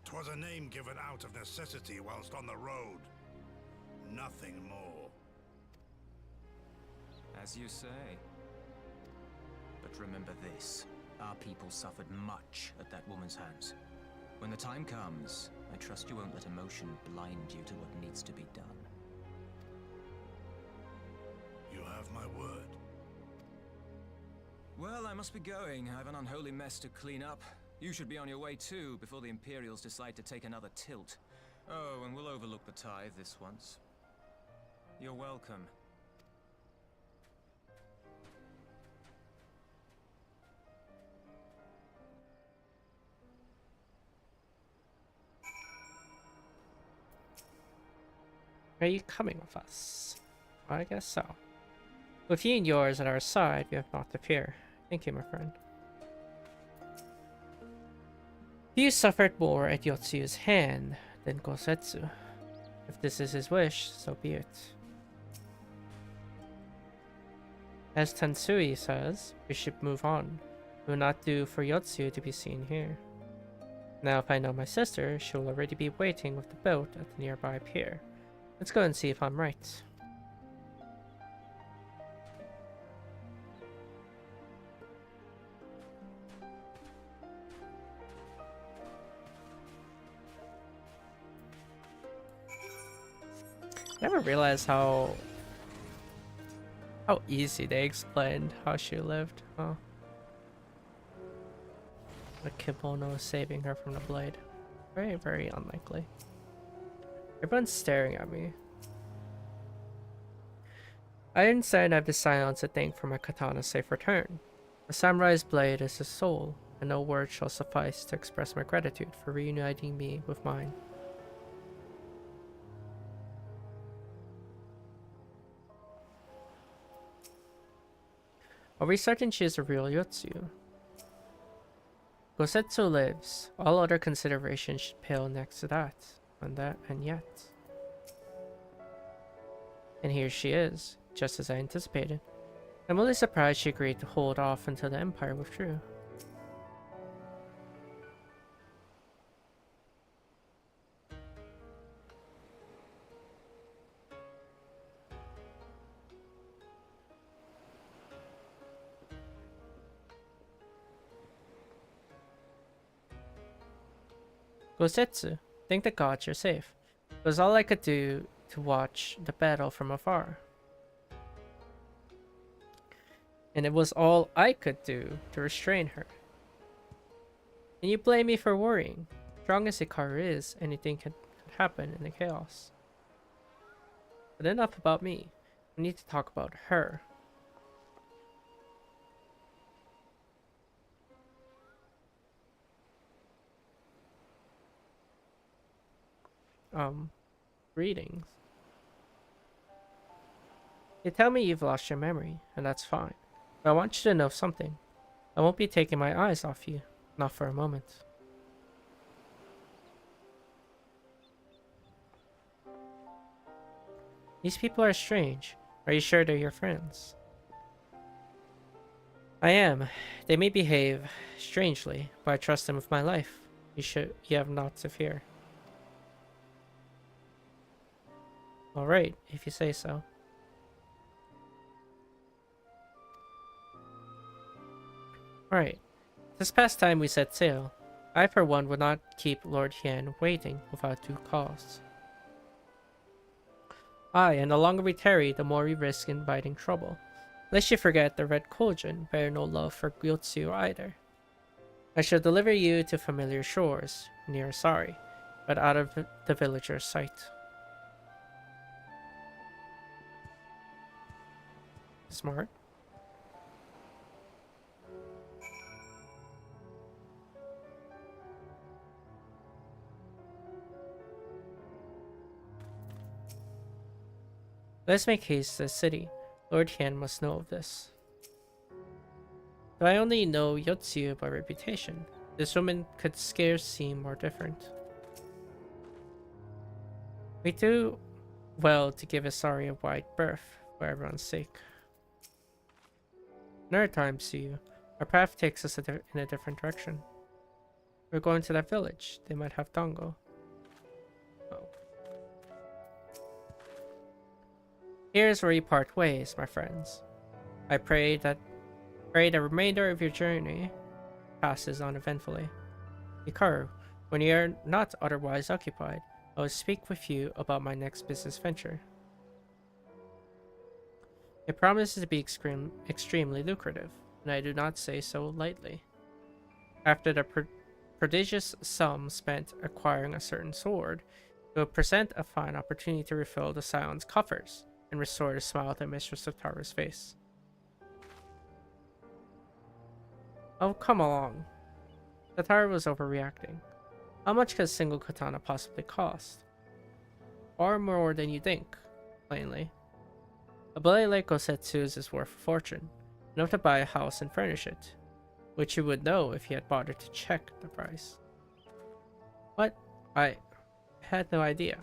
'Twas a name given out of necessity whilst on the road. Nothing more. As you say. But remember this. Our people suffered much at that woman's hands. When the time comes, I trust you won't let emotion blind you to what needs to be done. You have my word. Well, I must be going. I have an unholy mess to clean up. You should be on your way too, before the Imperials decide to take another tilt. Oh, and we'll overlook the tithe this once. You're welcome. Are you coming with us? I guess so. With you and yours at our side, we have naught to fear. Thank you, my friend. You suffered more at Yotsuyu's hand than Gosetsu. If this is his wish, so be it. As Tansui says, we should move on. It will not do for Yotsuyu to be seen here. Now if I know my sister, she will already be waiting with the boat at the nearby pier. Let's go and see if I'm right. Never realized how easy they explained how she lived, huh? The kimono saving her from the blade. Very, very unlikely. Everyone's staring at me. I understand I have the silence to thank for my katana's safe return. A samurai's blade is his soul, and no words shall suffice to express my gratitude for reuniting me with mine. Are we certain she is a real Yotsuyu? Gosetsu lives. All other considerations should pale next to that. And yet. And here she is, just as I anticipated. I'm only surprised she agreed to hold off until the Empire withdrew. Gosetsu, thank the gods you're safe. It was all I could do to watch the battle from afar. And it was all I could do to restrain her. And you blame me for worrying. Strong as Hikaru is, anything could happen in the chaos. But enough about me. We need to talk about her. Greetings. You tell me you've lost your memory, and that's fine. But I want you to know something. I won't be taking my eyes off you. Not for a moment. These people are strange. Are you sure they're your friends? I am. They may behave strangely, but I trust them with my life. You have naught to fear. Alright, if you say so. Alright. This past time we set sail, I for one would not keep Lord Hien waiting without due cause. Aye, and the longer we tarry, the more we risk inviting trouble. Lest you forget the Red Cauldron bear no love for Gyotsu either. I shall deliver you to familiar shores, near Asari, but out of the villager's sight. Smart. Let's make haste to the city. Lord Hien must know of this. Though I only know Yotsuyu by reputation, this woman could scarce seem more different. We do well to give Asari a wide berth for everyone's sake. Another time, Suyu, our path takes us in a different direction. We're going to that village. They might have dango. Oh. Here's where you part ways, my friends. I pray the remainder of your journey passes uneventfully. Hikaru, when you are not otherwise occupied, I will speak with you about my next business venture. It promises to be extremely lucrative, and I do not say so lightly. After the prodigious sum spent acquiring a certain sword, it will present a fine opportunity to refill the Scion's coffers and restore the smile to Mistress of Tara's face. Oh, come along. Katara was overreacting. How much could a single katana possibly cost? Far more than you think, plainly. A blade like Gosetsu's is worth a fortune, enough to buy a house and furnish it, which you would know if you had bothered to check the price. What? I had no idea.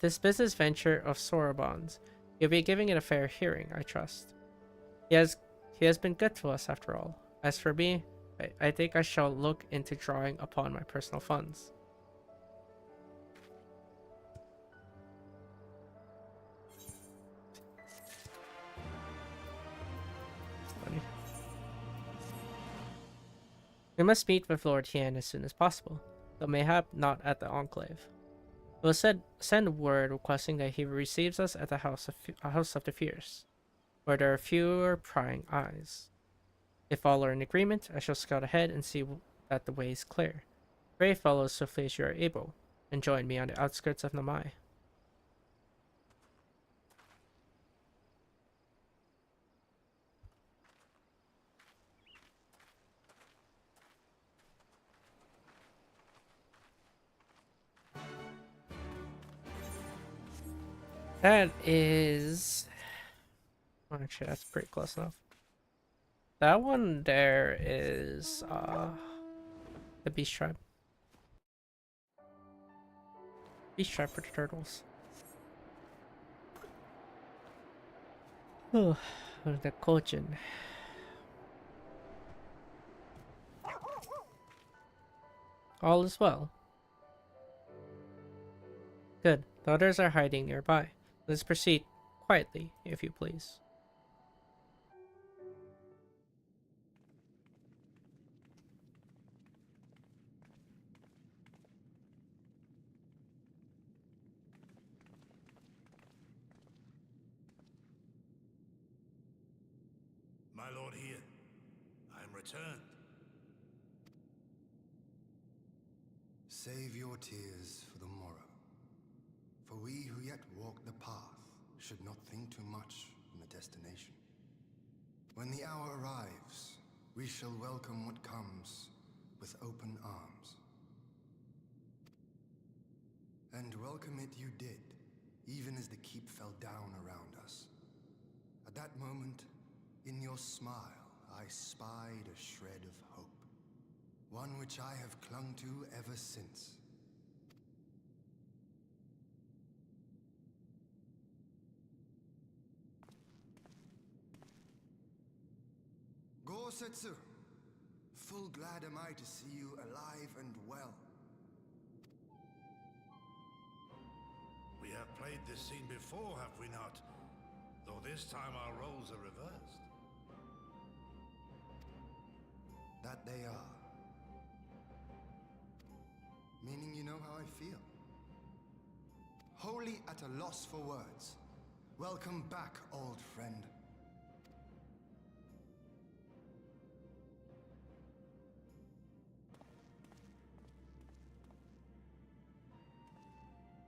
This business venture of Sorobon's, you'll be giving it a fair hearing, I trust. He has been good to us after all. As for me, I think I shall look into drawing upon my personal funds. Funny. We must meet with Lord Hien as soon as possible, though mayhap not at the Enclave. We'll send word requesting that he receives us at the House of the Fierce, where there are fewer prying eyes. If all are in agreement, I shall scout ahead and see that the way is clear. Pray follow as swiftly as you are able, and join me on the outskirts of Namai. That is... oh, actually, that's pretty close enough. That one there is the Beast Tribe. Beast Tribe for the turtles. Oh, the Kojin. All is well. Good. The others are hiding nearby. Let's proceed quietly, if you please. returned. Save your tears for the morrow. For we who yet walk the path should not think too much on the destination. When the hour arrives, we shall welcome what comes with open arms. And welcome it you did, even as the keep fell down around us. At that moment, in your smile, I spied a shred of hope. One which I have clung to ever since. Gosetsu, full glad am I to see you alive and well. We have played this scene before, have we not? Though this time our roles are reversed. That they are. Meaning you know how I feel. Wholly at a loss for words. Welcome back, old friend.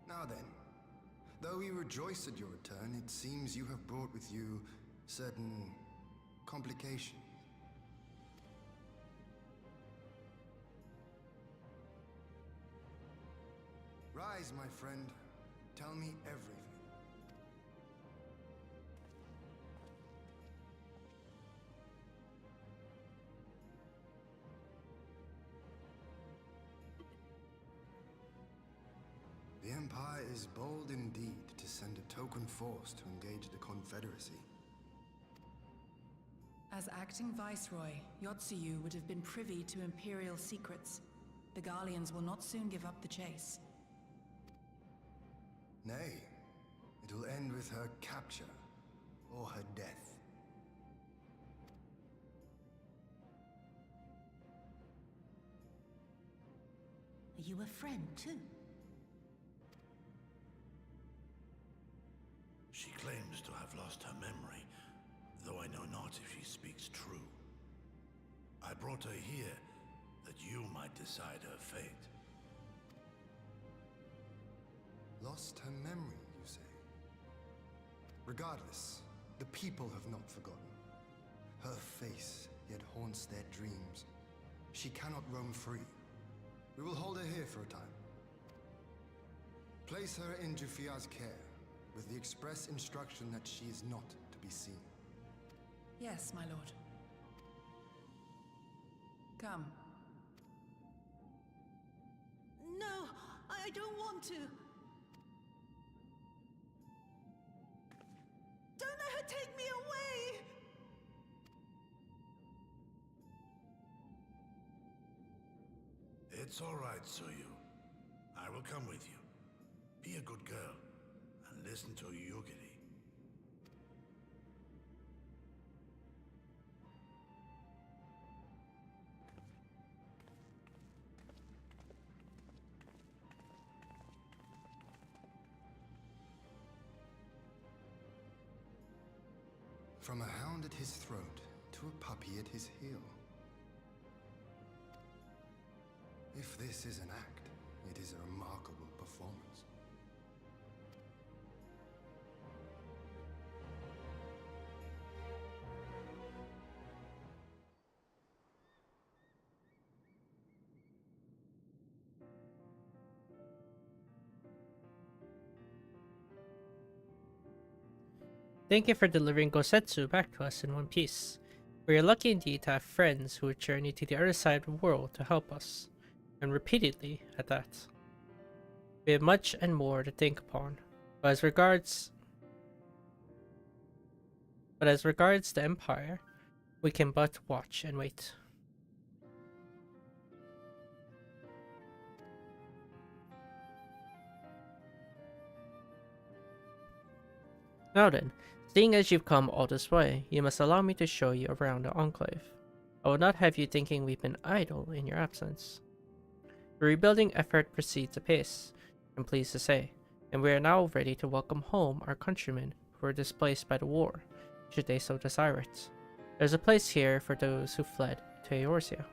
Now then, though we rejoice at your return, it seems you have brought with you certain complications. Rise, my friend. Tell me everything. The Empire is bold indeed to send a token force to engage the Confederacy. As acting Viceroy, Yotsuyu would have been privy to Imperial secrets. The Garleans will not soon give up the chase. Nay, it will end with her capture, or her death. Are you a friend, too? She claims to have lost her memory, though I know not if she speaks true. I brought her here that you might decide her fate. Lost her memory, you say? Regardless, the people have not forgotten. Her face yet haunts their dreams. She cannot roam free. We will hold her here for a time. Place her in Jufia's care, with the express instruction that she is not to be seen. Yes, my lord. Come. No, I don't want to. Don't let her take me away! It's all right, Suyu. I will come with you. Be a good girl, and listen to Yugiri. From a hound at his throat to a puppy at his heel. If this is an act, it is a remarkable performance. Thank you for delivering Gosetsu back to us in one piece. We are lucky indeed to have friends who would journey to the other side of the world to help us, and repeatedly at that. We have much and more to think upon, but as regards the Empire, we can but watch and wait. Now then, seeing as you've come all this way, you must allow me to show you around the Enclave. I will not have you thinking we've been idle in your absence. The rebuilding effort proceeds apace, I'm pleased to say, and we are now ready to welcome home our countrymen who were displaced by the war, should they so desire it. There's a place here for those who fled to Eorzea.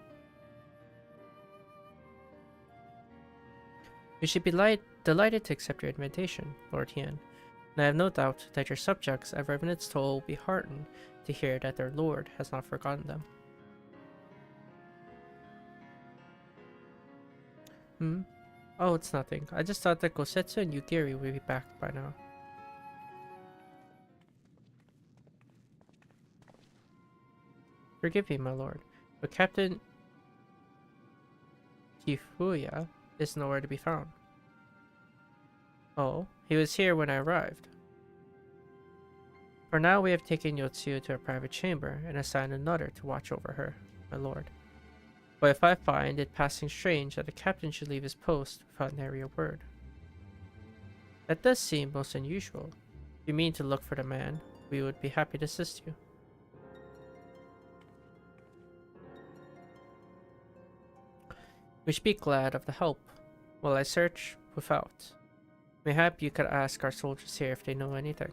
We should be delighted to accept your invitation, Lord Hien, and I have no doubt that your subjects at Revenant's Toll will be heartened to hear that their lord has not forgotten them. Oh, it's nothing. I just thought that Gosetsu and Yugiri would be back by now. Forgive me, my lord, but Captain Kifuya is nowhere to be found. Oh, he was here when I arrived. For now, we have taken Yotsuyu to a private chamber and assigned another to watch over her, my lord. But if I find it passing strange that the captain should leave his post without nary a word. That does seem most unusual. If you mean to look for the man, we would be happy to assist you. We should be glad of the help, while I search without. Mayhap you could ask our soldiers here if they know anything.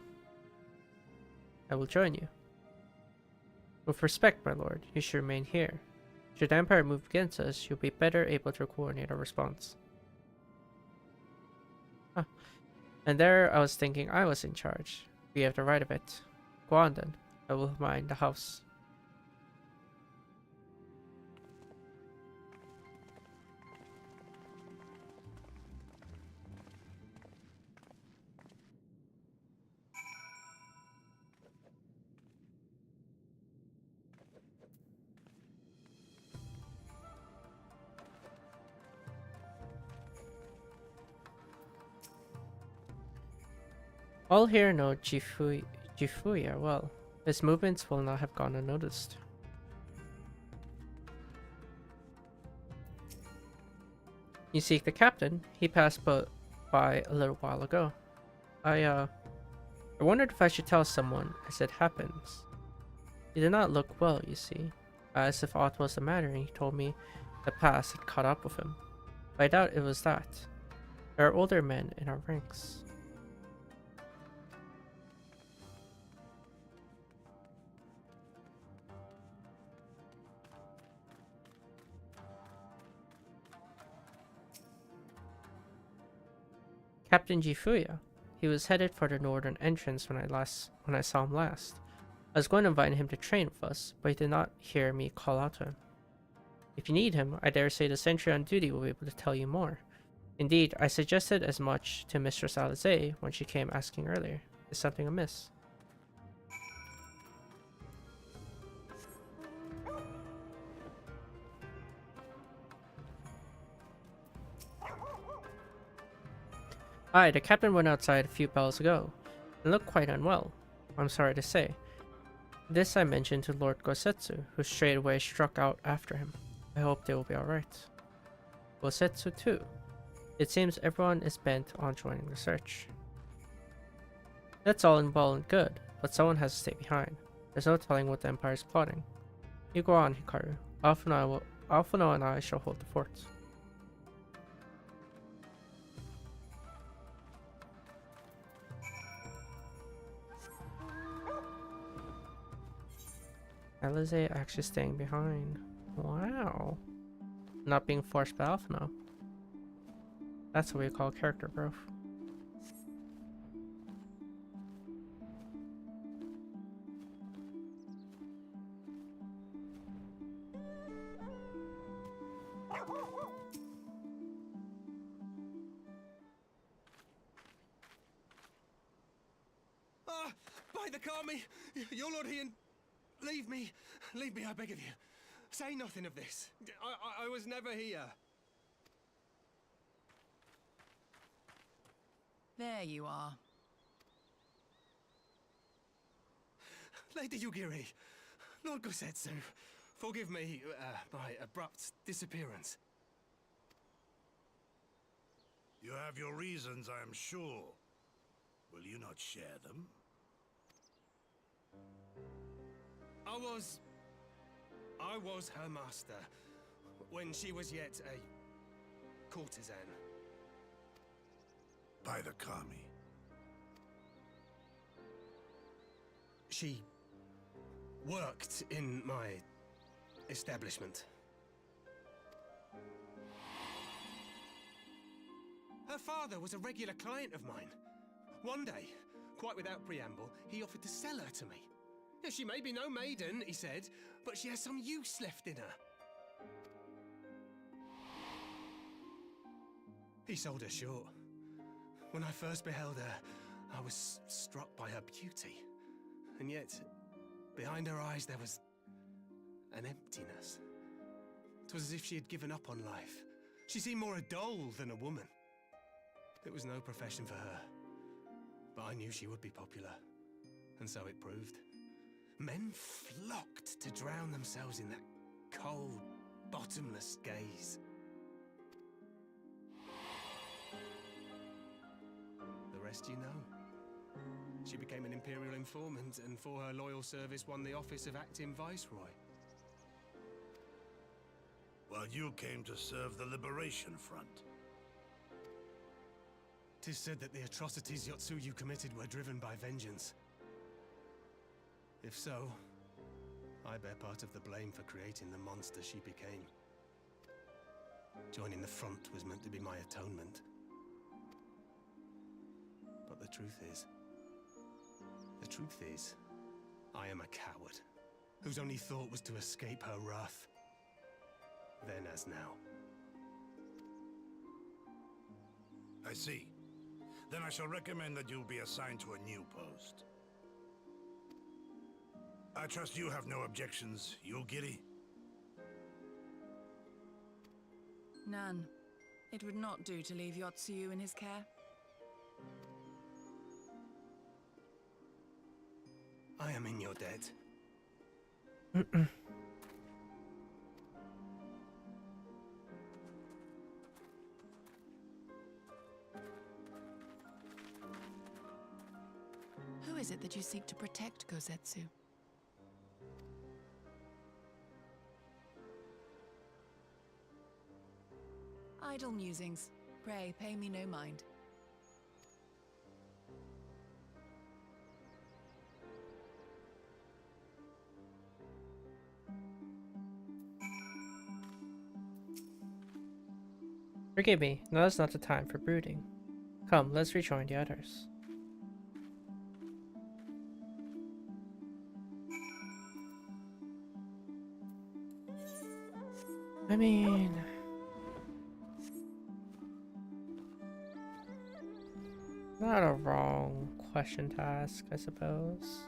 I will join you. With respect, my lord, you should remain here. Should the Empire move against us, you'll be better able to coordinate our response. Ah, and there I was thinking I was in charge. We have the right of it. Go on then. I will mind the house. All here know Jifuya well. His movements will not have gone unnoticed. You seek the captain? He passed by a little while ago. I wondered if I should tell someone, as it happens. He did not look well, you see, as if aught was the matter, and he told me the past had caught up with him. But I doubt it was that. There are older men in our ranks. Captain Jifuya. He was headed for the northern entrance when I saw him last. I was going to invite him to train with us, but he did not hear me call out to him. If you need him, I dare say the sentry on duty will be able to tell you more. Indeed, I suggested as much to Mistress Alize when she came asking earlier. Is something amiss? Aye, the captain went outside a few bells ago, and looked quite unwell, I'm sorry to say. This I mentioned to Lord Gosetsu, who straightway struck out after him. I hope they will be alright. Gosetsu too. It seems everyone is bent on joining the search. That's all well and good, but someone has to stay behind. There's no telling what the Empire is plotting. You go on, Hikaru. Alphino and I shall hold the fort. Alize actually staying behind. Wow. Not being forced by Alphino. That's what we call character growth. By the Kami! Your Lord Hien! Leave me, I beg of you. Say nothing of this. I was never here. There you are. Lady Yugiri, Lord Gosetsu, forgive me my abrupt disappearance. You have your reasons, I am sure. Will you not share them? I was her master when she was yet a courtesan. By the Kami. She worked in my establishment. Her father was a regular client of mine. One day, quite without preamble, he offered to sell her to me. Yeah, she may be no maiden, he said, but she has some use left in her. He sold her short. When I first beheld her, I was struck by her beauty. And yet, behind her eyes there was an emptiness. It was as if she had given up on life. She seemed more a doll than a woman. It was no profession for her, but I knew she would be popular, and so it proved. Men flocked to drown themselves in that cold, bottomless gaze. The rest you know. She became an Imperial informant, and for her loyal service won the office of Acting Viceroy. While you came to serve the Liberation Front. 'Tis said that the atrocities Yotsuyu committed were driven by vengeance. If so, I bear part of the blame for creating the monster she became. Joining the front was meant to be my atonement. But the truth is, I am a coward, whose only thought was to escape her wrath. Then as now. I see. Then I shall recommend that you be assigned to a new post. I trust you have no objections, Yulgiri? None. It would not do to leave Yotsuyu in his care. I am in your debt. Who is it that you seek to protect, Gosetsu? Idle musings. Pray, pay me no mind. Forgive me, now is not the time for brooding. Come, let's rejoin the others. I mean... not a wrong question to ask, I suppose.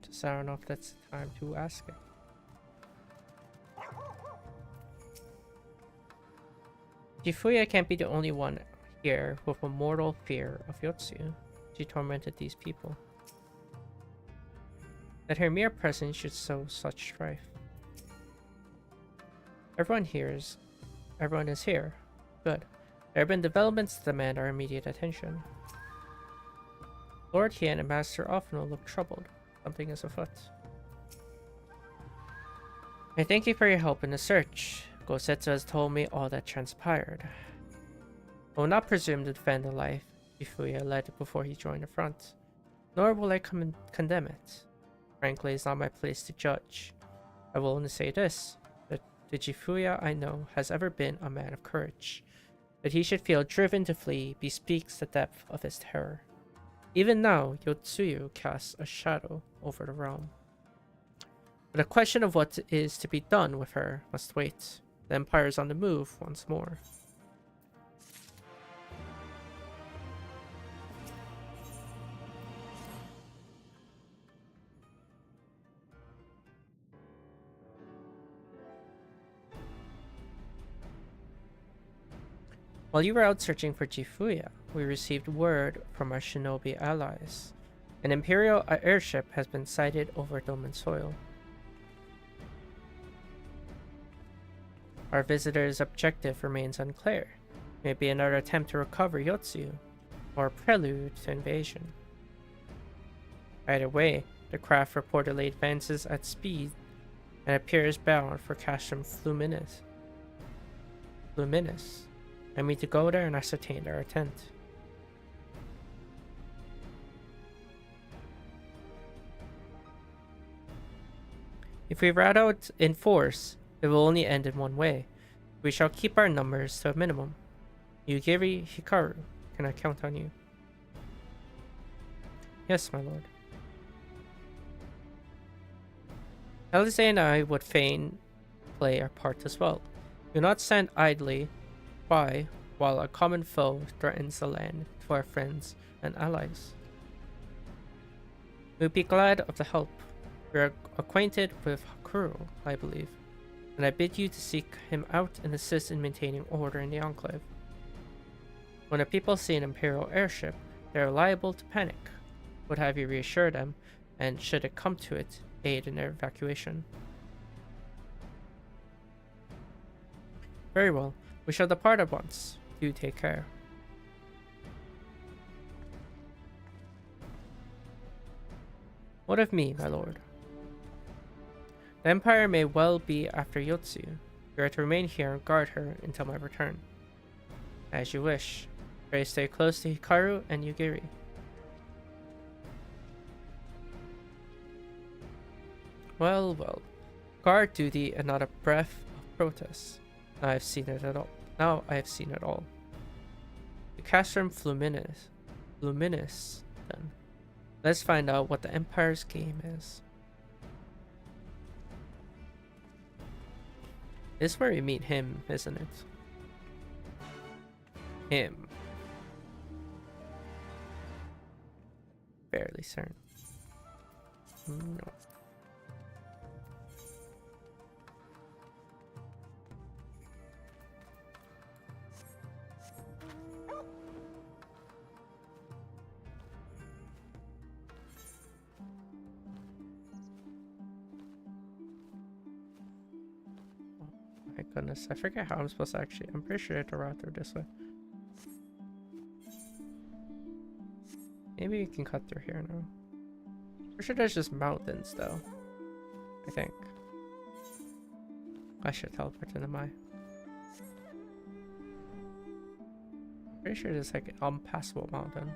Just I don't know if that's the time to ask it. Jifuya can't be the only one here with a mortal fear of Yotsu. She tormented these people. That her mere presence should sow such strife. Everyone is here. Good. There have been developments that demand our immediate attention. Lord Hien and Master Offno look troubled. Something is afoot. I thank you for your help in the search. Gosetsu has told me all that transpired. I will not presume to defend the life Jifuya led before he joined the front, nor will I condemn it. Frankly, it's not my place to judge. I will only say this, that the Jifuya I know has ever been a man of courage. That he should feel driven to flee bespeaks the depth of his terror. Even now, Yotsuyu casts a shadow over the realm. But the question of what is to be done with her must wait. The Empire is on the move once more. While you were out searching for Jifuya, we received word from our shinobi allies. An Imperial airship has been sighted over Doman soil. Our visitor's objective remains unclear. Maybe another attempt to recover Yotsu, or a prelude to invasion. Either way, the craft reportedly advances at speed and appears bound for Castrum Fluminis. I mean to go there and ascertain their intent. If we rat out in force, it will only end in one way. We shall keep our numbers to a minimum. Yugiri Hikaru, can I count on you? Yes, my lord. Alice and I would fain play our part as well. Do not stand idly by while a common foe threatens the land to our friends and allies. We would be glad of the help. We are acquainted with Hakuro, I believe, and I bid you to seek him out and assist in maintaining order in the Enclave. When the people see an Imperial airship, they are liable to panic. Would have you reassure them, and should it come to it, aid in their evacuation. Very well, we shall depart at once. Do take care. What of me, my lord? The Empire may well be after Yotsu. You are to remain here and guard her until my return. As you wish. Pray stay close to Hikaru and Yugiri. Well, well. Guard duty and not a breath of protest. Now I have seen it all. The Castrum Fluminis, then. Let's find out what the Empire's game is. This is where we meet him, isn't it? Him. Fairly certain. No. My goodness, I forget how I'm supposed to actually. I'm pretty sure I have to route through this way. Maybe you can cut through here now. Pretty sure there's just mountains though. I think. I should teleport to the Mai. Pretty sure there's like an unpassable mountain.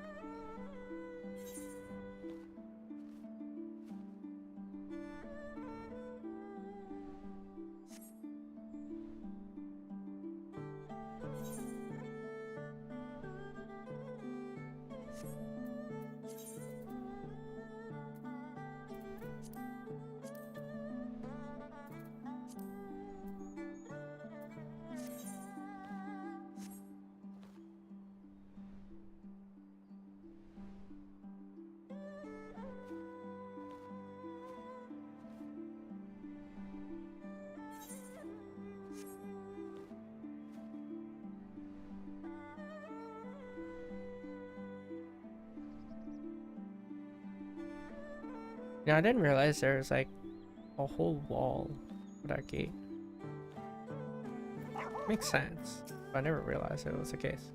Yeah, I didn't realize there was like a whole wall for that gate. Makes sense, but I never realized it was the case.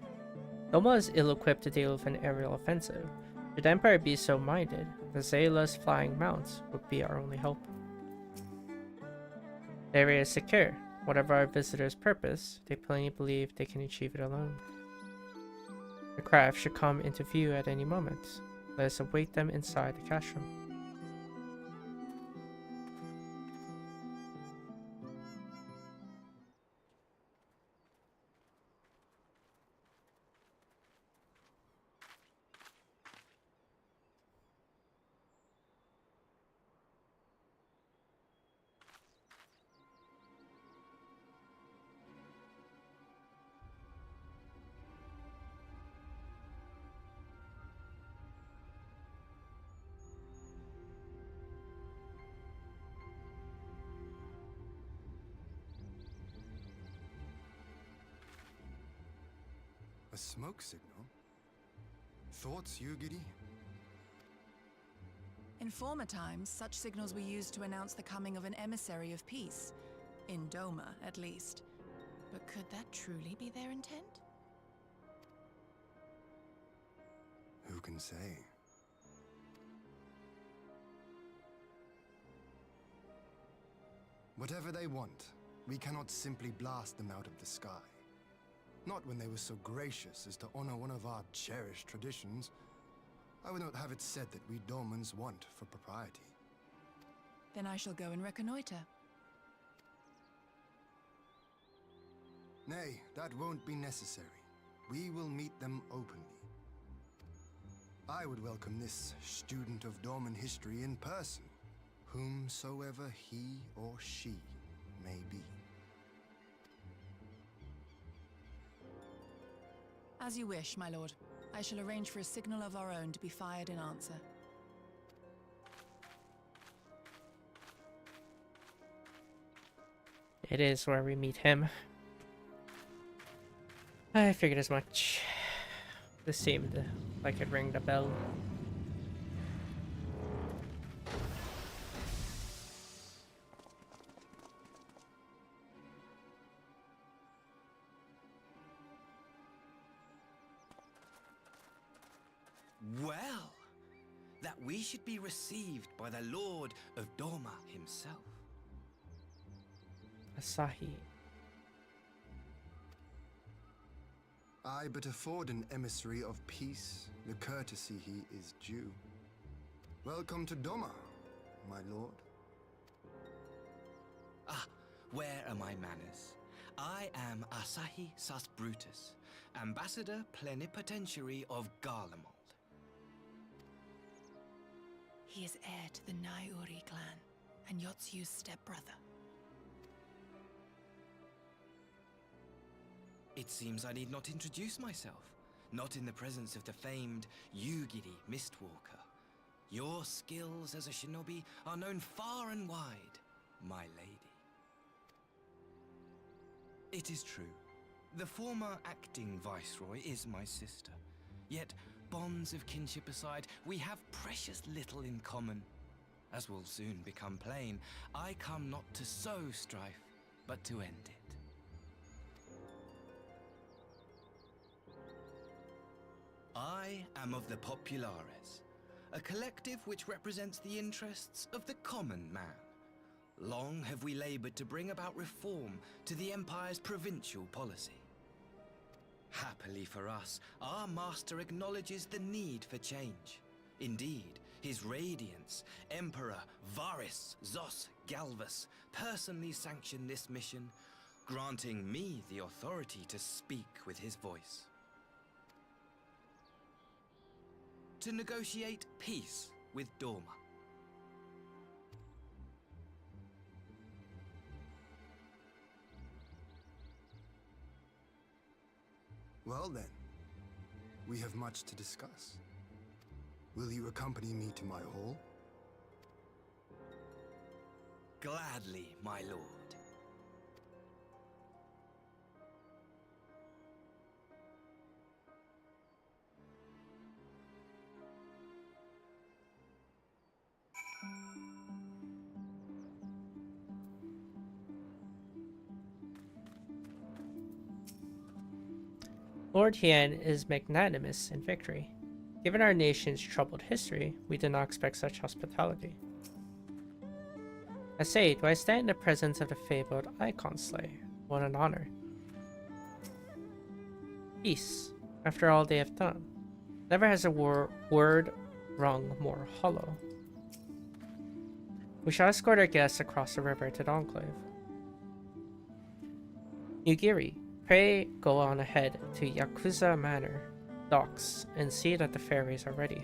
Doma is ill-equipped to deal with an aerial offensive. Should the Empire be so minded, the Zayla's flying mounts would be our only hope. The area is secure. Whatever our visitors' purpose, they plainly believe they can achieve it alone. The craft should come into view at any moment. Let us await them inside the castrum. A smoke signal? Thoughts, Yugiri? In former times, such signals were used to announce the coming of an emissary of peace. In Doma, at least. But could that truly be their intent? Who can say? Whatever they want, we cannot simply blast them out of the sky. Not when they were so gracious as to honor one of our cherished traditions. I would not have it said that we Domans want for propriety. Then I shall go and reconnoiter. Nay, that won't be necessary. We will meet them openly. I would welcome this student of Dorman history in person, whomsoever he or she may be. As you wish, my lord. I shall arrange for a signal of our own to be fired in answer. It is where we meet him. I figured as much. This seemed like it rang the bell. Well, that we should be received by the Lord of Doma himself. Asahi. I but afford an emissary of peace the courtesy he is due. Welcome to Doma, my lord. Ah, where are my manners? I am Asahi Sus Brutus, Ambassador Plenipotentiary of Garlemald. He is heir to the Naiuri clan, and Yotsu's stepbrother. It seems I need not introduce myself, not in the presence of the famed Yugiri Mistwalker. Your skills as a shinobi are known far and wide, my lady. It is true, the former acting viceroy is my sister, yet bonds of kinship aside, we have precious little in common. As will soon become plain, I come not to sow strife, but to end it. I am of the Populares, a collective which represents the interests of the common man. Long have we labored to bring about reform to the Empire's provincial policy. Happily for us, our master acknowledges the need for change. Indeed, His Radiance, Emperor Varys Zos Galvus, personally sanctioned this mission, granting me the authority to speak with his voice. To negotiate peace with Doma. Well then, we have much to discuss. Will you accompany me to my hall? Gladly, my lord. Lord Hien is magnanimous in victory. Given our nation's troubled history, we did not expect such hospitality. I say, do I stand in the presence of the fabled Icon Slayer? What an honor. Peace, after all they have done. Never has a word rung more hollow. We shall escort our guests across the river to the Enclave. Yugiri, pray go on ahead to Yakuza Manor docks and see that the ferries are ready.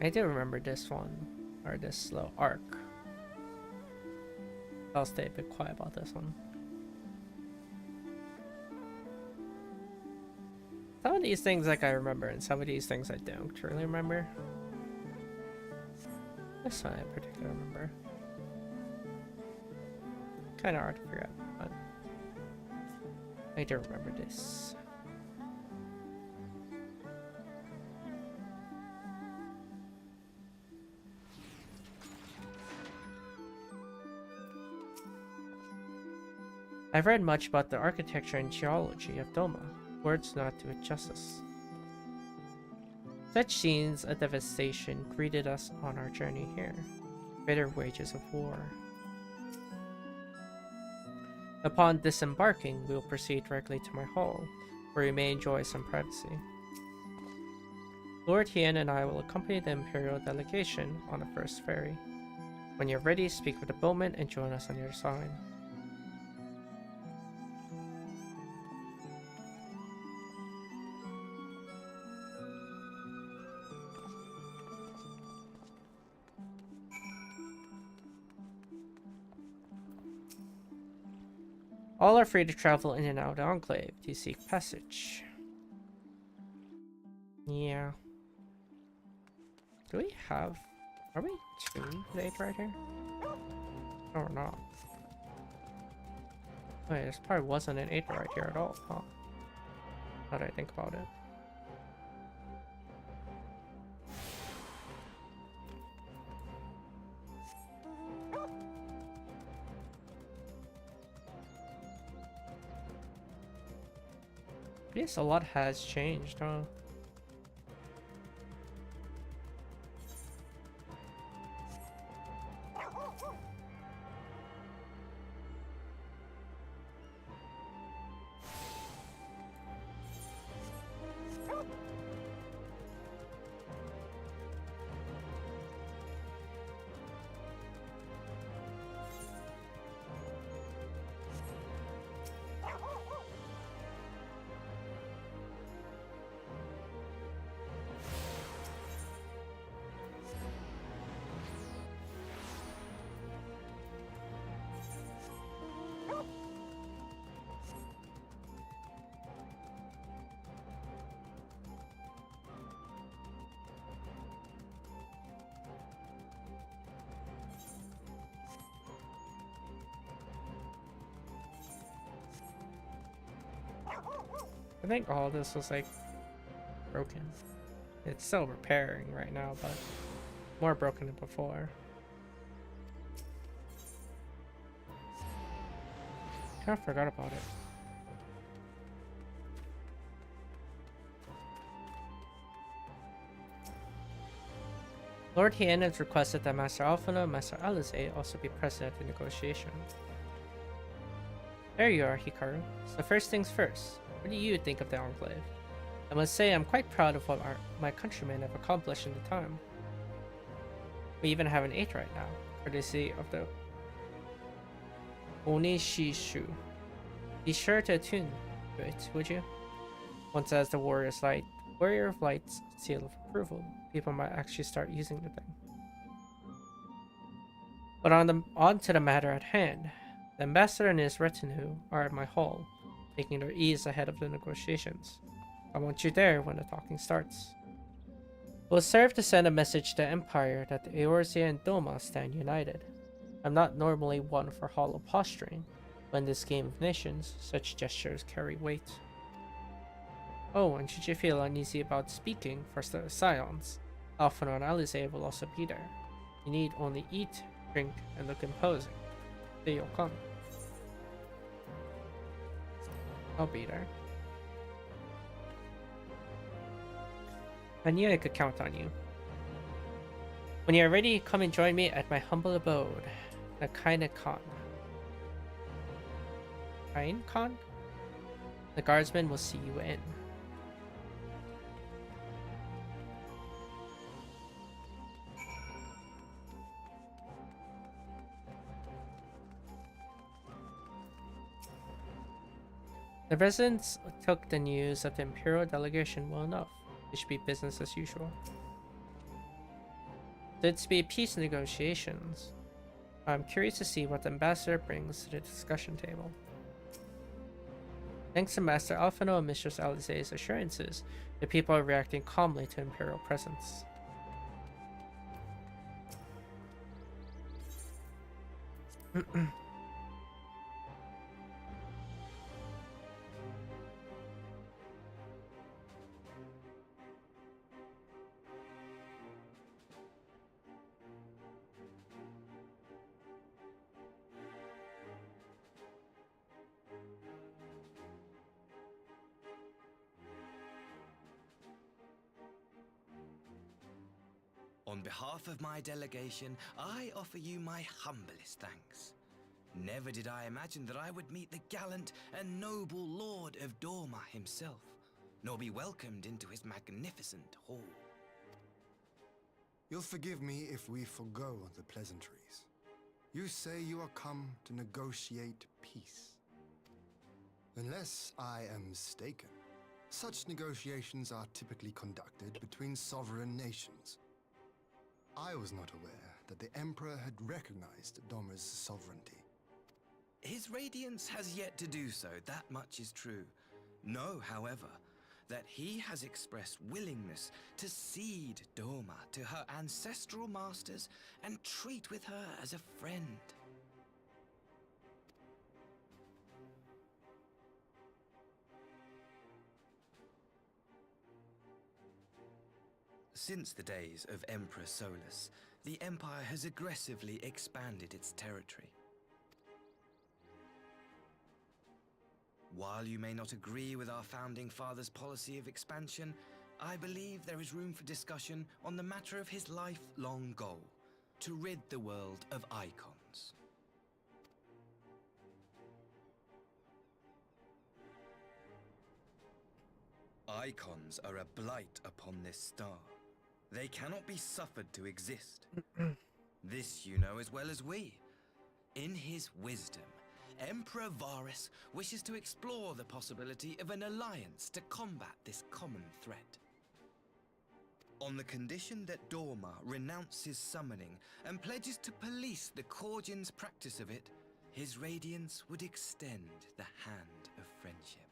I do remember this one, or this little arc. I'll stay a bit quiet about this one. Some of these things like I remember, and some of these things I don't really remember. This one I particularly remember. Kind of hard to figure out, but I do remember this. I've read much about the architecture and geology of Doma. Words do not do it justice. Such scenes of devastation greeted us on our journey here. Bitter wages of war. Upon disembarking, we will proceed directly to my hall, where we may enjoy some privacy. Lord Hien and I will accompany the Imperial delegation on the first ferry. When you're ready, speak with the boatman and join us on your side. All are free to travel in and out of the Enclave to seek passage. Yeah. Do we have... Are we 2 late right here? Or not? Wait, this probably wasn't an 8 right here at all, huh? Now that I think about it. Yes, a lot has changed, huh? I think all this was like broken. It's still repairing right now, but more broken than before. Kind of forgot about it. Lord Hien has requested that Master Alphina and Master Alize also be present at the negotiation. There you are, Hikaru. So first things first, what do you think of the Enclave? I must say I'm quite proud of what my countrymen have accomplished in the time. We even have an 8 right now, courtesy of the Onishishu. Be sure to attune to it, would you? Once as the Warrior of Light's seal of approval, people might actually start using the thing. But on to the matter at hand. The ambassador and his retinue are at my hall, taking their ease ahead of the negotiations. I want you there when the talking starts. It will serve to send a message to the Empire that the Eorzea and Doma stand united. I'm not normally one for hollow posturing, but in this game of nations, such gestures carry weight. Oh, and should you feel uneasy about speaking for the Scions, Alphina and Alize will also be there. You need only eat, drink, and look imposing. There you'll come. I'll be there. I knew I could count on you. When you're ready, come and join me at my humble abode, the Kaine Khan. Kaine Khan? The guardsman will see you in. The residents took the news of the Imperial delegation well enough. It should be business as usual. There'd be peace negotiations. I'm curious to see what the ambassador brings to the discussion table. Thanks to Master Alphino and Mistress Alize's assurances, the people are reacting calmly to Imperial presence. On behalf of my delegation, I offer you my humblest thanks. Never did I imagine that I would meet the gallant and noble Lord of Dorma himself, nor be welcomed into his magnificent hall. You'll forgive me if we forgo the pleasantries. You say you are come to negotiate peace. Unless I am mistaken, such negotiations are typically conducted between sovereign nations. I was not aware that the Emperor had recognized Dorma's sovereignty. His Radiance has yet to do so, that much is true. Know, however, that he has expressed willingness to cede Dorma to her ancestral masters and treat with her as a friend. Since the days of Emperor Solus, the Empire has aggressively expanded its territory. While you may not agree with our founding father's policy of expansion, I believe there is room for discussion on the matter of his lifelong goal, to rid the world of icons. Icons are a blight upon this star. They cannot be suffered to exist. This you know as well as we. In his wisdom, Emperor Varus wishes to explore the possibility of an alliance to combat this common threat. On the condition that Dorma renounces summoning and pledges to police the Korgin's practice of it, his Radiance would extend the hand of friendship.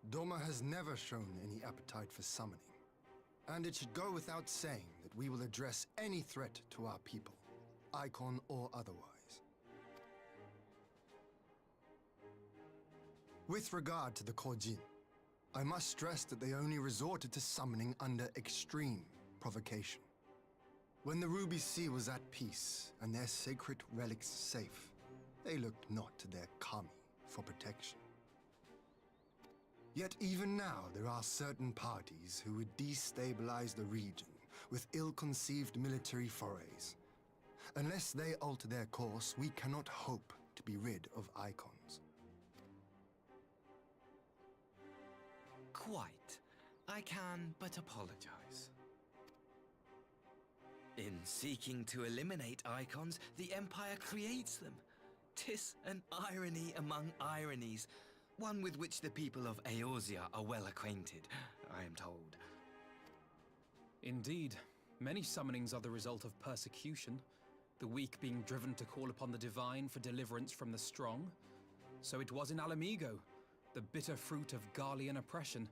Dorma has never shown any appetite for summoning, and it should go without saying that we will address any threat to our people, icon or otherwise. With regard to the Korjin, I must stress that they only resorted to summoning under extreme provocation. When the Ruby Sea was at peace and their sacred relics safe, they looked not to their kami for protection. Yet even now there are certain parties who would destabilize the region with ill-conceived military forays. Unless they alter their course, we cannot hope to be rid of icons. Quite. I can but apologize. In seeking to eliminate icons, the Empire creates them. 'Tis an irony among ironies, one with which the people of Eorzea are well acquainted, I am told. Indeed, many summonings are the result of persecution, the weak being driven to call upon the divine for deliverance from the strong. So it was in Alamigo, the bitter fruit of Garlean oppression.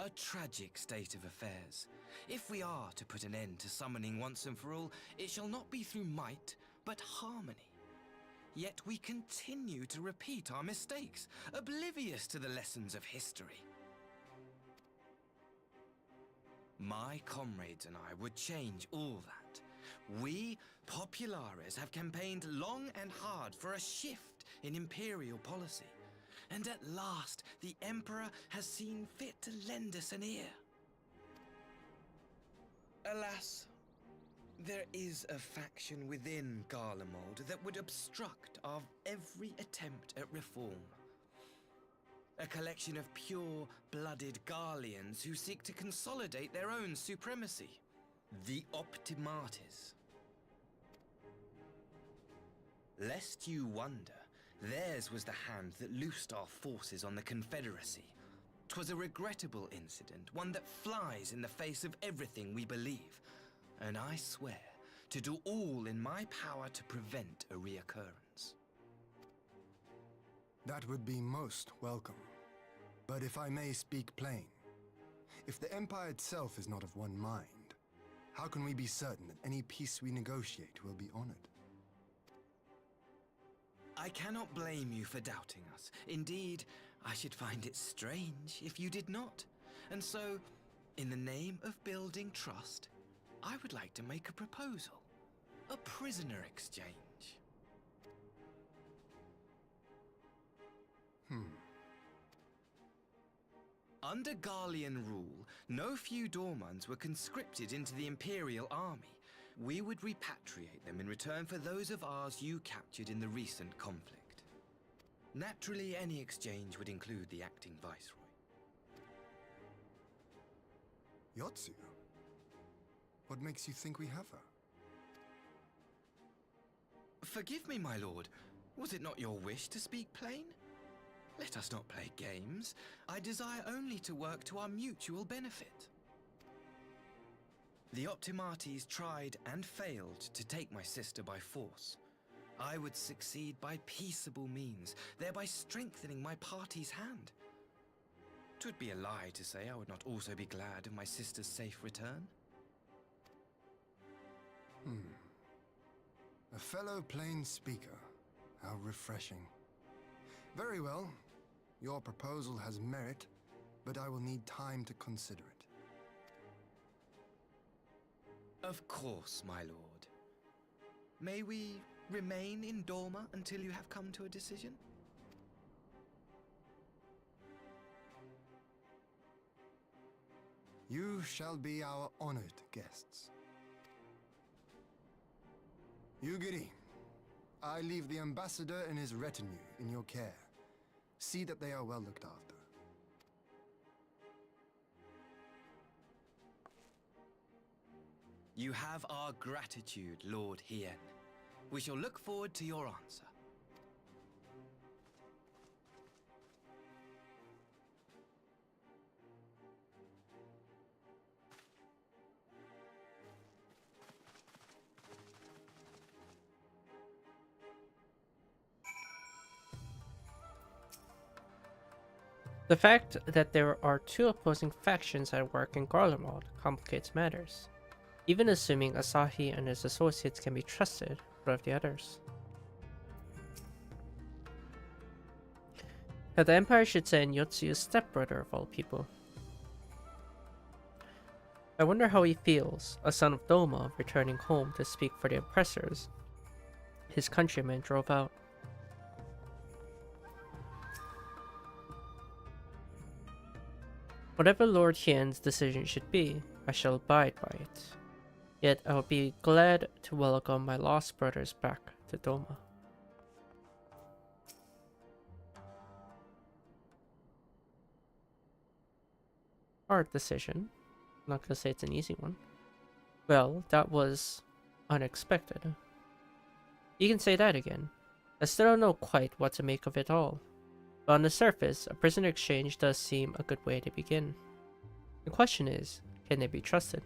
A tragic state of affairs. If we are to put an end to summoning once and for all, it shall not be through might, but harmony. Yet we continue to repeat our mistakes, oblivious to the lessons of history. My comrades and I would change all that. We, Populares, have campaigned long and hard for a shift in imperial policy. And at last, the Emperor has seen fit to lend us an ear. Alas, there is a faction within Garlemald that would obstruct our every attempt at reform. A collection of pure-blooded Garleans who seek to consolidate their own supremacy. The Optimates. Lest you wonder, theirs was the hand that loosed our forces on the Confederacy. 'Twas a regrettable incident, one that flies in the face of everything we believe. And I swear to do all in my power to prevent a reoccurrence. That would be most welcome. But if I may speak plain, if the Empire itself is not of one mind, how can we be certain that any peace we negotiate will be honored? I cannot blame you for doubting us. Indeed, I should find it strange if you did not. And so, in the name of building trust, I would like to make a proposal. A prisoner exchange. Under Garlean rule, no few Dormans were conscripted into the Imperial army. We would repatriate them in return for those of ours you captured in the recent conflict. Naturally, any exchange would include the acting viceroy. Yotsu? What makes you think we have her? Forgive me, my lord. Was it not your wish to speak plain? Let us not play games. I desire only to work to our mutual benefit. The Optimates tried and failed to take my sister by force. I would succeed by peaceable means, thereby strengthening my party's hand. 'Twould be a lie to say I would not also be glad of my sister's safe return. A fellow plain speaker. How refreshing. Very well. Your proposal has merit, but I will need time to consider it. Of course, my lord. May we remain in Dorma until you have come to a decision? You shall be our honored guests. Yugiri, I leave the ambassador and his retinue in your care. See that they are well looked after. You have our gratitude, Lord Hien. We shall look forward to your answer. The fact that there are two opposing factions at work in Garlemald complicates matters. Even assuming Asahi and his associates can be trusted, what of the others? That the Empire should send Yotsu's stepbrother of all people. I wonder how he feels, a son of Doma, returning home to speak for the oppressors his countrymen drove out. Whatever Lord Hien's decision should be, I shall abide by it. Yet I will be glad to welcome my lost brothers back to Doma. Hard decision. I'm not gonna say it's an easy one. Well, that was unexpected. You can say that again. I still don't know quite what to make of it all. But on the surface, a prisoner exchange does seem a good way to begin. The question is, can they be trusted?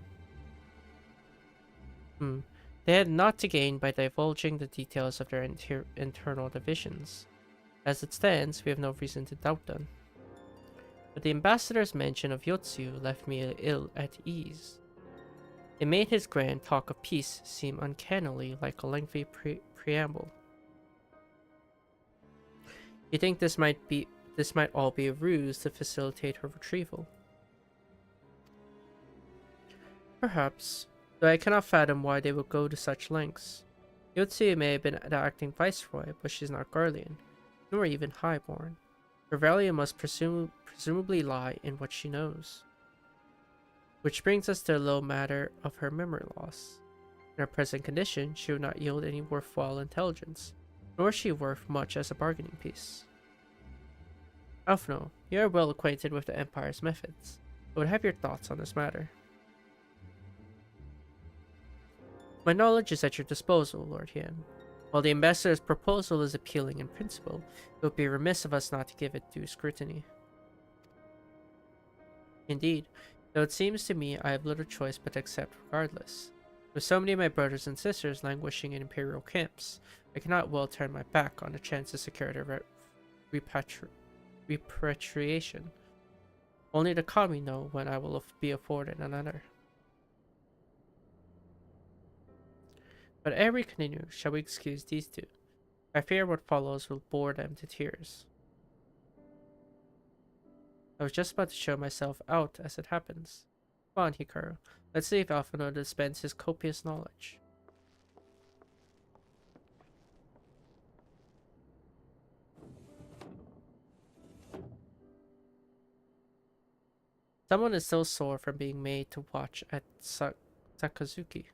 They had naught to gain by divulging the details of their internal divisions. As it stands, we have no reason to doubt them. But the ambassador's mention of Yotsu left me ill at ease. It made his grand talk of peace seem uncannily like a lengthy preamble. You think this might all be a ruse to facilitate her retrieval? Perhaps, though I cannot fathom why they would go to such lengths. Yotsu may have been the acting viceroy, but she's not Garlean, nor even highborn. Her value must presumably lie in what she knows. Which brings us to the low matter of her memory loss. In her present condition, she would not yield any worthwhile intelligence, nor is she worth much as a bargaining piece. Alphino, you are well acquainted with the Empire's methods. I would have your thoughts on this matter. My knowledge is at your disposal, Lord Hien. While the ambassador's proposal is appealing in principle, it would be remiss of us not to give it due scrutiny. Indeed, though it seems to me I have little choice but to accept regardless. With so many of my brothers and sisters languishing in imperial camps, I cannot well turn my back on the chance to secure their repatriation. Only the kami know when I will be afforded another. But ere we continue, shall we excuse these two? I fear what follows will bore them to tears. I was just about to show myself out as it happens. Come on, Hikaru. Let's see if Alphino dispense his copious knowledge. Someone is still sore from being made to watch at Sakazuki.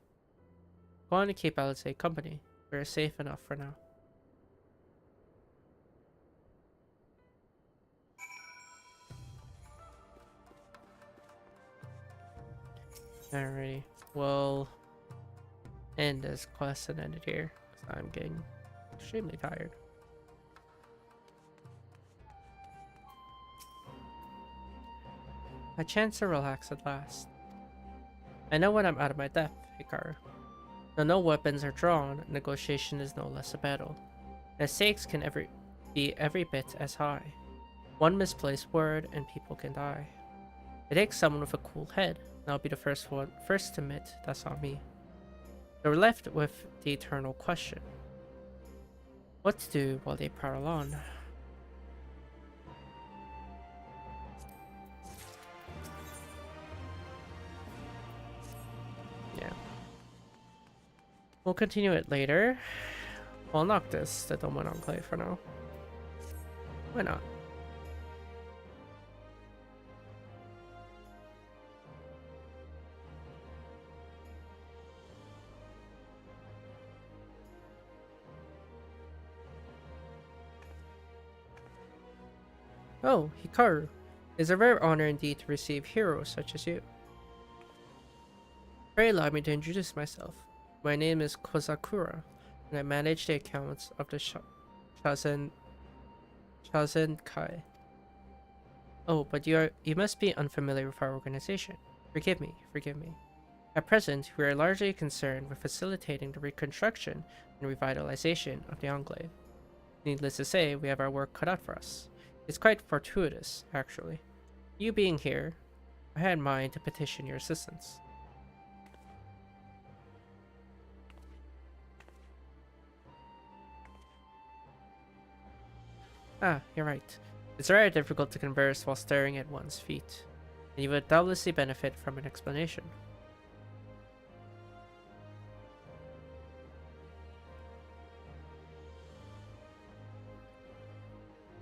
Go on and keep Alice company. We're safe enough for now. Alrighty, we'll end this quest and end it here, because I'm getting extremely tired. A chance to relax at last. I know when I'm out of my depth, Hikaru. Though no weapons are drawn, negotiation is no less a battle. The stakes can be every bit as high. One misplaced word and people can die. It takes someone with a cool head, and I'll be the first to admit that's on me. They're left with the eternal question. What to do while they prattle on? Yeah. We'll continue it later. I'll knock this the Doma Enclave for now. Why not? Oh, Hikaru. It's a rare honor indeed to receive heroes such as you. Pray allow me to introduce myself. My name is Kozakura, and I manage the accounts of the Shazenkai. Oh, but you must be unfamiliar with our organization. Forgive me. At present, we are largely concerned with facilitating the reconstruction and revitalization of the Enclave. Needless to say, we have our work cut out for us. It's quite fortuitous, actually. You being here, I had in mind to petition your assistance. Ah, you're right. It's very difficult to converse while staring at one's feet, and you would doubtlessly benefit from an explanation.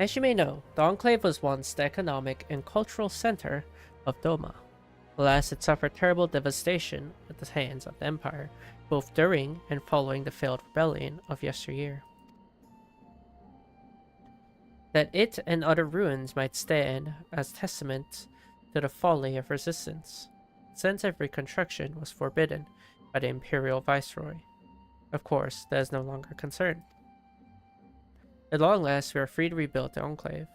As you may know, the Enclave was once the economic and cultural center of Doma. Alas, it suffered terrible devastation at the hands of the Empire, both during and following the failed rebellion of yesteryear. That it and other ruins might stand as testament to the folly of resistance, the sense of reconstruction was forbidden by the Imperial Viceroy. Of course, that is no longer concerned. At long last, we are free to rebuild the Enclave,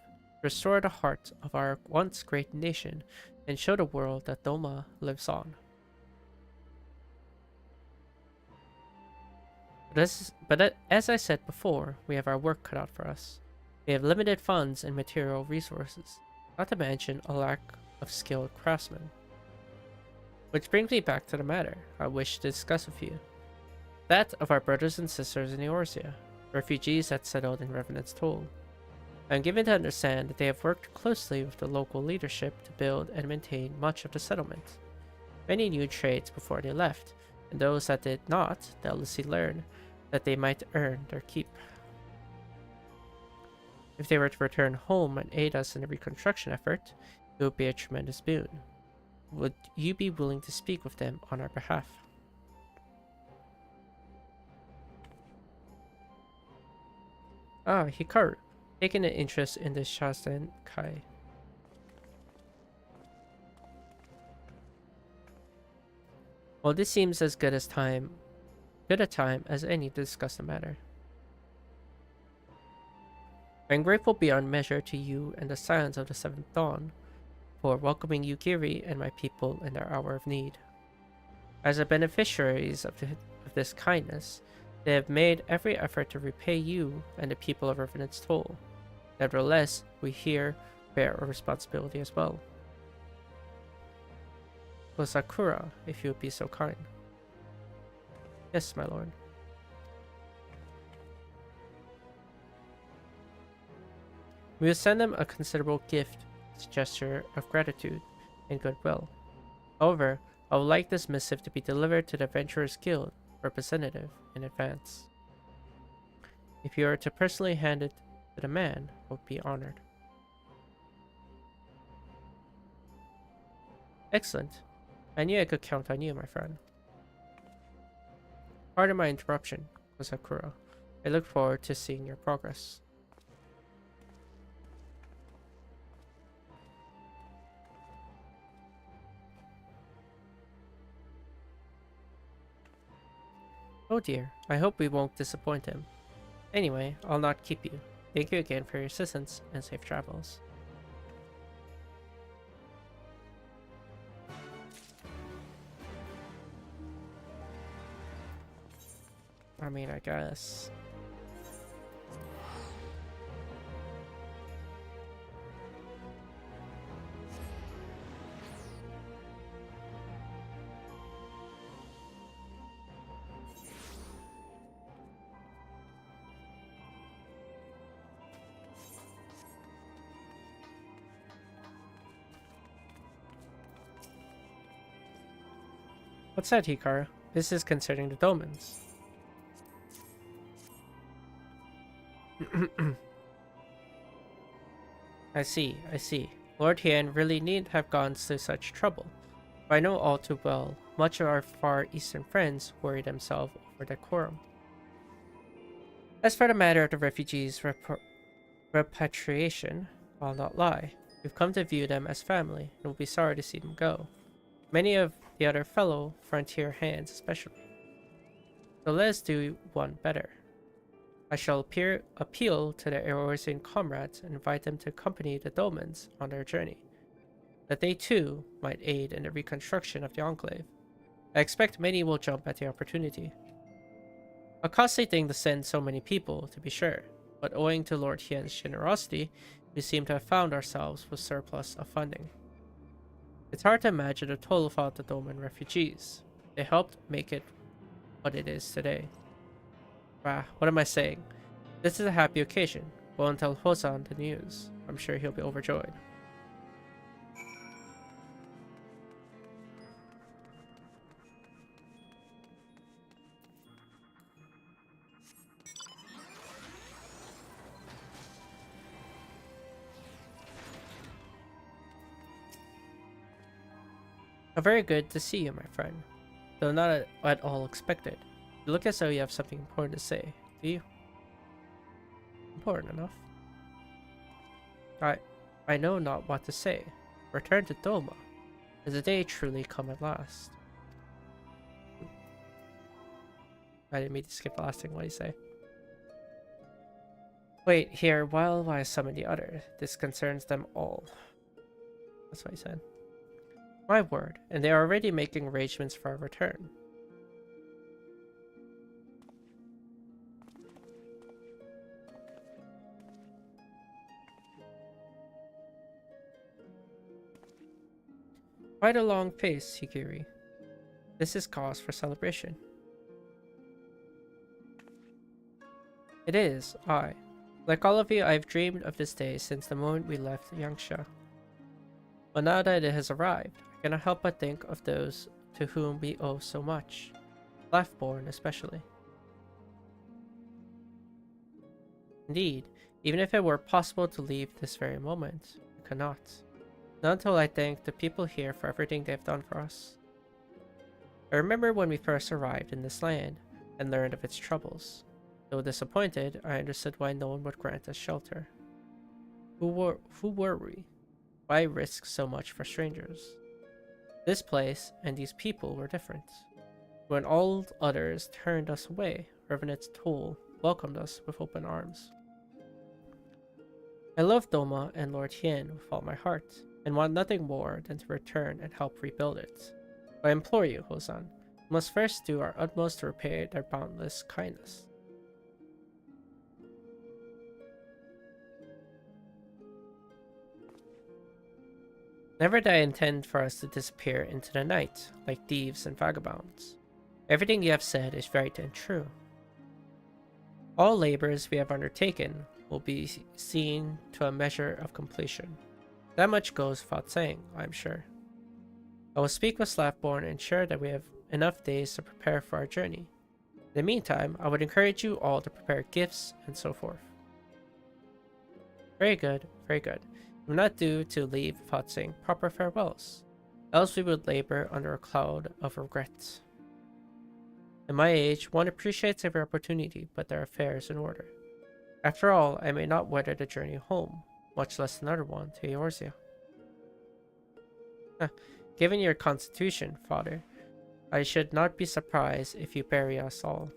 restore the heart of our once great nation, and show the world that Doma lives on. But as I said before, we have our work cut out for us. We have limited funds and material resources, not to mention a lack of skilled craftsmen. Which brings me back to the matter I wish to discuss with you. That of our brothers and sisters in Eorzea, refugees that settled in Revenant's Toll. I am given to understand that they have worked closely with the local leadership to build and maintain much of the settlement. Many knew trades before they left, and those that did not doubtlessly learned that they might earn their keep. If they were to return home and aid us in the reconstruction effort, it would be a tremendous boon. Would you be willing to speak with them on our behalf? Ah, Hikaru, taking an interest in the Shazenkai. Well, this seems as good a time as any to discuss the matter. I am grateful beyond measure to you and the Scions of the Seventh Dawn for welcoming Yugiri and my people in their hour of need. As the beneficiaries of this kindness, they have made every effort to repay you and the people of Revenant's Toll. Nevertheless, we here bear a responsibility as well. Sakura, if you would be so kind. Yes, my lord. We will send them a considerable gift as a gesture of gratitude and goodwill. However, I would like this missive to be delivered to the Adventurers Guild representative in advance. If you are to personally hand it to the man, I would be honored. Excellent. I knew I could count on you, my friend. Pardon my interruption, Sakura. I look forward to seeing your progress. Oh dear, I hope we won't disappoint him. Anyway, I'll not keep you. Thank you again for your assistance and safe travels. I mean, I guess. What's that, Hikaru? This is concerning the Domans. I see. Lord Hien really needn't have gone to such trouble. But I know all too well, much of our far eastern friends worry themselves over decorum. As for the matter of the refugees' repatriation, I'll not lie. We've come to view them as family, and will be sorry to see them go. Many of the other fellow frontier hands especially. So let's do one better. I shall appeal to their Eorzean comrades and invite them to accompany the Domans on their journey, that they too might aid in the reconstruction of the Enclave. I expect many will jump at the opportunity. A costly thing to send so many people, to be sure, but owing to Lord Hien's generosity, we seem to have found ourselves with surplus of funding. It's hard to imagine the total without the Doman refugees. They helped make it what it is today. What am I saying? This is a happy occasion. Go and tell Hosan the news. I'm sure he'll be overjoyed. Very good to see you, my friend. Though not at all expected. You look as though you have something important to say. Do you? Important enough. I know not what to say. Return to Doma. Has the day truly come at last? I didn't mean to skip the last thing. What do you say? Wait here while I summon the other. This concerns them all. That's what he said. My word, and they are already making arrangements for our return. Quite a long pace, Hikiri. This is cause for celebration. It is, like all of you, I have dreamed of this day since the moment we left Yangsha. But now that it has arrived, I cannot help but think of those to whom we owe so much, Laughborn especially. Indeed, even if it were possible to leave this very moment, I cannot. Not until I thank the people here for everything they have done for us. I remember when we first arrived in this land and learned of its troubles. Though disappointed, I understood why no one would grant us shelter. Who were we? Why risk so much for strangers? This place and these people were different. When all others turned us away, Revenant's toll welcomed us with open arms. I love Doma and Lord Hien with all my heart, and want nothing more than to return and help rebuild it. But I implore you, Hosan, we must first do our utmost to repay their boundless kindness. Never did I intend for us to disappear into the night, like thieves and vagabonds. Everything you have said is right and true. All labors we have undertaken will be seen to a measure of completion. That much goes without saying, I am sure. I will speak with Laughborn and ensure that we have enough days to prepare for our journey. In the meantime, I would encourage you all to prepare gifts and so forth. Very good, very good. It will not do to leave without saying proper farewells. else we would labor under a cloud of regret. In my age, one appreciates every opportunity, but their affairs in order. After all, I may not weather the journey home, much less another one to Eorzea. Given your constitution, father, I should not be surprised if you bury us all.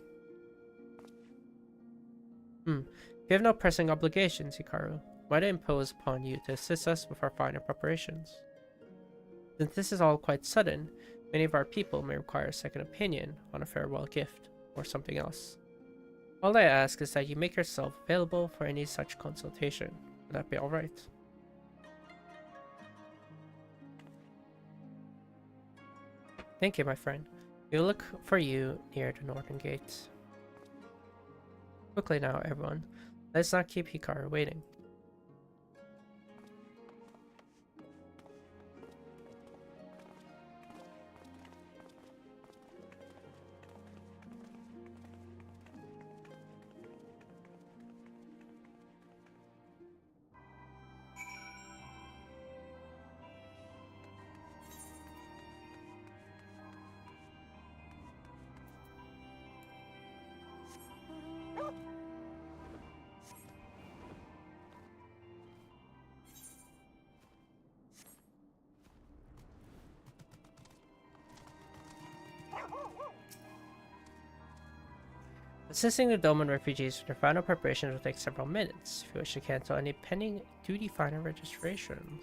If you have no pressing obligations, Hikaru, might I impose upon you to assist us with our final preparations? Since this is all quite sudden, many of our people may require a second opinion on a farewell gift, or something else. All I ask is that you make yourself available for any such consultation. Would that be alright? Thank you, my friend. We'll look for you near the northern gate. Quickly now, everyone. Let's not keep Hikaru waiting. Assisting the Doman refugees with their final preparations will take several minutes if you wish to cancel any pending duty finder registrations.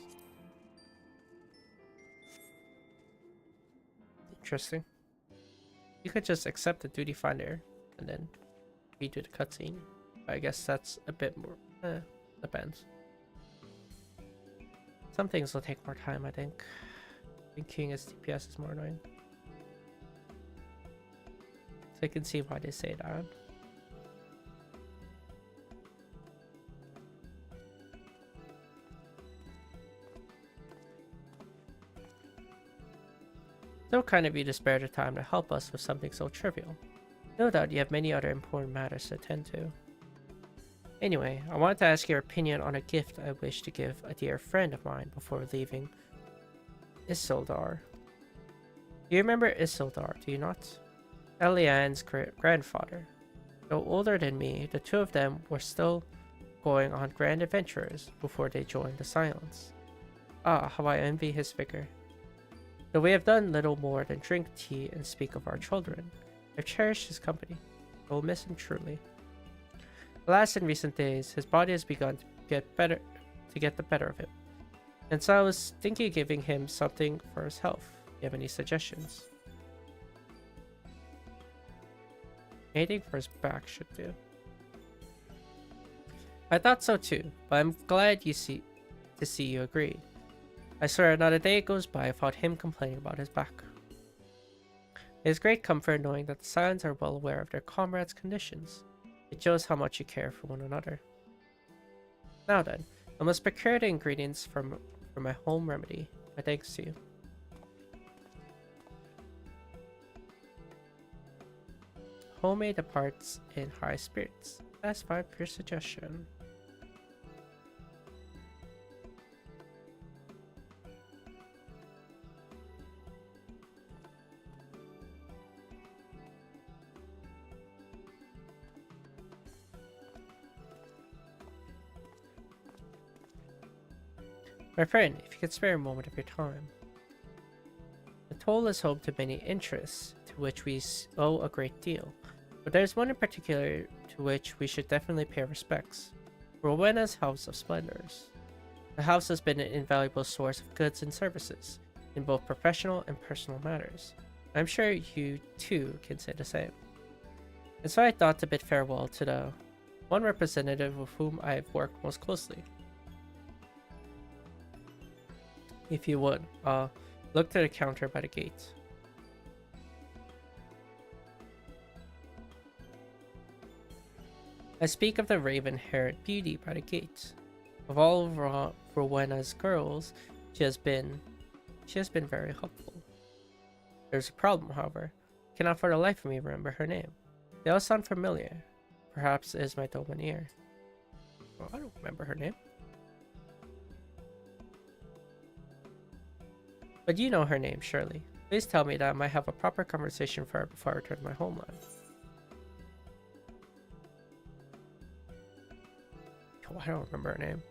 Interesting. You could just accept the duty finder and then redo the cutscene. I guess that's a bit more. Depends. Some things will take more time, I think. Thinking as DPS is more annoying. So I can see why they say that. So kind of you to spare the time to help us with something so trivial. No doubt you have many other important matters to attend to. Anyway, I wanted to ask your opinion on a gift I wish to give a dear friend of mine before leaving Isildur. Do you remember Isildur, do you not? Elian's grandfather. Though older than me, the two of them were still going on grand adventures before they joined the Silence. Ah, how I envy his vigor. Though we have done little more than drink tea and speak of our children, I've cherished his company. I will miss him truly. Alas, in recent days, his body has begun to get the better of him. And so I was thinking of giving him something for his health. Do you have any suggestions? Anything for his back should do. I thought so too, but I'm glad to see you agree. I swear not a day goes by without him complaining about his back. It is great comfort knowing that the Silents are well aware of their comrades' conditions. It shows how much you care for one another. Now then, I must procure the ingredients for my home remedy. My thanks to you. Homemade departs in high spirits. That's fine for your suggestion. My friend, if you could spare a moment of your time. The toll is home to many interests, to which we owe a great deal, but there is one in particular to which we should definitely pay respects. Rowena's House of Splendors. The house has been an invaluable source of goods and services, in both professional and personal matters. I'm sure you, too, can say the same. And so I thought to bid farewell to the one representative with whom I have worked most closely. If you would, look to the counter by the gate. I speak of the raven-haired beauty by the gate. Of all Rowena's girls, she has been very helpful. There's a problem, however. I cannot for the life of me remember her name. They all sound familiar. Perhaps it is my Doman ear. Well, I don't remember her name. But you know her name, surely. Please tell me that I might have a proper conversation for her before I return to my homeland. Oh, I don't remember her name.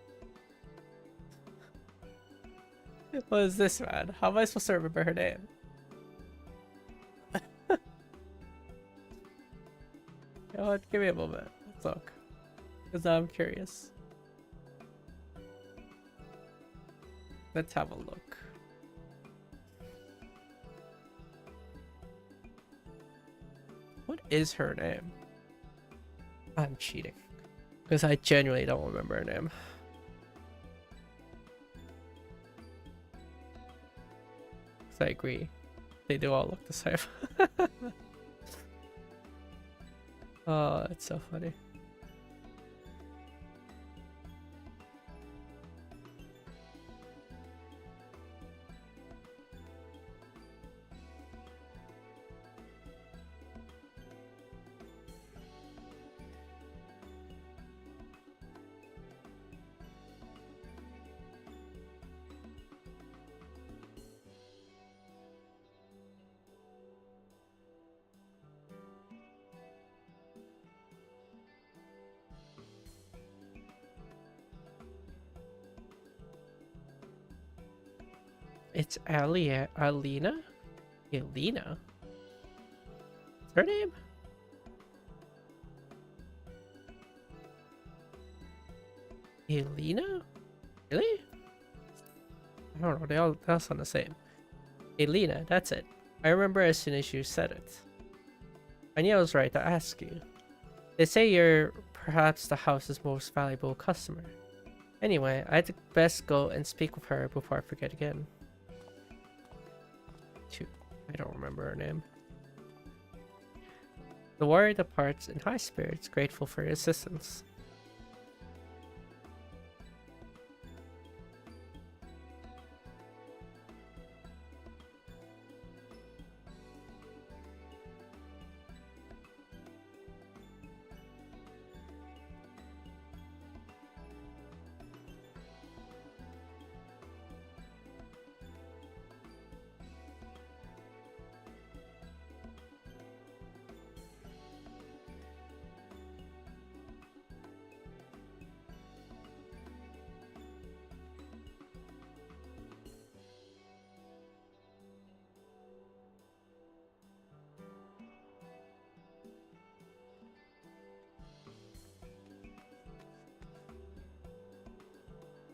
What is this, man? How am I supposed to remember her name? You know what? Give me a moment. Let's look. Because now I'm curious. Let's have a look. What is her name? I'm cheating. Because I genuinely don't remember her name. Because I agree. They do all look the same. Oh, it's so funny. It's Alina? Alina? What's her name? Elena? Really? I don't know, they all sound the same. Elena, that's it. I remember as soon as you said it. I knew I was right to ask you. They say you're perhaps the house's most valuable customer. Anyway, I'd best go and speak with her before I forget again. I don't remember her name. The warrior departs in high spirits, grateful for your assistance.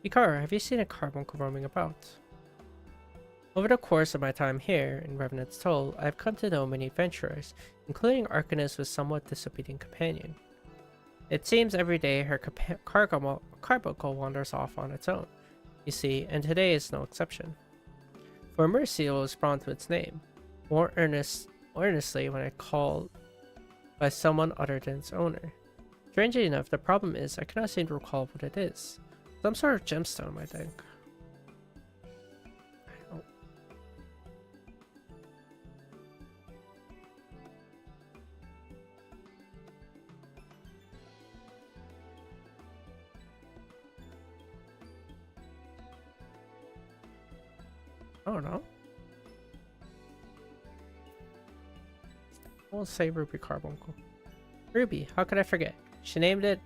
Hikaru, have you seen a carbuncle roaming about? Over the course of my time here in Revenant's Toll, I have come to know many adventurers, including Arcanus' somewhat disobedient companion. It seems every day her carbuncle wanders off on its own, you see, and today is no exception. For mercy it will respond to its name, more earnestly when I call by someone other than its owner. Strangely enough, the problem is I cannot seem to recall what it is. Some sort of gemstone, I think. I don't know. We'll say Ruby Carbuncle. Ruby, how could I forget? She named it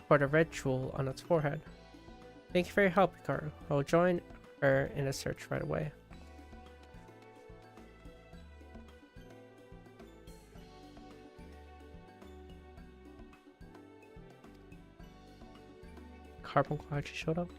for the red jewel on its forehead. Thank you for your help, Hikaru. I will join her in a search right away. Carbuncle actually showed up.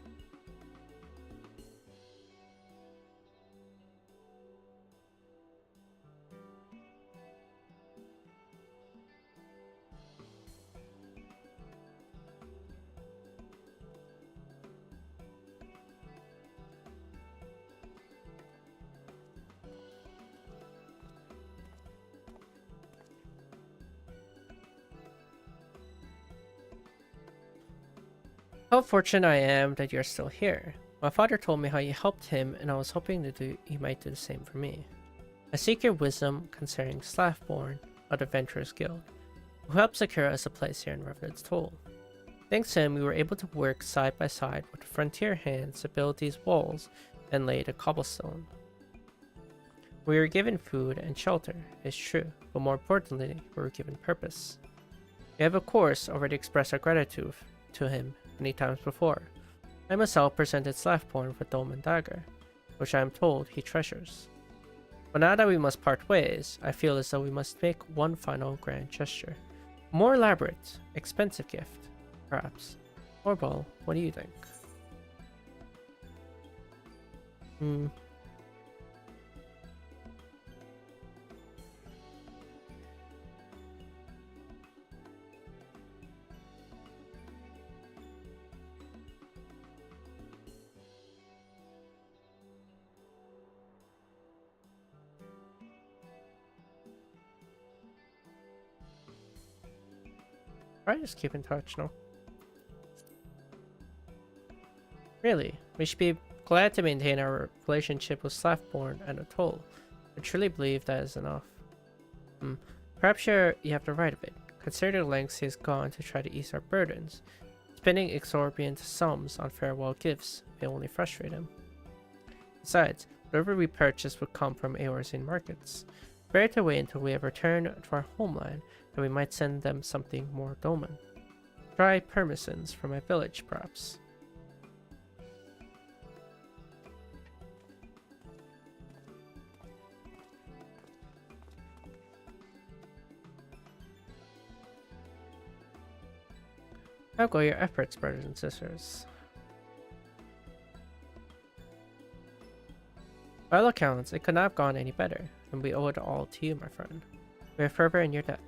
How fortunate I am that you're still here. My father told me how you helped him, and I was hoping you might do the same for me. I seek your wisdom concerning Slaffborn of the Adventurers Guild, who helped secure us a place here in Revenant's Toll. Thanks to him, we were able to work side by side with the frontier hands to build these walls and lay the cobblestone. We were given food and shelter, it's true, but more importantly, we were given purpose. We have of course already expressed our gratitude to him many times before. I myself presented Slathborn with Dolmen Dagger, which I am told he treasures. But now that we must part ways, I feel as though we must make one final grand gesture. A more elaborate, expensive gift, perhaps. Or well, what do you think? I just keep in touch, no? Really, we should be glad to maintain our relationship with Slathborn and Atoll. I truly believe that is enough. Perhaps you have the right of it. Consider the lengths he has gone to try to ease our burdens. Spending exorbitant sums on farewell gifts may only frustrate him. Besides, whatever we purchase would come from Eorzean markets. Better to wait until we have returned to our homeland, that we might send them something more dolmen. Dry permisons from my village, perhaps. How go your efforts, brothers and sisters? By all accounts, it could not have gone any better, and we owe it all to you, my friend. We are forever in your debt.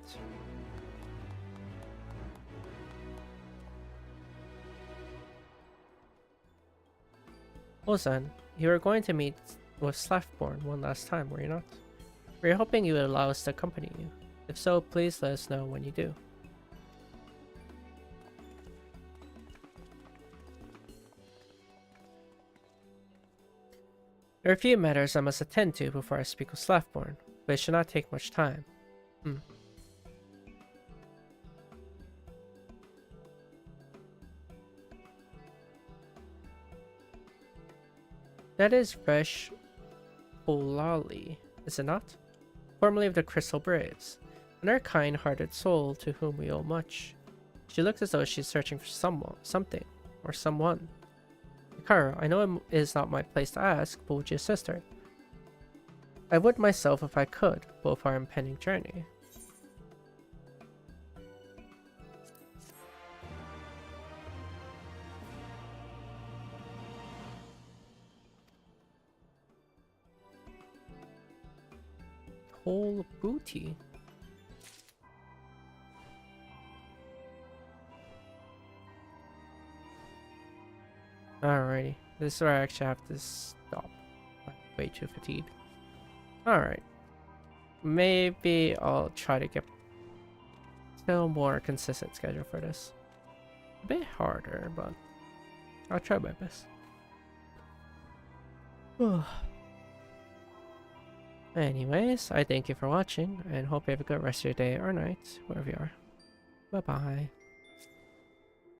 Ozan, you were going to meet with Slathborn one last time, were you not? We were hoping you would allow us to accompany you. If so, please let us know when you do. There are a few matters I must attend to before I speak with Slathborn, but it should not take much time. That is Resh Olali, is it not? Formerly of the Crystal Braves. Another kind-hearted soul to whom we owe much. She looks as though she's searching for something, or someone. Hikaru, I know it is not my place to ask, but would you assist her? I would myself if I could, both our impending journey. Whole booty. Alrighty, this is where I actually have to stop. I'm way too fatigued. Alright. Maybe I'll try to get still more consistent schedule for this. A bit harder, but I'll try my best. Anyways, I thank you for watching and hope you have a good rest of your day or night, wherever you are. Bye bye.